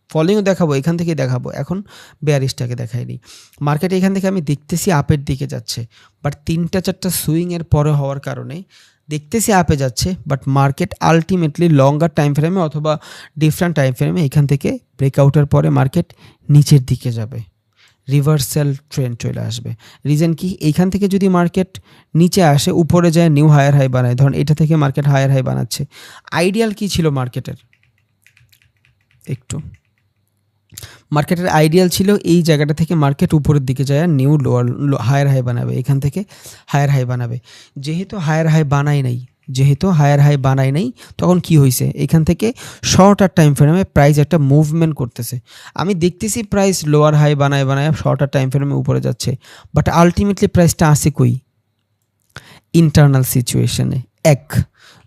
ফলিংও দেখাবো, এখান থেকেই দেখাবো। এখন বেয়ারিশটাকে দেখাইনি। মার্কেট এখান থেকে আমি দেখতেছি আপের দিকে যাচ্ছে, বাট 3-4টা সুইংয়ের পরে হওয়ার কারণে দেখতেছি আপে যাচ্ছে, but market ultimately longer time ফ্রেমে অথবা ডিফারেন্ট টাইম ফ্রেমে এখান থেকে ব্রেকআউটের পরে মার্কেট নিচের দিকে যাবে, রিভার্সাল ট্রেন্ড চলে আসবে। রিজন কি? এইখান থেকে যদি মার্কেট নিচে আসে, উপরে যায়, নিউ হায়ার হাই বানায়, ধরুন এটা থেকে মার্কেট হায়ার হাই বানাচ্ছে। আইডিয়াল কি ছিল মার্কেটের? একটু মার্কেটের আইডিয়াল ছিল এই জায়গাটা থেকে মার্কেট উপরের দিকে যায়, নিউ লোয়ার হায়ার হাই বানাবে, এখান থেকে হায়ার হাই বানাবে। যেহেতু হায়ার হাই বানায় নাই, তখন কি হয়েছে? এখান থেকে শর্টার টাইম ফ্রেমে প্রাইস একটা মুভমেন্ট করতেছে। আমি দেখতেছি প্রাইস লোয়ার হাই বানায় শর্টার টাইম ফ্রেমে উপরে যাচ্ছে, বাট আলটিমেটলি প্রাইসটা আসে কই? ইন্টারনাল সিচুয়েশনে। 1,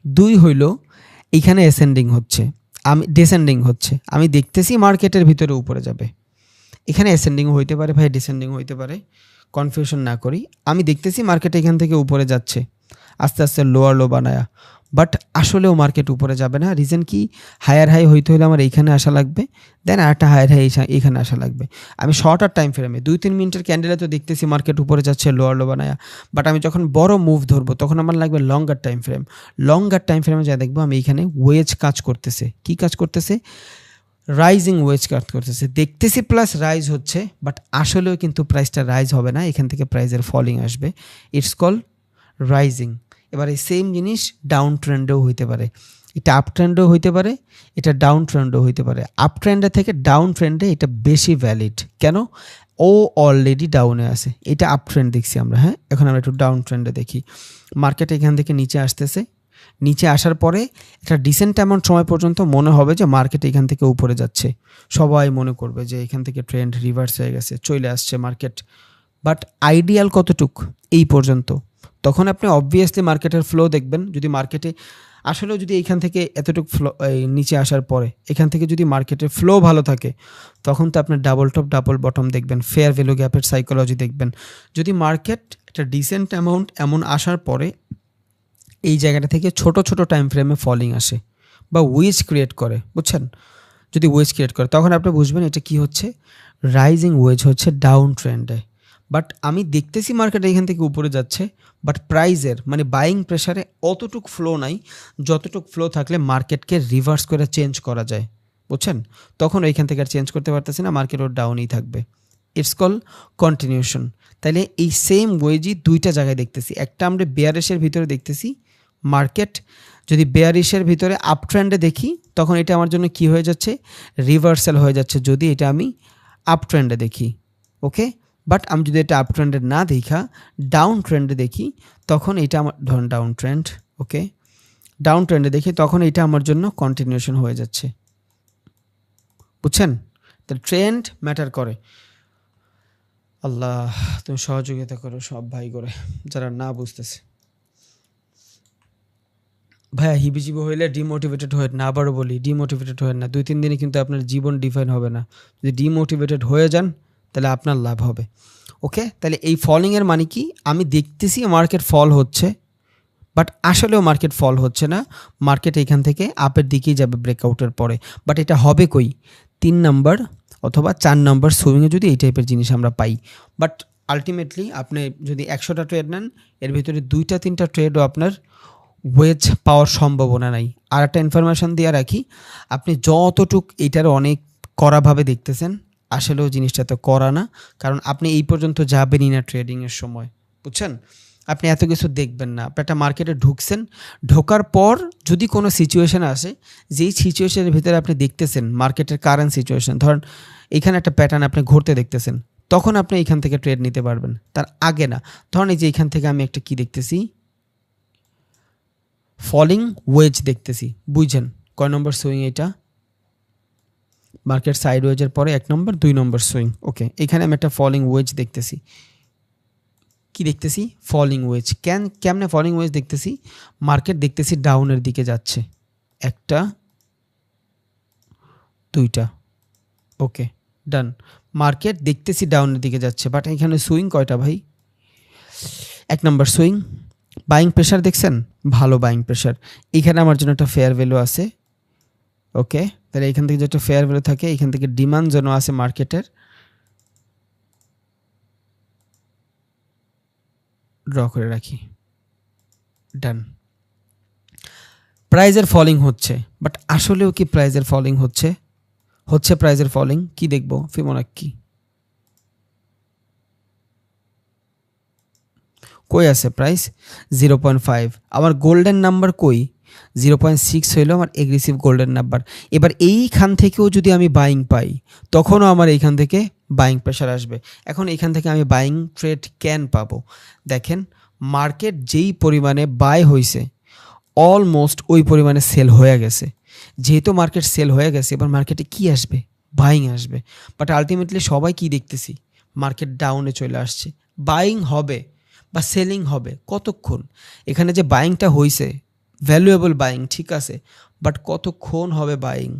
2 হইল এইখানে অ্যাসেন্ডিং হচ্ছে, আমি ডিসেন্ডিং হচ্ছে, আমি দেখতেছি মার্কেটের ভিতরে উপরে যাবে। এখানে অ্যাসেন্ডিং হইতে পারে ভাই, ডিসেন্ডিং হইতে পারে, কনফিউশন না করি। আমি দেখতেছি মার্কেট এখান থেকে উপরে যাচ্ছে আস্তে আস্তে লোয়ার লো বানায়া, বাট আসলেও মার্কেট উপরে যাবে না। রিজন কি? হায়ার হাই হইতে হলে আমার এইখানে আসা লাগবে, দেন আরেকটা হায়ার হাই এইখানে আসা লাগবে। আমি শর্টার টাইম ফ্রেমে 2-3 মিনিটের ক্যান্ডেলে তো দেখতেছি মার্কেট উপরে যাচ্ছে লোয়ার লো বানায়া, বাট আমি যখন বড় মুভ ধরবো তখন আমার লাগবে লঙ্গার টাইম ফ্রেম। লঙ্গার টাইম ফ্রেমে যা দেখবো আমি এইখানে ওয়েজ কাজ করতেছে। কি কাজ করতেছে? রাইজিং ওয়েজ কাজ করতেছে। দেখতেছি প্লাস রাইজ হচ্ছে, বাট আসলেও কিন্তু প্রাইসটা রাইজ হবে না, এখান থেকে প্রাইসের ফলিং আসবে। It's call rising. এবার এই সেম জিনিস ডাউন ট্রেন্ডেও হইতে পারে, এটা আপ ট্রেন্ডও হইতে পারে, এটা ডাউন ট্রেন্ডও হইতে পারে। আপ ট্রেন্ডে থেকে ডাউন ট্রেন্ডে এটা বেশি ভ্যালিড। কেন? ও অলরেডি ডাউনে আছে, এটা আপ ট্রেন্ড দেখছি আমরা। হ্যাঁ, এখন আমরা একটু ডাউন ট্রেন্ডে দেখি। মার্কেট এখান থেকে নিচে আসতেছে, নিচে আসার পরে একটা ডিসেন্ট অ্যামাউন্ট সময় পর্যন্ত মনে হবে যে মার্কেট এখান থেকে উপরে যাচ্ছে, সবাই মনে করবে যে এখান থেকে ট্রেন্ড রিভার্স হয়ে গেছে, চলে আসছে মার্কেট। বাট আইডিয়াল কতটুক? এই পর্যন্ত। তখন আপনি অবভিয়াসলি মার্কেটের ফ্লো দেখবেন। যদি মার্কেটে আসলেও যদি এইখান থেকে এতটুকু ফ্লো, নিচে আসার পরে এখান থেকে যদি মার্কেটের ফ্লো ভালো থাকে, তখন তো আপনি ডাবল টপ ডাবল বটম দেখবেন, ফেয়ার ভ্যালু গ্যাপের সাইকোলজি দেখবেন। যদি মার্কেট একটা ডিসেন্ট অ্যামাউন্ট এমন আসার পরে এই জায়গাটা থেকে ছোট ছোট টাইম ফ্রেমে ফলিং আসে, বা উইজ ক্রিয়েট করে, বুঝছেন? যদি ওয়েজ ক্রিয়েট করে তখন আপনি বুঝবেন এটা কি হচ্ছে, রাইজিং ওয়েজ হচ্ছে ডাউন ট্রেন্ডে। বাট আমি দেখতেছি মার্কেট এখান থেকে উপরে যাচ্ছে, বাট প্রাইজের মানে বাইং প্রেশারে অতটুক ফ্লো নাই যতটুক ফ্লো থাকলে মার্কেটকে রিভার্স করে চেঞ্জ করা যায়, বুঝছেন? তখন ওইখান থেকে আর চেঞ্জ করতে পারতেছি না, মার্কেট ওর ডাউনই থাকবে। It's call continuation. তাইলে এই সেম ওয়েজই দুইটা জায়গায় দেখতেছি, একটা আমরা বেয়ারিশের ভিতরে দেখতেছি মার্কেট, যদি বেয়ারিশের ভিতরে আপ ট্রেন্ডে দেখি তখন এটা আমার জন্য কি হয়ে যাচ্ছে, রিভার্সাল হয়ে যাচ্ছে যদি এটা আমি আপ ট্রেন্ডে দেখি, ওকে? বাট আমি যদি এটা আপ ট্রেন্ডে না দেখা ডাউন ট্রেন্ডে দেখি তখন এটা আমার, ধরুন ডাউন ট্রেন্ড, ওকে, ডাউন ট্রেন্ডে দেখি তখন এটা আমার জন্য কন্টিনিউশন হয়ে যাচ্ছে, বুঝছেন? তো ট্রেন্ড ম্যাটার করে। আল্লাহ তুমি সহযোগিতা করো সব ভাই করে যারা না বুঝতেছে। ভাইয়া হিবিজিবি হইলে ডিমোটিভেটেড হয়ে না, আবারও বলি ডিমোটিভেটেড হয়ে না, 2-3 দিনে কিন্তু আপনার জীবন ডিফাইন হবে না। যদি ডিমোটিভেটেড হয়ে যান তাহলে আপনার লাভ হবে, ওকে? তাহলে এই ফলিংয়ের মানে কি, আমি দেখতেছি মার্কেট ফল হচ্ছে বাট আসলেও মার্কেট ফল হচ্ছে না, মার্কেট এখান থেকে আপের দিকেই যাবে ব্রেকআউটের পরে। বাট এটা হবে কই, 3 নাম্বার অথবা 4 নাম্বার সুইংয়ে যদি এই টাইপের জিনিস আমরা পাই। বাট আলটিমেটলি আপনি যদি 100টা ট্রেড নেন এর ভিতরে 2-3টা ট্রেডও আপনার ওয়েজ পাওয়ার সম্ভাবনা নাই। আর একটা ইনফরমেশন দিয়ে রাখি, আপনি যতটুক এটার অনেক কড়াভাবে দেখতেছেন আসলেও জিনিসটা তো করা না, কারণ আপনি এই পর্যন্ত যাবেনই না ট্রেডিংয়ের সময়, বুঝছেন? আপনি এত কিছু দেখবেন না, আপনি একটা মার্কেটে ঢুকছেন, ঢোকার পর যদি কোনো সিচুয়েশান আসে যেই সিচুয়েশনের ভিতরে আপনি দেখতেছেন মার্কেটের কারেন্ট সিচুয়েশান, ধরেন এখানে একটা প্যাটার্ন আপনি ঘুরতে দেখতেছেন, তখন আপনি এখান থেকে ট্রেড নিতে পারবেন, তার আগে না। ধরেন এই যে এখান থেকে আমি একটা কি দেখতেছি, ফলিং ওয়েজ দেখতেছি, বুঝছেন? কয় নম্বর সুইং এটা, মার্কেট সাইড ওয়েজের পরে 1 নম্বর 2 নম্বর সুইং, ওকে? এখানে আমি একটা ফলিং ওয়েজ দেখতেছি, কি দেখতেছি, ফলিং ওয়েজ। কেমনে ফলিং ওয়েজ দেখতেছি, মার্কেট দেখতেছি ডাউনের দিকে যাচ্ছে, 1টা 2টা, ওকে ডান। মার্কেট দেখতেছি ডাউনের দিকে যাচ্ছে, বাট এখানে সুইং কয়টা ভাই, 1 নম্বর সুইং। বাইং প্রেশার দেখছেন, ভালো বাইং প্রেশার, এখানে আমার জন্য একটা ফেয়ার ভ্যালু আছে, ওকে? তাহলে এখান থেকে যেটা ফেয়ার ভ্যালু থাকে এখান থেকে ডিমান্ড জোনও আছে মার্কেটের, ড্র করে রাখি, ডান। প্রাইজের ফলিং হচ্ছে, বাট আসলেও কি প্রাইজের ফলিং হচ্ছে, হচ্ছে প্রাইজের ফলিং, কি দেখবো, ফিবোনাক্কি কই আছে প্রাইস, 0.5, আমার গোল্ডেন নাম্বার কই, 0.6 হইলো আমার এগ্রেসিভ গোল্ডেন নাম্বার। এবার এইখান থেকেও যদি আমি বাইং পাই তখনও আমার এইখান থেকে বাইং প্রেশার আসবে। এখন এইখান থেকে আমি বাইং ট্রেড ক্যান পাবো, দেখেন মার্কেট যেই পরিমাণে বাই হয়েছে অলমোস্ট ওই পরিমাণে সেল হয়ে গেছে। যেহেতু মার্কেট সেল হয়ে গেছে এবার মার্কেটে কি আসবে, বাইং আসবে। বাট আলটিমেটলি সবাই কি দেখতেছি, মার্কেট ডাউনে চলে আসছে, বাইং হবে বা সেলিং হবে কতক্ষণ, এখানে যে বাইংটা হয়েছে ভ্যালুয়েবল বাইং ঠিক আছে, বাট কতক্ষণ হবে বাইং,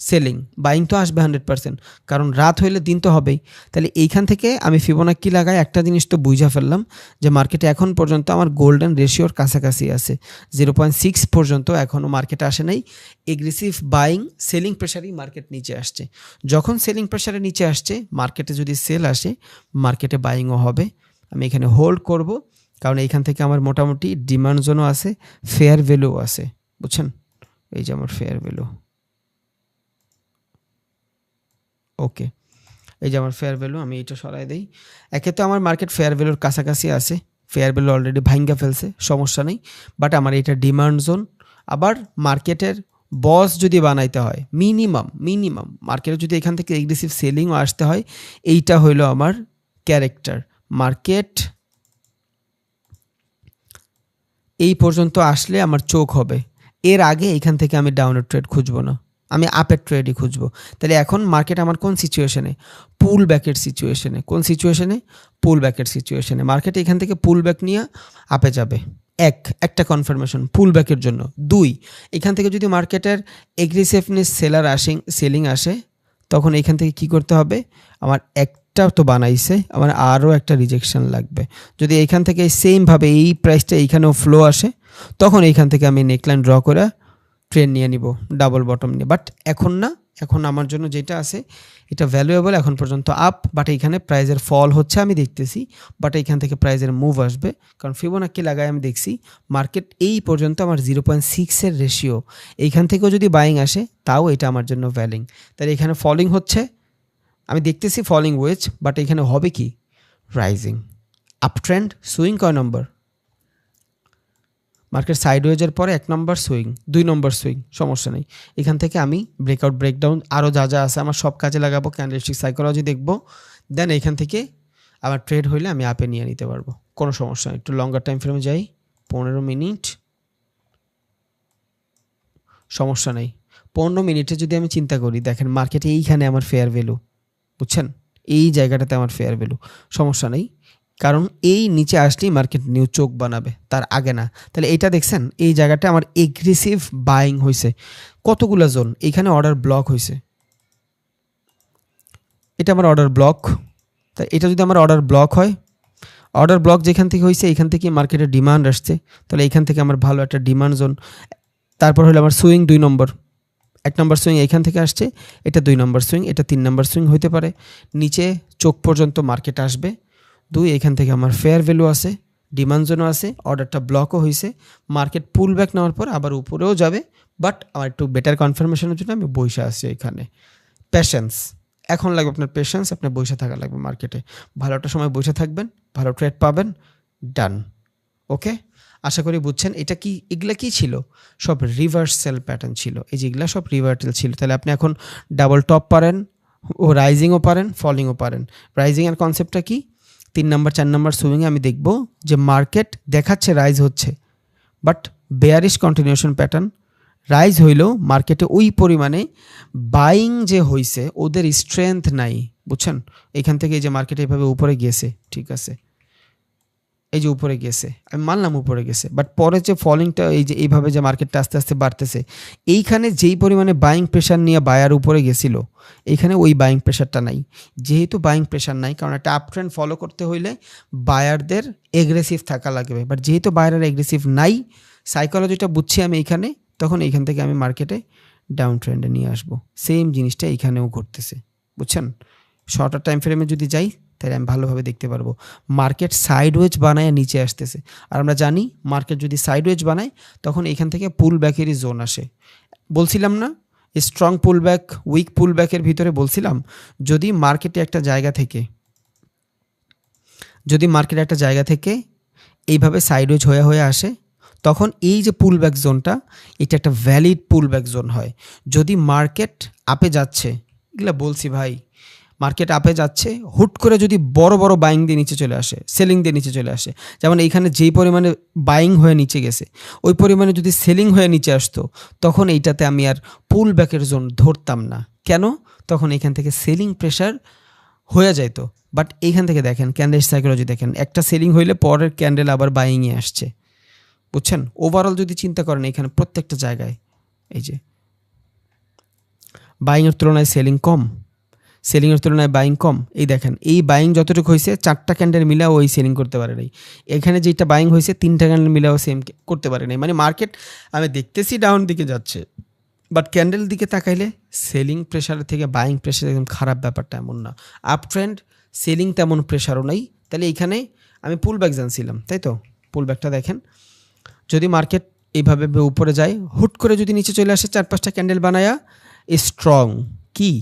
সেলিং? বাইং তো আসবে 100%, কারণ রাত হইলে দিন তো হবেই। তাহলে এইখান থেকে আমি ফিবোনাক্কি লাগাই একটা জিনিস তো বুঝা ফেললাম যে মার্কেটে এখন পর্যন্ত আমার গোল্ডেন রেশিওর কাছাকাছি আছে, 0.6 পর্যন্ত এখনও মার্কেটে আসে নাই। এগ্রেসিভ বাইং সেলিং প্রেশারেই মার্কেট নিচে আসছে, যখন সেলিং প্রেশারে নিচে আসছে মার্কেটে যদি সেল আসে মার্কেটে বাইংও হবে। আমি এখানে হোল্ড করব, কারণ এইখান থেকে আমার মোটামুটি ডিমান্ড জোনও আছে, ফেয়ার ভ্যালু আছে, বুঝছেন? এই যে আমার ফেয়ার ভ্যালু, ওকে, এই যে আমার ফেয়ার ভ্যালু, আমি এটা সরাই দিই। একে তো আমার মার্কেট ফেয়ার ভ্যালুর কাছাকাছি আছে, ফেয়ার ভ্যালু অলরেডি ভাঙ্গা ফেলছে, সমস্যা নেই। বাট আমার এটা ডিমান্ড জোন, আবার মার্কেটের বস যদি বানাইতে হয় মিনিমাম মার্কেটে যদি এখান থেকে এগ্রেসিভ সেলিংও আসতে হয়, এইটা হইলো আমার ক্যারেক্টার। মার্কেট এই পর্যন্ত আসলে আমার চোখ হবে, এর আগে এখান থেকে আমি ডাউনের ট্রেড খুঁজবো না, আমি আপের ট্রেডই খুঁজবো। তাহলে এখন মার্কেট আমার কোন সিচুয়েশনে, পুল ব্যাকের সিচুয়েশনে। কোন সিচুয়েশনে, পুল ব্যাকের সিচুয়েশনে। মার্কেট এখান থেকে পুল ব্যাক নিয়ে আপে যাবে, একটা কনফার্মেশন পুল ব্যাকের জন্য। 2, এখান থেকে যদি মার্কেটের এগ্রেসিভনেস সেলিং আসে তখন এখান থেকে কি করতে হবে, আমার একটা তো বানাইছে, আমার আরও একটা রিজেকশন লাগবে। যদি এখান থেকে সেমভাবে এই প্রাইসটা এইখানেও ফ্লো আসে তখন এইখান থেকে আমি নেকলাইন ড্র করে ট্রেন নিয়ে নিব ডাবল বটম নিয়ে, বাট এখন না, এখন আমার জন্য যেটা আছে এটা ভ্যালুয়েবল, এখন পর্যন্ত আপ, বাট এইখানে প্রাইজের ফল হচ্ছে আমি দেখতেছি, বাট এইখান থেকে প্রাইজের মুভ আসবে, কারণ ফিবোনাক্কি লাগায় আমি দেখছি মার্কেট এই পর্যন্ত আমার 0.6-এর রেশিও, এইখান থেকেও যদি বাইং আসে তাও এটা আমার জন্য ভ্যালিং, তাহলে এখানে ফলিং হচ্ছে, আমি দেখতেছি ফলিং ওয়েজ, বাট এখানে হবে কি রাইজিং। আপ ট্রেন্ড সুইং কয় নম্বর, মার্কেট সাইডওয়েজের পরে 1 নম্বর সুইং, 2 নম্বর সুইং, সমস্যা নেই, এখান থেকে আমি ব্রেকআউট ব্রেকডাউন আরও যা যা আছে আমার সব কাজে লাগাবো, ক্যান্ডেলস্টিক সাইকোলজি দেখবো, দেন এইখান থেকে আবার ট্রেড হইলে আমি আপে নিয়ে নিতে পারবো, কোনো সমস্যা নেই। একটু লঙ্গার টাইম ফ্রেমে যাই, 15 মিনিট, সমস্যা নেই। 15 মিনিটে যদি আমি চিন্তা করি, দেখেন মার্কেটে এইখানে আমার ফেয়ার ভ্যালু, বুঝছেন, এই জায়গাটাতে আমার ফেয়ার ভ্যালু, সমস্যা নেই, কারণ এই নিচে আসলেই মার্কেট নিউ চোখ বানাবে, তার আগে না। তাহলে এইটা দেখছেন, এই জায়গাটা আমার এগ্রেসিভ বাইং হয়েছে, কতগুলো জোন, এইখানে অর্ডার ব্লক হয়েছে, এটা আমার অর্ডার ব্লক, তাই এটা যদি আমার অর্ডার ব্লক হয়, অর্ডার ব্লক যেখান থেকে হয়েছে এইখান থেকে মার্কেটের ডিমান্ড আসছে, তাহলে এইখান থেকে আমার ভালো একটা ডিমান্ড জোন, তারপর হলো আমার সুইং 2 নম্বর, 1 নম্বর সুইং এইখান থেকে আসছে, এটা 2 নম্বর সুইং, এটা 3 নম্বর সুইং হইতে পারে, নিচে চোখ পর্যন্ত মার্কেট আসবে 2, এখান থেকে আমার ফেয়ার ভ্যালু আছে, ডিমান্ড জোনও আছে, অর্ডারটা ব্লকও হয়েছে, মার্কেট পুল ব্যাক নেওয়ার পর আবার উপরেও যাবে, বাট আমার একটু বেটার কনফার্মেশনের জন্য আমি বসে আসছি এখানে। পেশেন্স, এখন লাগবে আপনার পেশেন্স, আপনার বসে থাকা লাগবে মার্কেটে, ভালোটা সময় বসে থাকবেন, ভালো ট্রেড পাবেন, ডান। ওকে, আশা করি বুঝছেন। এটা কি, এগুলা কি ছিল, সব রিভার্সাল প্যাটার্ন ছিল, এই যেগুলা সব রিভার্সাল ছিল, তাহলে আপনি এখন ডাবল টপ পারেন, ও রাইজিংও পারেন, ফলিংও পারেন। রাইজিংয়ের কনসেপ্টটা কি, 3 নম্বর 4 নম্বর সুইংয়ে আমি দেখব যে মার্কেট দেখাচ্ছে রাইজ হচ্ছে, but bearish continuation pattern, rise হইলেও মার্কেটে ওই পরিমাণে বাইং যে হইছে ওদের স্ট্রেংথ নাই, বুঝছেন, এখান থেকে এই যে মার্কেট এভাবে উপরে গেছে, ঠিক আছে, এই যে উপরে গেছে, আমি মানলাম উপরে গেছে, বাট পরে যে ফলিংটা, এই যে এইভাবে যে মার্কেটটা আস্তে আস্তে বাড়তেছে, এইখানে যেই পরিমাণে বাইং প্রেশার নিয়ে বায়ার উপরে গেছিল, এইখানে ওই বাইং প্রেশারটা নাই, যেহেতু বাইং প্রেশার নাই, কারণ একটা আপ ট্রেন্ড ফলো করতে হইলে বায়ারদের এগ্রেসিভ থাকা লাগবে, বাট যেহেতু বায়ারের এগ্রেসিভ নাই, সাইকোলজিটা বুঝছি আমি এইখানে, তখন এইখান থেকে আমি মার্কেটে ডাউন ট্রেন্ডে নিয়ে আসবো, সেম জিনিসটা এইখানেও ঘটতেছে, বুঝছেন। শর্টার টাইম ফ্রেমে যদি যাই, তাহলে আমি ভালোভাবে দেখতে পারবো মার্কেট সাইডওয়েজ বানায় নিচে আসতেছে, আর আমরা জানি মার্কেট যদি সাইডওয়েজ বানায় তখন এখান থেকে পুল ব্যাকেরই জোন আসে, বলছিলাম না স্ট্রং পুল ব্যাক উইক পুল ব্যাকের ভিতরে বলছিলাম, যদি মার্কেটে একটা জায়গা থেকে, যদি মার্কেট একটা জায়গা থেকে এইভাবে সাইডওয়েজ হয়ে হয়ে আসে, তখন এই যে পুল ব্যাক জোনটা, এটা একটা ভ্যালিড পুল ব্যাক জোন হয়। যদি মার্কেট আপে যাচ্ছে, এগুলো বলছি ভাই, মার্কেট আপে যাচ্ছে, হুট করে যদি বড় বড় বাইং দিয়ে নিচে চলে আসে, সেলিং দিয়ে নিচে চলে আসে, যেমন এইখানে যেই পরিমাণে বাইং হয়ে নিচে গেছে ওই পরিমাণে যদি সেলিং হয়ে নিচে আসতো, তখন এইটাতে আমি আর পুল ব্যাকের জোন ধরতাম না, কেন, তখন এইখান থেকে সেলিং প্রেশার হয়ে যাইতো, বাট এইখান থেকে দেখেন ক্যান্ডেল সাইকোলজি দেখেন, একটা সেলিং হইলে পরের ক্যান্ডেল আবার বাইংয়ে আসছে, বুঝছেন। ওভারঅল যদি চিন্তা করেন এখানে প্রত্যেকটা জায়গায় এই যে বাইংয়ের তুলনায় সেলিং কম, সেলিংয়ের তুলনায় বাইং কম, এই দেখেন এই বাইং যতটুকু হয়েছে 4টা ক্যান্ডেল মিলাও ওই সেলিং করতে পারে নাই, এখানে যেটা বাইং হয়েছে 3টা ক্যান্ডেল মিলাও সেম করতে পারে নাই, মানে মার্কেট আমি দেখতেছি ডাউন দিকে যাচ্ছে, বাট ক্যান্ডেল দিকে তাকাইলে সেলিং প্রেশারের থেকে বাইং প্রেশার একদম খারাপ ব্যাপারটা এমন না, আপ ট্রেন্ড সেলিং তেমন প্রেশারও নেই, তাহলে এইখানে আমি পুল ব্যাক জানছিলাম, তাই তো, পুল ব্যাকটা দেখেন, যদি মার্কেট এইভাবে উপরে যায়, হুট করে যদি নিচে চলে আসে 4-5টা ক্যান্ডেল বানায়া, স্ট্রং কি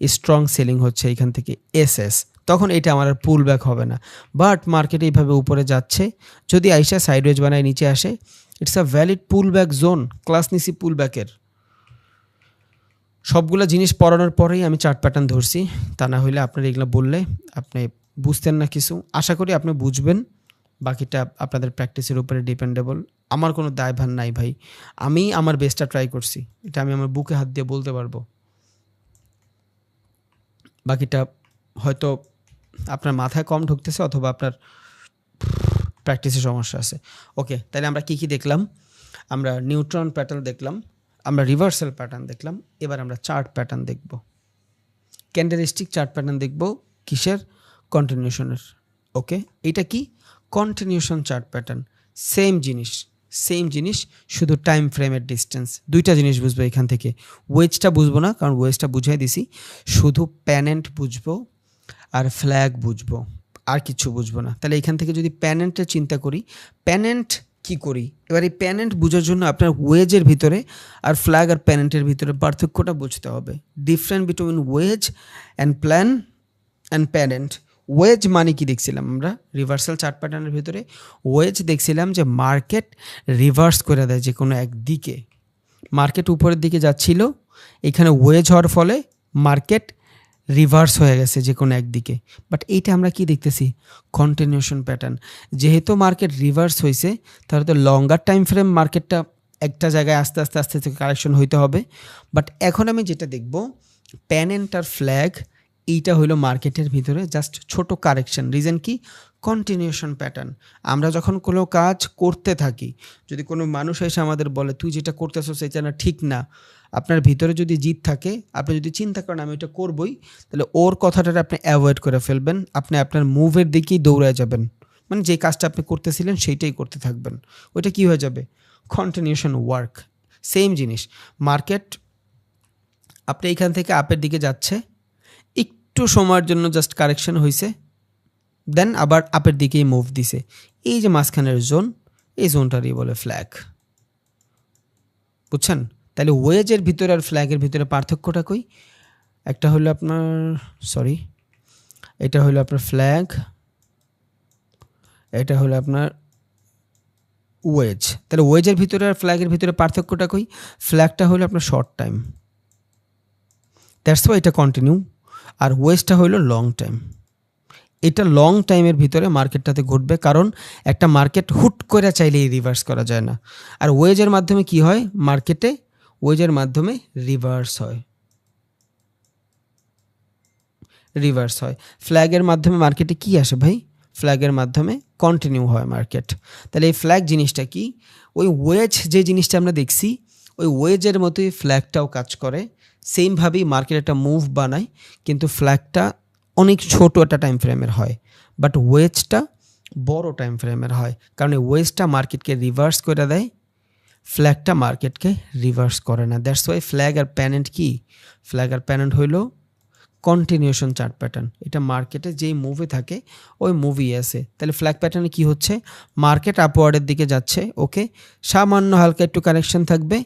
স্ট্রং সেলিং হচ্ছে এখান থেকে এসএস, তখন এটা আমার আর পুল ব্যাক হবে না, বাট মার্কেট এইভাবে উপরে যাচ্ছে, যদি আইসা সাইডওয়েজ বানায় নিচে আসে, it's a valid pool back zone, class নিছি পুল ব্যাকের। সবগুলো জিনিস পড়ানোর পরেই আমি চার্ট প্যাটার্ন ধরছি, তা না হইলে আপনার এগুলো বললে আপনি বুঝতেন না কিছু, আশা করি আপনি বুঝবেন, বাকিটা আপনাদের প্র্যাকটিসের উপরে ডিপেন্ডেবল, আমার কোনো দায়ভার নাই ভাই, আমি আমার বেস্টটা ট্রাই করছি, এটা আমি আমার বুকে হাত দিয়ে বলতে পারবো, বাকিটা হয়তো আপনার মাথায় কম ঢুকতেছে অথবা আপনার প্র্যাকটিসে সমস্যা আছে। ওকে, তাহলে আমরা কি দেখলাম, আমরা নিউট্রন প্যাটার্ন দেখলাম, আমরা রিভার্সাল প্যাটার্ন দেখলাম, এবার আমরা চার্ট প্যাটার্ন দেখব, ক্যান্ডেলস্টিক চার্ট প্যাটার্ন দেখব, কিসের, কন্টিনিউশনের। ওকে, এটা কি কন্টিনিউশন চার্ট প্যাটার্ন, সেম জিনিস, সেম জিনিস, শুধু টাইম ফ্রেমের ডিস্টেন্স। দুইটা জিনিস বুঝবো এখান থেকে। ওয়েজটা বুঝবো না, কারণ ওয়েজটা বুঝাই দিছি। শুধু প্যানেন্ট বুঝবো আর ফ্ল্যাগ বুঝবো, আর কিছু বুঝবো না। তাহলে এখান থেকে যদি প্যানেন্টের চিন্তা করি, প্যানেন্ট কি করি এবার, এই প্যানেন্ট বোঝার জন্য আপনার ওয়েজের ভিতরে আর ফ্ল্যাগ আর প্যানেন্টের ভিতরে পার্থক্যটা বুঝতে হবে। Different between wedge and plan and pennant. Wedge মানে কি দেখছিলাম আমরা রিভার্সাল চার্ট প্যাটার্নের ভিতরে? ওয়েজ দেখছিলাম যে মার্কেট রিভার্স করে দেয় যে কোনো একদিকে। মার্কেট উপরের দিকে যাচ্ছিল, এখানে ওয়েজ হওয়ার ফলে মার্কেট রিভার্স হয়ে গেছে যে কোনো একদিকে। বাট এইটা আমরা কি দেখতেছি? Continuation pattern. যেহেতু মার্কেট রিভার্স হয়েছে, তাহলে তো লঙ্গার টাইম ফ্রেম মার্কেটটা একটা জায়গায় আস্তে আস্তে আস্তে আস্তে কারেকশন হইতে হবে। বাট এখন আমি যেটা দেখব, প্যানেন্ট আর ফ্ল্যাগ, এইটা হলো মার্কেটের ভিতরে জাস্ট ছোট কারেকশন। রিজন কি? Continuation pattern. আমরা যখন কোনো কাজ করতে থাকি, যদি কোনো মানুষ এসে আমাদের বলে তুই যেটা করতেছো সেটা না ঠিক না, আপনার ভিতরে যদি জিদ থাকে, আপনি যদি চিন্তা করেন আমি এটা করবই, তাহলে ওর কথাটা আপনি অ্যাভয়েড করে ফেলবেন। আপনি আপনার মুভের দিকেই দৌড়ায় যাবেন, মানে যে কাজটা আপনি করতেছিলেন সেইটাই করতে থাকবেন। ওইটা কি হয়ে যাবে? Continuation work. সেম জিনিস মার্কেট, আপনি এইখান থেকে আপের দিকে যাচ্ছে, একটু সময়ের জন্য জাস্ট কারেকশন হয়েছে, দেন আবার আপের দিকেই মুভ দিছে। এই যে মাঝখানের জোন, এই জোনটারই বলে ফ্ল্যাগ। বুঝছেন? তাহলে ওয়েজের ভিতরে আর ফ্ল্যাগের ভিতরে পার্থক্যটা কই? একটা হলো আপনার এটা হলো আপনার ফ্ল্যাগ, এটা হলো আপনার ওয়েজ। তাহলে ওয়েজের ভিতরে আর ফ্ল্যাগের ভিতরে পার্থক্যটা কই? ফ্ল্যাগটা হলো আপনার শর্ট টাইম, দ্যাটস ওয়াই এটা কন্টিনিউ। আর ওয়েজটা হলো লং টাইম। এটা লং টাইমের ভিতরে মার্কেটটাতে ঘটবে, কারণ একটা মার্কেট হুট করে চাইলেই রিভার্স করা যায় না। আর ওয়েজের মাধ্যমে কি হয় মার্কেটে? ওয়েজের মাধ্যমে রিভার্স হয়। ফ্ল্যাগের মাধ্যমে মার্কেটে কি আসে ভাই? ফ্ল্যাগের মাধ্যমে কন্টিনিউ হয় মার্কেট। তাহলে এই ফ্ল্যাগ জিনিসটা কি? ওই ওয়েজ যে জিনিসটা আমরা দেখছি, ওই ওয়েজের মতোই ফ্ল্যাগটাও কাজ করে। সেমভাবেই মার্কেট একটা মুভ বানায়, কিন্তু ফ্ল্যাগটা অনেক ছোট একটা টাইম ফ্রেমের হয়, বাট ওয়েজটা বড় টাইম ফ্রেমের হয়। কারণ এই ওয়েজটা মার্কেটকে রিভার্স করে দেয়, ফ্ল্যাগটা মার্কেটকে রিভার্স করে না। দ্যাটস ওয়াই ফ্ল্যাগ আর প্যানেন্ট কি? ফ্ল্যাগ আর প্যানেন্ট হইল কন্টিনিউশন চার্ট প্যাটার্ন। এটা মার্কেটে যেই মুভে থাকে ওই মুভি আছে। তাহলে ফ্ল্যাগ প্যাটার্নে কি হচ্ছে? মার্কেট আপওয়ার্ডের দিকে যাচ্ছে, ওকে, সামান্য হালকা একটু কারেকশন থাকবে,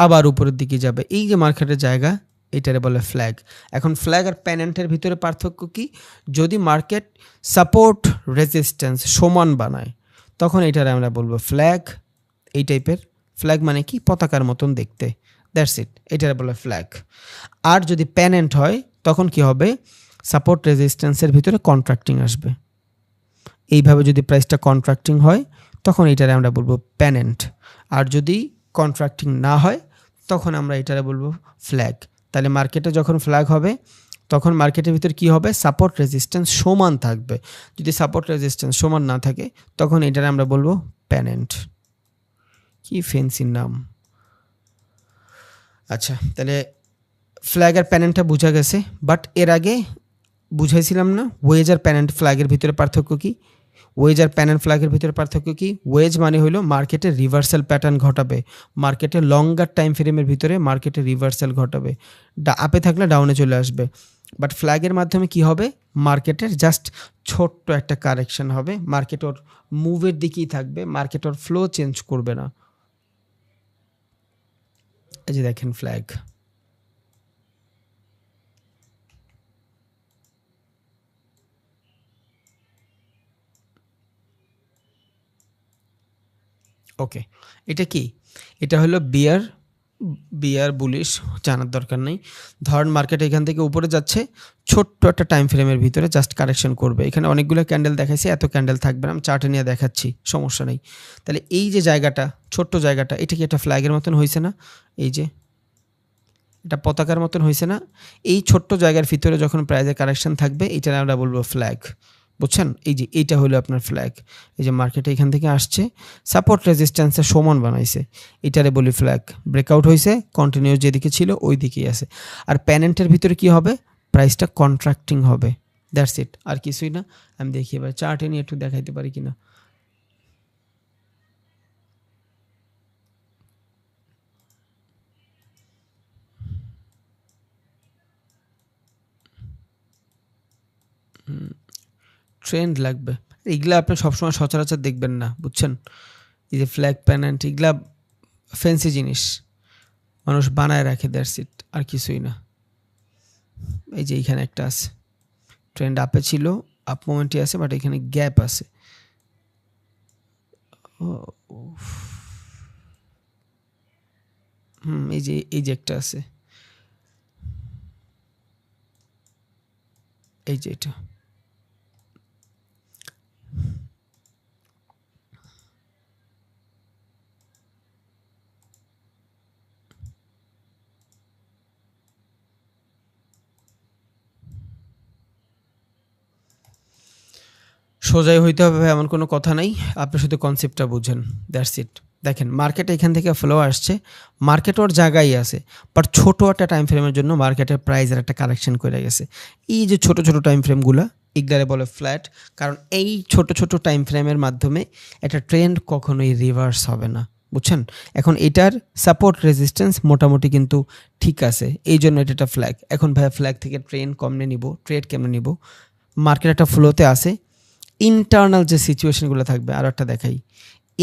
আবার উপরের দিকে যাবে। এই যে মার্কেটের জায়গা, এটারে বলে ফ্ল্যাগ। এখন ফ্ল্যাগ আর প্যানেন্টের ভিতরে পার্থক্য কি? যদি মার্কেট সাপোর্ট রেজিস্ট্যান্স সমান বানায়, তখন এটারে আমরা বলবো ফ্ল্যাগ। এই টাইপের ফ্ল্যাগ মানে কি? পতাকার মতন দেখতে, দ্যাটস ইট, এটারে বলে ফ্ল্যাগ। আর যদি প্যানেন্ট হয়, তখন কি হবে? সাপোর্ট রেজিস্ট্যান্সের ভিতরে কন্ট্রাক্টিং আসবে। এইভাবে যদি প্রাইসটা কন্ট্রাক্টিং হয়, তখন এটারে আমরা বলবো প্যানেন্ট। আর যদি কন্ট্রাক্টিং না হয়, তখন আমরা এটারে বলবো ফ্ল্যাগ। তাহলে মার্কেটে যখন ফ্ল্যাগ হবে, তখন মার্কেটের ভিতরে কি হবে? সাপোর্ট রেজিস্ট্যান্স সমান থাকবে। যদি সাপোর্ট রেজিস্ট্যান্স সমান না থাকে, তখন এটারে আমরা বলবো প্যানেন্ট। কি ফেন্সির নাম! আচ্ছা, তাহলে ফ্ল্যাগ আর প্যানেন্টটা বোঝা গেছে। বাট এর আগে বুঝাইছিলাম না ওয়েজ আর প্যানেন্ট ফ্ল্যাগের ভিতরে পার্থক্য কি? ওয়েজ আর প্যানেন্ট ফ্ল্যাগের ভিতরে পার্থক্য কি? ওয়েজ মানে হলো মার্কেটে রিভার্সাল প্যাটার্ন ঘটাবে, মার্কেটে লঙ্গার টাইম ফ্রেমের ভিতরে মার্কেটে রিভার্সাল ঘটাবে, আপে থাকলে ডাউনে চলে আসবে। বাট ফ্ল্যাগের মাধ্যমে কি হবে? মার্কেটের জাস্ট ছোট্ট একটা কারেকশন হবে, মার্কেট ওর মুভের দিকেই থাকবে, মার্কেট ওর ফ্লো চেঞ্জ করবে না। এই যে দেখেন ফ্ল্যাগ। ওকে, এটা কি? এটা হলো বিয়ার বুলিশ, জানার দরকার নেই। ধরেন মার্কেট এখান থেকে উপরে যাচ্ছে, ছোট্ট একটা টাইম ফ্রেমের ভিতরে জাস্ট কারেকশন করবে। এখানে অনেকগুলো ক্যান্ডেল দেখাইছে, এত ক্যান্ডেল থাকবে না, আমি চার্টে নিয়ে দেখাচ্ছি, সমস্যা নেই। তাহলে এই যে জায়গাটা, ছোট্ট জায়গাটা, এটা কি একটা ফ্ল্যাগের মতন হয়েছে না? এই যে এটা পতাকার মতন হয়েছে না? এই ছোট্ট জায়গার ভিতরে যখন প্রাইজে কারেকশন থাকবে, এটা আমরা বলবো ফ্ল্যাগ। বুঝছেন? এই যে এইটা হলো আপনার ফ্ল্যাগ। এই যে মার্কেটে এখান থেকে আসছে, সাপোর্ট রেজিস্ট্যান্সের সমান বানাইছে, এটারে বলি ফ্ল্যাগ। ব্রেকআউট হয়েছে, কন্টিনিউস যেদিকে ছিল ওই দিকেই আছে। আর প্যানেন্টের ভিতরে কি হবে? প্রাইসটা কন্ট্রাক্টিং হবে, দ্যাটস ইট, আর কিছুই না। আমি দেখি এবার চার্টে নিয়ে একটু দেখাইতে পারি কিনা। ট্রেন্ড লাগবে। এগুলা আপনি সবসময় সচরাচর দেখবেন না, বুঝছেন? এই যে ফ্ল্যাগ প্যানেন্ট এগুলা ফ্যান্সি জিনিস, মানুষ বানায় রাখে, দ্যাটস ইট, আর কিছুই না। এই যে এইখানে একটা আছে, ট্রেন্ড আপে ছিল, আপ মোমেন্টই আছে, বাট এখানে গ্যাপ আছে। এই যে একটা আছে, এই যে এটা। সোজাই হইতে হবে এমন কোনো কথা নাই, আপনি শুধু কনসেপ্টটা বুঝেন, দ্যাটস ইট। দেখেন মার্কেটে এখান থেকে ফ্লো আসছে, মার্কেট ওর জায়গায় আছে, বাট ছোটো একটা টাইম ফ্রেমের জন্য মার্কেটের প্রাইসের একটা কারেকশন করে গেছে। এই যে ছোটো ছোটো টাইম ফ্রেমগুলো এগুলারে বলে ফ্ল্যাট, কারণ এই ছোটো ছোটো টাইম ফ্রেমের মাধ্যমে একটা ট্রেন্ড কখনোই রিভার্স হবে না, বুঝছেন? এখন এটার সাপোর্ট রেজিস্ট্যান্স মোটামুটি কিন্তু ঠিক আছে, এই জন্য এটা একটা ফ্ল্যাগ। এখন ভাইয়া ফ্ল্যাগ থেকে ট্রেন্ড কমনে নিব, ট্রেড কেমনে নিব? মার্কেট একটা ফ্লোতে আছে, ইন্টারনাল যে সিচুয়েশনগুলো থাকবে, আর একটা দেখাই,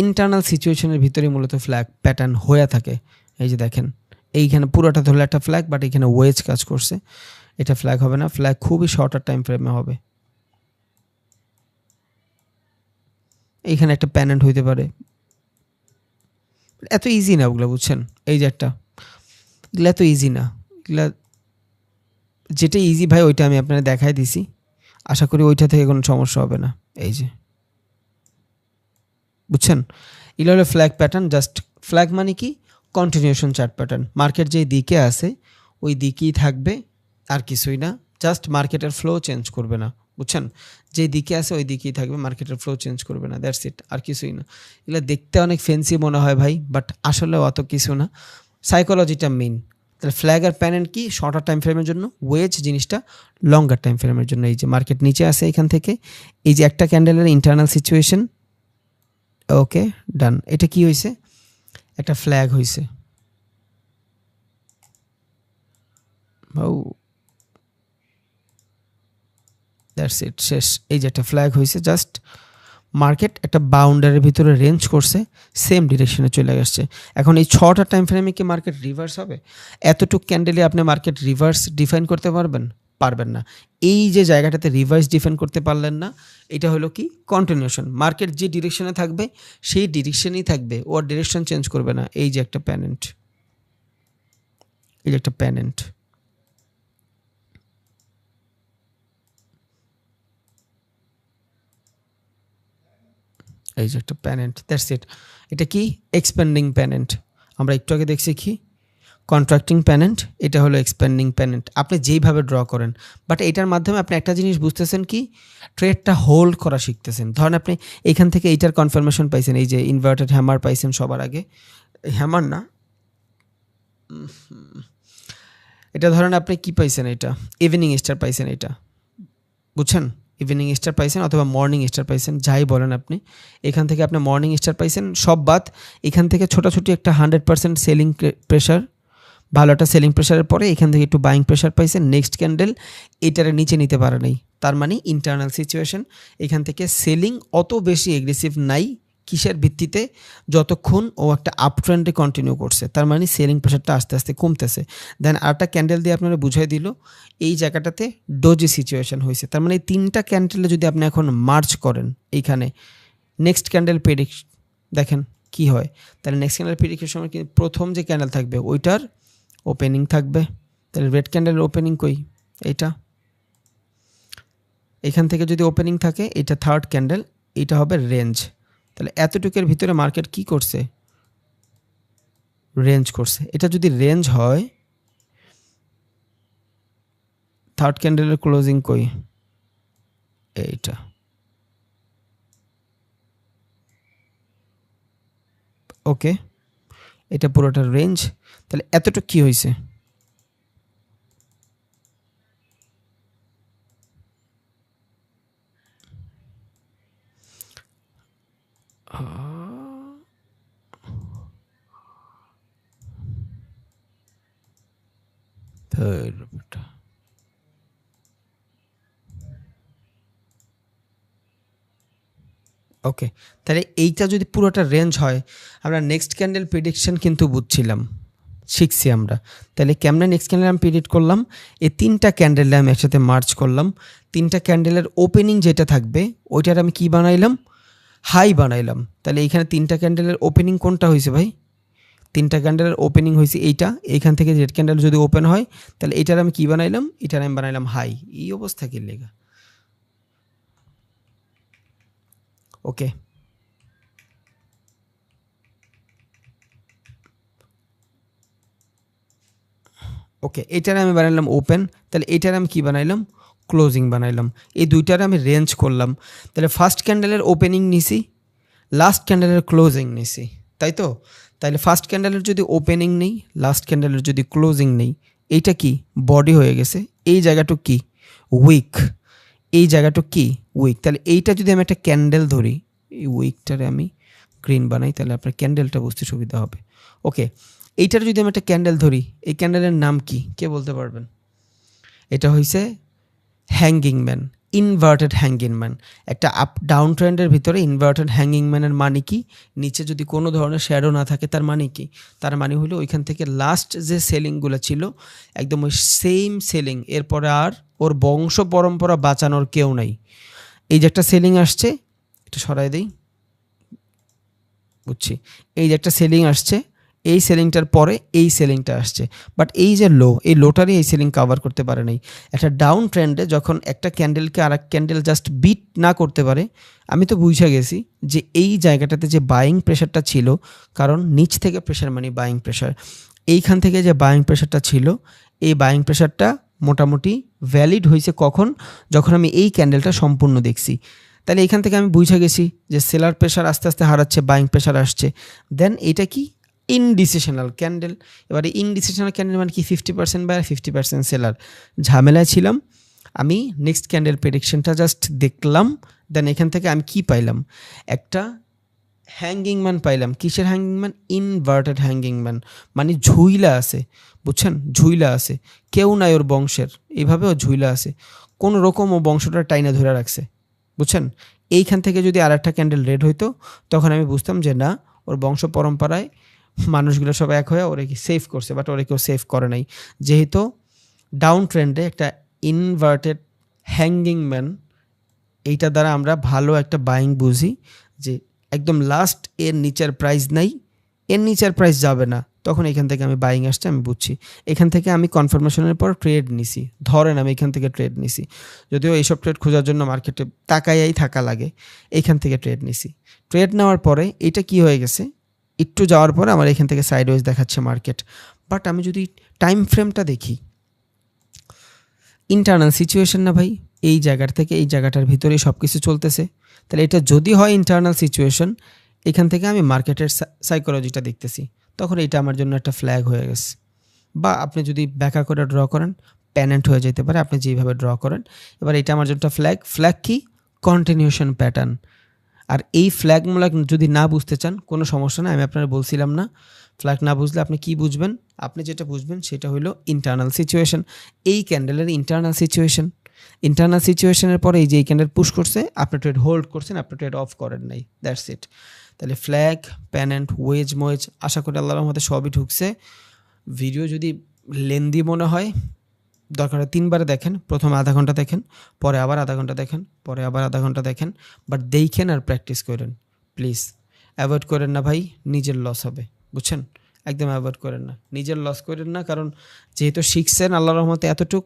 ইন্টারনাল সিচুয়েশনের ভিতরে মূলত ফ্ল্যাগ প্যাটার্ন হয়ে থাকে। এই যে দেখেন, এইখানে পুরোটা ধরলে একটা ফ্ল্যাগ, বাট এখানে ওয়েজ কাজ করছে, এটা ফ্ল্যাগ হবে না, ফ্ল্যাগ খুবই শর্টার টাইম ফ্রেমে হবে। এইখানে একটা প্যানেন্ট হইতে পারে, এত ইজি না ওগুলো, বুঝছেন? এই যে একটা, এগুলো এত ইজি না, এগুলা যেটা ইজি ভাই ওইটা আমি আপনাকে দেখাই দিছি, আশা করি ওইটা থেকে কোনো সমস্যা হবে না। এই যে বুঝছেন, এগুলো হলো ফ্ল্যাগ প্যাটার্ন। জাস্ট ফ্ল্যাগ মানে কি? কন্টিনিউশন চার্ট প্যাটার্ন, মার্কেট যেই দিকে আছে ওই দিকেই থাকবে, আর কিছুই না। জাস্ট মার্কেটের ফ্লো চেঞ্জ করবে না, বুঝছেন? যেই দিকে আছে ওই দিকেই থাকবে, মার্কেটের ফ্লো চেঞ্জ করবে না, দ্যাটস ইট, আর কিছুই না। এগুলো দেখতে অনেক ফ্যান্সি মনে হয় ভাই, বাট আসলে অত কিছু না, সাইকোলজিটা মেইন। তাহলে ফ্ল্যাগ আর প্যানেন্ট কি? শর্টার টাইম ফ্রেমের জন্য, ওয়েজ জিনিসটা লঙ্গার টাইম ফ্রেমের জন্য। এই যে মার্কেট নিচে আছে এখান থেকে, এই যে একটা ক্যান্ডেলের ইন্টারনাল সিচুয়েশন, ওকে ডান। এটা কি হয়েছে? একটা ফ্ল্যাগ হয়েছে, দ্যাটস ইট, শেষ। এই যে একটা ফ্ল্যাগ হয়েছে, জাস্ট মার্কেট একটা বাউন্ডারির ভিতরে রেঞ্জ করছে, সেম ডিরেকশনে চলে আসছে। এখন এই 6টা টাইম ফ্রেমে কি মার্কেট রিভার্স হবে? এতটুক ক্যান্ডেলে আপনি মার্কেট রিভার্স ডিফাইন করতে পারবেন? পারবেন না। এই যে জায়গাটাতে রিভার্স ডিফাইন করতে পারলেন না, এটা হলো কি? কন্টিনিউশন। মার্কেট যে ডিরেকশনে থাকবে সেই ডিরেকশনেই থাকবে, ওর ডিরেকশন চেঞ্জ করবে না। এই যে একটা প্যানেন্ট, এই যে একটা প্যানেন্ট, এই যে একটা প্যানেন্ট, দ্যাটস ইট। এটা কি? এক্সপ্যান্ডিং প্যানেন্ট। আমরা একটু আগে দেখছি কি? কন্ট্রাক্টিং প্যানেন্ট, এটা হলো এক্সপ্যান্ডিং প্যানেন্ট। আপনি যেইভাবে ড্র করেন, বাট এটার মাধ্যমে আপনি একটা জিনিস বুঝতেছেন কি? ট্রেডটা হোল্ড করা শিখতেছেন। ধরেন আপনি এইখান থেকে এইটার কনফার্মেশন পাইছেন, এই যে ইনভার্টেড হ্যামার পাইছেন সবার আগে, হ্যামার না, এটা ধরেন আপনি কি পাইছেন, এটা ইভিনিং স্টার পাইছেন, এটা বুঝছেন? ইভিনিং স্টার পাইছেন অথবা মর্নিং স্টার পাইছেন, যাই বলেন আপনি, এখান থেকে আপনি মর্নিং স্টার পাইছেন, সব বাদ। এখান থেকে ছোটাছুটি একটা 100% সেলিং প্রেশার, ভালো একটা সেলিং প্রেশারের পরে এখান থেকে একটু বাইং প্রেশার পাইছেন, নেক্সট ক্যান্ডেল এটারে নিচে নিতে পারে নাই, তার মানে ইন্টারনাল সিচুয়েশন। এখান থেকে সেলিং অত বেশি এগ্রেসিভ নাই, কিসের ভিত্তিতে? যতক্ষণ ও একটা আপ ট্রেন্ডে কন্টিনিউ করছে, তার মানে সেলিং প্রেশারটা আস্তে আস্তে কমতেছে। দেন আরেকটা ক্যান্ডেল দিয়ে আপনারা বুঝাই দিল এই জায়গাটাতে ডোজি সিচুয়েশন হয়েছে, তার মানে এই 3টা ক্যান্ডেলে যদি আপনি এখন মার্চ করেন এইখানে, নেক্সট ক্যান্ডেল প্রেডিক্ট দেখেন কি হয়। তাহলে নেক্সট ক্যান্ডেল প্রেডিক্টের সময় কিন্তু প্রথম যে ক্যান্ডেল থাকবে ওইটার ওপেনিং থাকবে, তাহলে রেড ক্যান্ডেলের ওপেনিং কই? এইটা, এখান থেকে যদি ওপেনিং থাকে এটা থার্ড ক্যান্ডেল, এটা হবে রেঞ্জ। তাহলে এতটুকের ভিতরে মার্কেট কি করছে? রেঞ্জ করছে। এটা যদি রেঞ্জ হয়, থার্ড ক্যান্ডেলের ক্লোজিং কই? এইটা, ওকে, এটা পুরোটা রেঞ্জ। তাহলে এতটুকু কি হয়েছে? ওকে, তাহলে এইটা যদি পুরোটা রেঞ্জ হয়, আমরা নেক্সট ক্যান্ডেল প্রেডিকশন কিন্তু বুঝছিলাম, শিখছি আমরা। তাহলে কেমনে নেক্সট ক্যান্ডেল আমি প্রেডিক্ট করলাম, এই 3টা ক্যান্ডেল আমি একসাথে মার্চ করলাম, 3টা ক্যান্ডেলের ওপেনিং যেটা থাকবে ওইটার আমি কি বানাইলাম, হাই বানাইলাম। তাহলে এইখানে 3টা ক্যান্ডেলের ওপেনিং কোনটা হয়েছে ভাই, 3টা ক্যান্ডেলের ওপেনিং হয়েছে এইটা, এইখান থেকে রেড ক্যান্ডেল যদি ওপেন হয় তাহলে এটার আমি কি বানাইলাম, এটার আমি বানাইলাম হাই। এই অবস্থা কি লেগা, ওকে। ওকে, এটার আমি বানাইলাম ওপেন, তাহলে এটার আমি কি বানাইলাম, ক্লোজিং বানাইলাম। এই দুইটার আমি রেঞ্জ করলাম। তাহলে ফার্স্ট ক্যান্ডেলের ওপেনিং নিছি, লাস্ট ক্যান্ডেলের ক্লোজিং নিছি, তাই তো? তাহলে ফার্স্ট ক্যান্ডেলের যদি ওপেনিং নেই, লাস্ট ক্যান্ডেলের যদি ক্লোজিং নেই, এইটা কি বডি হয়ে গেছে, এই জায়গাটা কি উইক, এই জায়গাটা কি উইক। তাহলে এইটা যদি আমি একটা ক্যান্ডেল ধরি, এই উইকটারে আমি গ্রিন বানাই, তাহলে আপনার ক্যান্ডেলটা বুঝতে সুবিধা হবে। ওকে, এইটার যদি আমি একটা ক্যান্ডেল ধরি, এই ক্যান্ডেলের নাম কি, কে বলতে পারবেন? এটা হইছে hanging man, inverted hanging man. একটা আপ ডাউন ট্রেন্ডের ভিতরে ইনভার্টেড হ্যাঙ্গিং ম্যানের মানে কি, নিচে যদি কোনো ধরনের শ্যাডো না থাকে তার মানে কি, তার মানে হলো ওইখান থেকে লাস্ট যে সেলিংগুলো ছিল একদম ওই সেম সেলিং, এরপরে আর ওর বংশ পরম্পরা বাঁচানোর কেউ নাই। এই যে একটা সেলিং আসছে, এটা সরাই দেই, বুঝছি, এই যে একটা সেলিং আসছে, এই সেলিংটার পরে এই সেলিংটা আসছে, বাট এই যে লো, এই লোটারই এই সেলিং কভার করতে পারে নাই। একটা ডাউন ট্রেন্ডে যখন একটা ক্যান্ডেলকে আর এক ক্যান্ডেল জাস্ট বিট না করতে পারে, আমি তো বুঝে গেছি যে এই জায়গাটাতে যে বাইং প্রেশারটা ছিল, কারণ নিচ থেকে প্রেশার মানে বাইং প্রেশার, এইখান থেকে যে বাইং প্রেশারটা ছিল, এই বাইং প্রেশারটা মোটামুটি ভ্যালিড হয়েছে কখন, যখন আমি এই ক্যান্ডেলটা সম্পূর্ণ দেখছি। তাহলে এখান থেকে আমি বুঝে গেছি যে সেলার প্রেশার আস্তে আস্তে হারাচ্ছে, বাইং প্রেশার আসছে। দেন এটা কি ইনডিসিশনাল ক্যান্ডেল। এবারে ইনডিসিশনাল ক্যান্ডেল মানে কি, 50% বায়ার 50% সেলার। ঝামেলায় ছিলাম, আমি নেক্সট ক্যান্ডেল প্রেডিকশনটা জাস্ট দেখলাম, দেন এখান থেকে আমি কি পাইলাম, একটা হ্যাঙ্গিং ম্যান পাইলাম। কিসের hanging man? Inverted hanging man, মানে ঝুইলা আছে, বুঝছেন, ঝুইলা আছে, কেউ নাই ওর বংশের, এইভাবেও ঝুইলা আছে, কোনো রকম ও বংশটা টাইনা ধরে রাখছে, বুঝছেন। এইখান থেকে যদি আর একটা ক্যান্ডেল রেড হইতো, তখন আমি বুঝতাম যে না, ওর বংশ পরম্পরায় মানুষগুলো সব এক হয়ে ওরে কি সেভ করছে, বাট ওরে কেউ সেভ করে নাই। যেহেতু ডাউন ট্রেন্ডে একটা ইনভার্টেড হ্যাঙ্গিং ম্যান, এইটা দ্বারা আমরা ভালো একটা বাইং বুঝি যে একদম লাস্ট এর নিচের প্রাইস নাই, এর নিচের প্রাইস যাবে না, তখন এখান থেকে আমি বাইং আসছে আমি বুঝছি। এখান থেকে আমি কনফার্মেশনের পর ট্রেড নিছি, ধরেন আমি এখান থেকে ট্রেড নিছি, যদিও এইসব ট্রেড খোঁজার জন্য মার্কেটে তাকাইয়াই থাকা লাগে, এখান থেকে ট্রেড নিছি। ট্রেড নেওয়ার পরে এটা কি হয়ে গেছে, একটু যাওয়ার পরে আমার এখান থেকে সাইডওয়েজ দেখাচ্ছে মার্কেট। বাট আমি যদি টাইম ফ্রেমটা দেখি, ইন্টারনাল সিচুয়েশন না ভাই, এই জায়গার থেকে এই জায়গাটার ভিতরেই সব কিছু চলতেছে। তাহলে এটা যদি হয় ইন্টারনাল সিচুয়েশন, এখান থেকে আমি মার্কেটের সাইকোলজিটা দেখতেছি, তখন এটা আমার জন্য একটা ফ্ল্যাগ হয়ে গেছে। বা আপনি যদি ব্যাখ্যা করে ড্র করেন, প্যানেন্ট হয়ে যেতে পারে, আপনি যেভাবে ড্র করেন। এবার এটা আমার জন্য একটা ফ্ল্যাগ। ফ্ল্যাগ কি? Continuation pattern. আর এই ফ্ল্যাগমূলক যদি না বুঝতে চান কোনো সমস্যা না, আমি আপনারা বলছিলাম না, ফ্ল্যাগ না বুঝলে আপনি কি বুঝবেন, আপনি যেটা বুঝবেন সেটা হলো ইন্টারনাল সিচুয়েশন। এই ক্যান্ডেলের ইন্টারনাল সিচুয়েশন, ইন্টারনাল সিচুয়েশনের পরে এই যে এই ক্যান্ডেল পুশ করছে, আপনি ট্রেড হোল্ড করছেন, আপনি ট্রেড অফ করেন নাই, দ্যাটস ইট। তাহলে ফ্ল্যাগ, প্যানেন্ট, ওয়েজ, মোয়েজ, আশা করি আল্লাহর রহমতে সবই ঢুকছে। ভিডিও যদি লেন্দি মনে হয়, দরকার হয় 3 বারে দেখেন, প্রথমে আধা ঘন্টা দেখেন, পরে আবার আধা ঘন্টা দেখেন, পরে আবার আধা ঘন্টা দেখেন, বাট দেখেন আর প্র্যাকটিস করেন প্লিজ। অ্যাভয়েড করেন না ভাই, নিজের লস হবে, বুঝছেন, একদম অ্যাভয়েড করেন না, নিজের লস করেন না, কারণ যেহেতু শিখছেন আল্লাহর রহমতে এতটুক,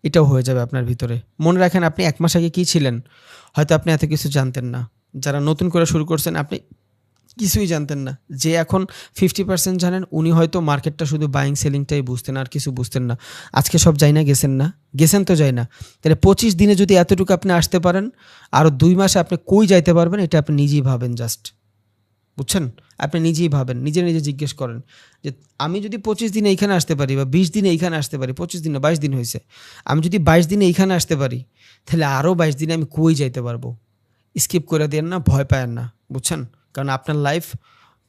এটাও হয়ে যাবে আপনার ভিতরে। মনে রাখেন আপনি 1 মাস আগে কী ছিলেন, হয়তো আপনি এত কিছু জানতেন না, যারা নতুন করে শুরু করছেন আপনি কিছুই জানতেন না। যে এখন 50% জানেন, উনি হয়তো মার্কেটটা শুধু বাইং সেলিংটাই বুঝতেন, আর কিছু বুঝতেন না। আজকে সব যাই না, গেছেন না, গেছেন তো যাই না। তাহলে 25 দিনে যদি এতটুকু আপনি আসতে পারেন, আরও 2 মাসে আপনি কই যাইতে পারবেন, এটা আপনি নিজেই ভাবেন, জাস্ট, বুঝছেন, আপনি নিজেই ভাবেন, নিজে নিজে জিজ্ঞেস করেন যে আমি যদি 25 দিনে এইখানে আসতে পারি, বা 20 দিনে এইখানে আসতে পারি, 25 দিনে 22 দিন হয়েছে, আমি যদি 22 দিনে এইখানে আসতে পারি, তাহলে আরও 22 দিনে আমি কই যাইতে পারবো। স্কিপ করে দেন না, ভয় পায়েন না, বুঝছেন, কারণ আপনার লাইফ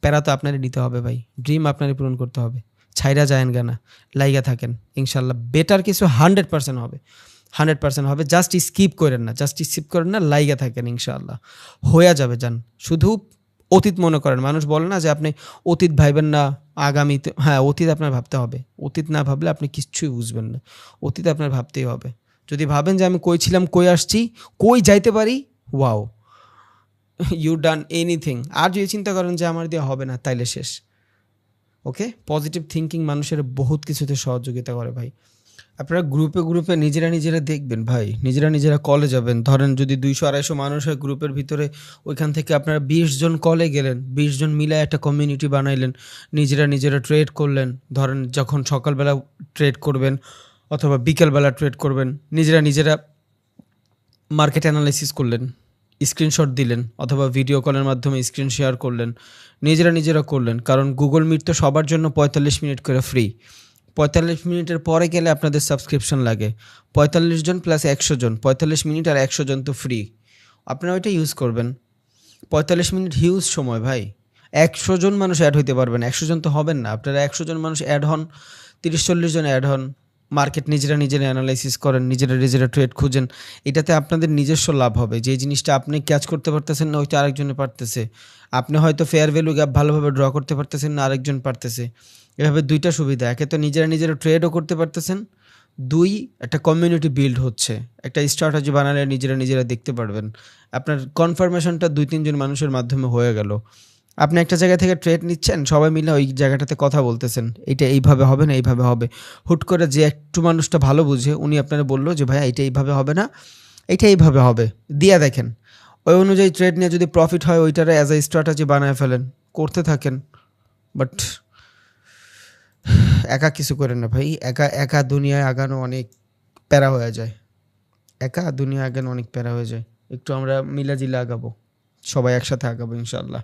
প্যারা তো আপনারই নিতে হবে ভাই, ড্রিম আপনারই পূরণ করতে হবে। ছাইরা যায়েন গানা, লাইগা থাকেন, ইনশাল্লাহ বেটার কিছু 100% হবে। 100% হবে। জাস্ট স্কিপ করেন না, লাইগা থাকেন, ইনশাআল্লাহ হয়ে যাবে। যান, শুধু অতীত মনে করেন। মানুষ বলে না যে আপনি অতীত ভাববেন না, আগামীতে, হ্যাঁ অতীত আপনার ভাবতে হবে। অতীত না ভাবলে আপনি কিচ্ছুই বুঝবেন না। অতীত আপনার ভাবতেই হবে। যদি ভাবেন যে আমি কই ছিলাম, কই আসছি, কই যাইতে পারি, ওয়াও, ইউ ডান এনিথিং। আর যদি চিন্তা করেন যে আমার দিয়ে হবে না, তাইলে শেষ। ওকে, পজিটিভ থিঙ্কিং মানুষের বহুত কিছুতে সহযোগিতা করে ভাই। আপনারা গ্রুপে নিজেরা দেখবেন ভাই, নিজেরা কলে যাবেন। ধরেন যদি 200-250 মানুষ হয় গ্রুপের ভিতরে, ওইখান থেকে আপনারা 20 জন কলে গেলেন, 20 জন মিলে একটা কমিউনিটি বানাইলেন, নিজেরা ট্রেড করলেন। ধরেন যখন সকালবেলা ট্রেড করবেন অথবা বিকেলবেলা ট্রেড করবেন, নিজেরা মার্কেট অ্যানালাইসিস করলেন, স্ক্রিনশট দিলেন অথবা ভিডিও কলের মাধ্যমে স্ক্রিন শেয়ার করলেন, নিজেরা করলেন। কারণ গুগল মিট তো সবার জন্য 45 মিনিট করে ফ্রি। 45 মিনিটের পরে গেলে আপনাদের সাবস্ক্রিপশন লাগে। 45 জন প্লাস 100 জন, 45 মিনিট আর 100 জন তো ফ্রি। আপনারা ওইটা ইউজ করবেন। 45 মিনিট হিউজ সময় ভাই। 100 জন মানুষ অ্যাড হইতে পারবেন, 100 জন তো হবেন না। আপনারা 100 জন মানুষ অ্যাড হন, 30-40 জন অ্যাড হন, মার্কেট নিজেরা অ্যানালাইসিস করেন, নিজেরা ট্রেড খুঁজেন। এটাতে আপনাদের নিজস্ব লাভ হবে। যে জিনিসটা আপনি ক্যাচ করতে পারতেছেন না, ওইটা আরেকজনে পারতেছে। আপনি হয়তো ফেয়ার ভ্যালু গ্যাপ ভালোভাবে ড্র করতে পারতেছেন না, আরেকজন পারতেছে। এভাবে দুইটা সুবিধা, একে তো নিজেরা ট্রেডও করতে পারতেছেন, দুই একটা কমিউনিটি বিল্ড হচ্ছে। একটা স্ট্র্যাটেজি বানালে নিজেরা দেখতে পারবেন। আপনার কনফার্মেশনটা 2-3 জন মানুষের মাধ্যমে হয়ে গেল। আপনি একটা জায়গা থেকে ট্রেড নিচ্ছেন, সবাই মিলে ওই জায়গাটাতে কথা বলতেছেন, এটা এইভাবে হবে না, এইভাবে হবে। হুট করে যে একটু মানুষটা ভালো বুঝে, উনি আপনারা বললো যে ভাই এটা এইভাবে হবে না, এটা এইভাবে হবে, দিয়া দেখেন। ওই অনুযায়ী ট্রেড নিয়ে যদি প্রফিট হয়, ওইটারে অ্যাজ এ স্ট্র্যাটেজি বানায় ফেলেন, করতে থাকেন। বাট একা কিছু করেন না ভাই। একা দুনিয়ায় আগানো অনেক প্যারা হয়ে যায়। একটু আমরা মিলাজিলা আগাবো, সবাই একসাথে আগাবো ইনশাল্লাহ।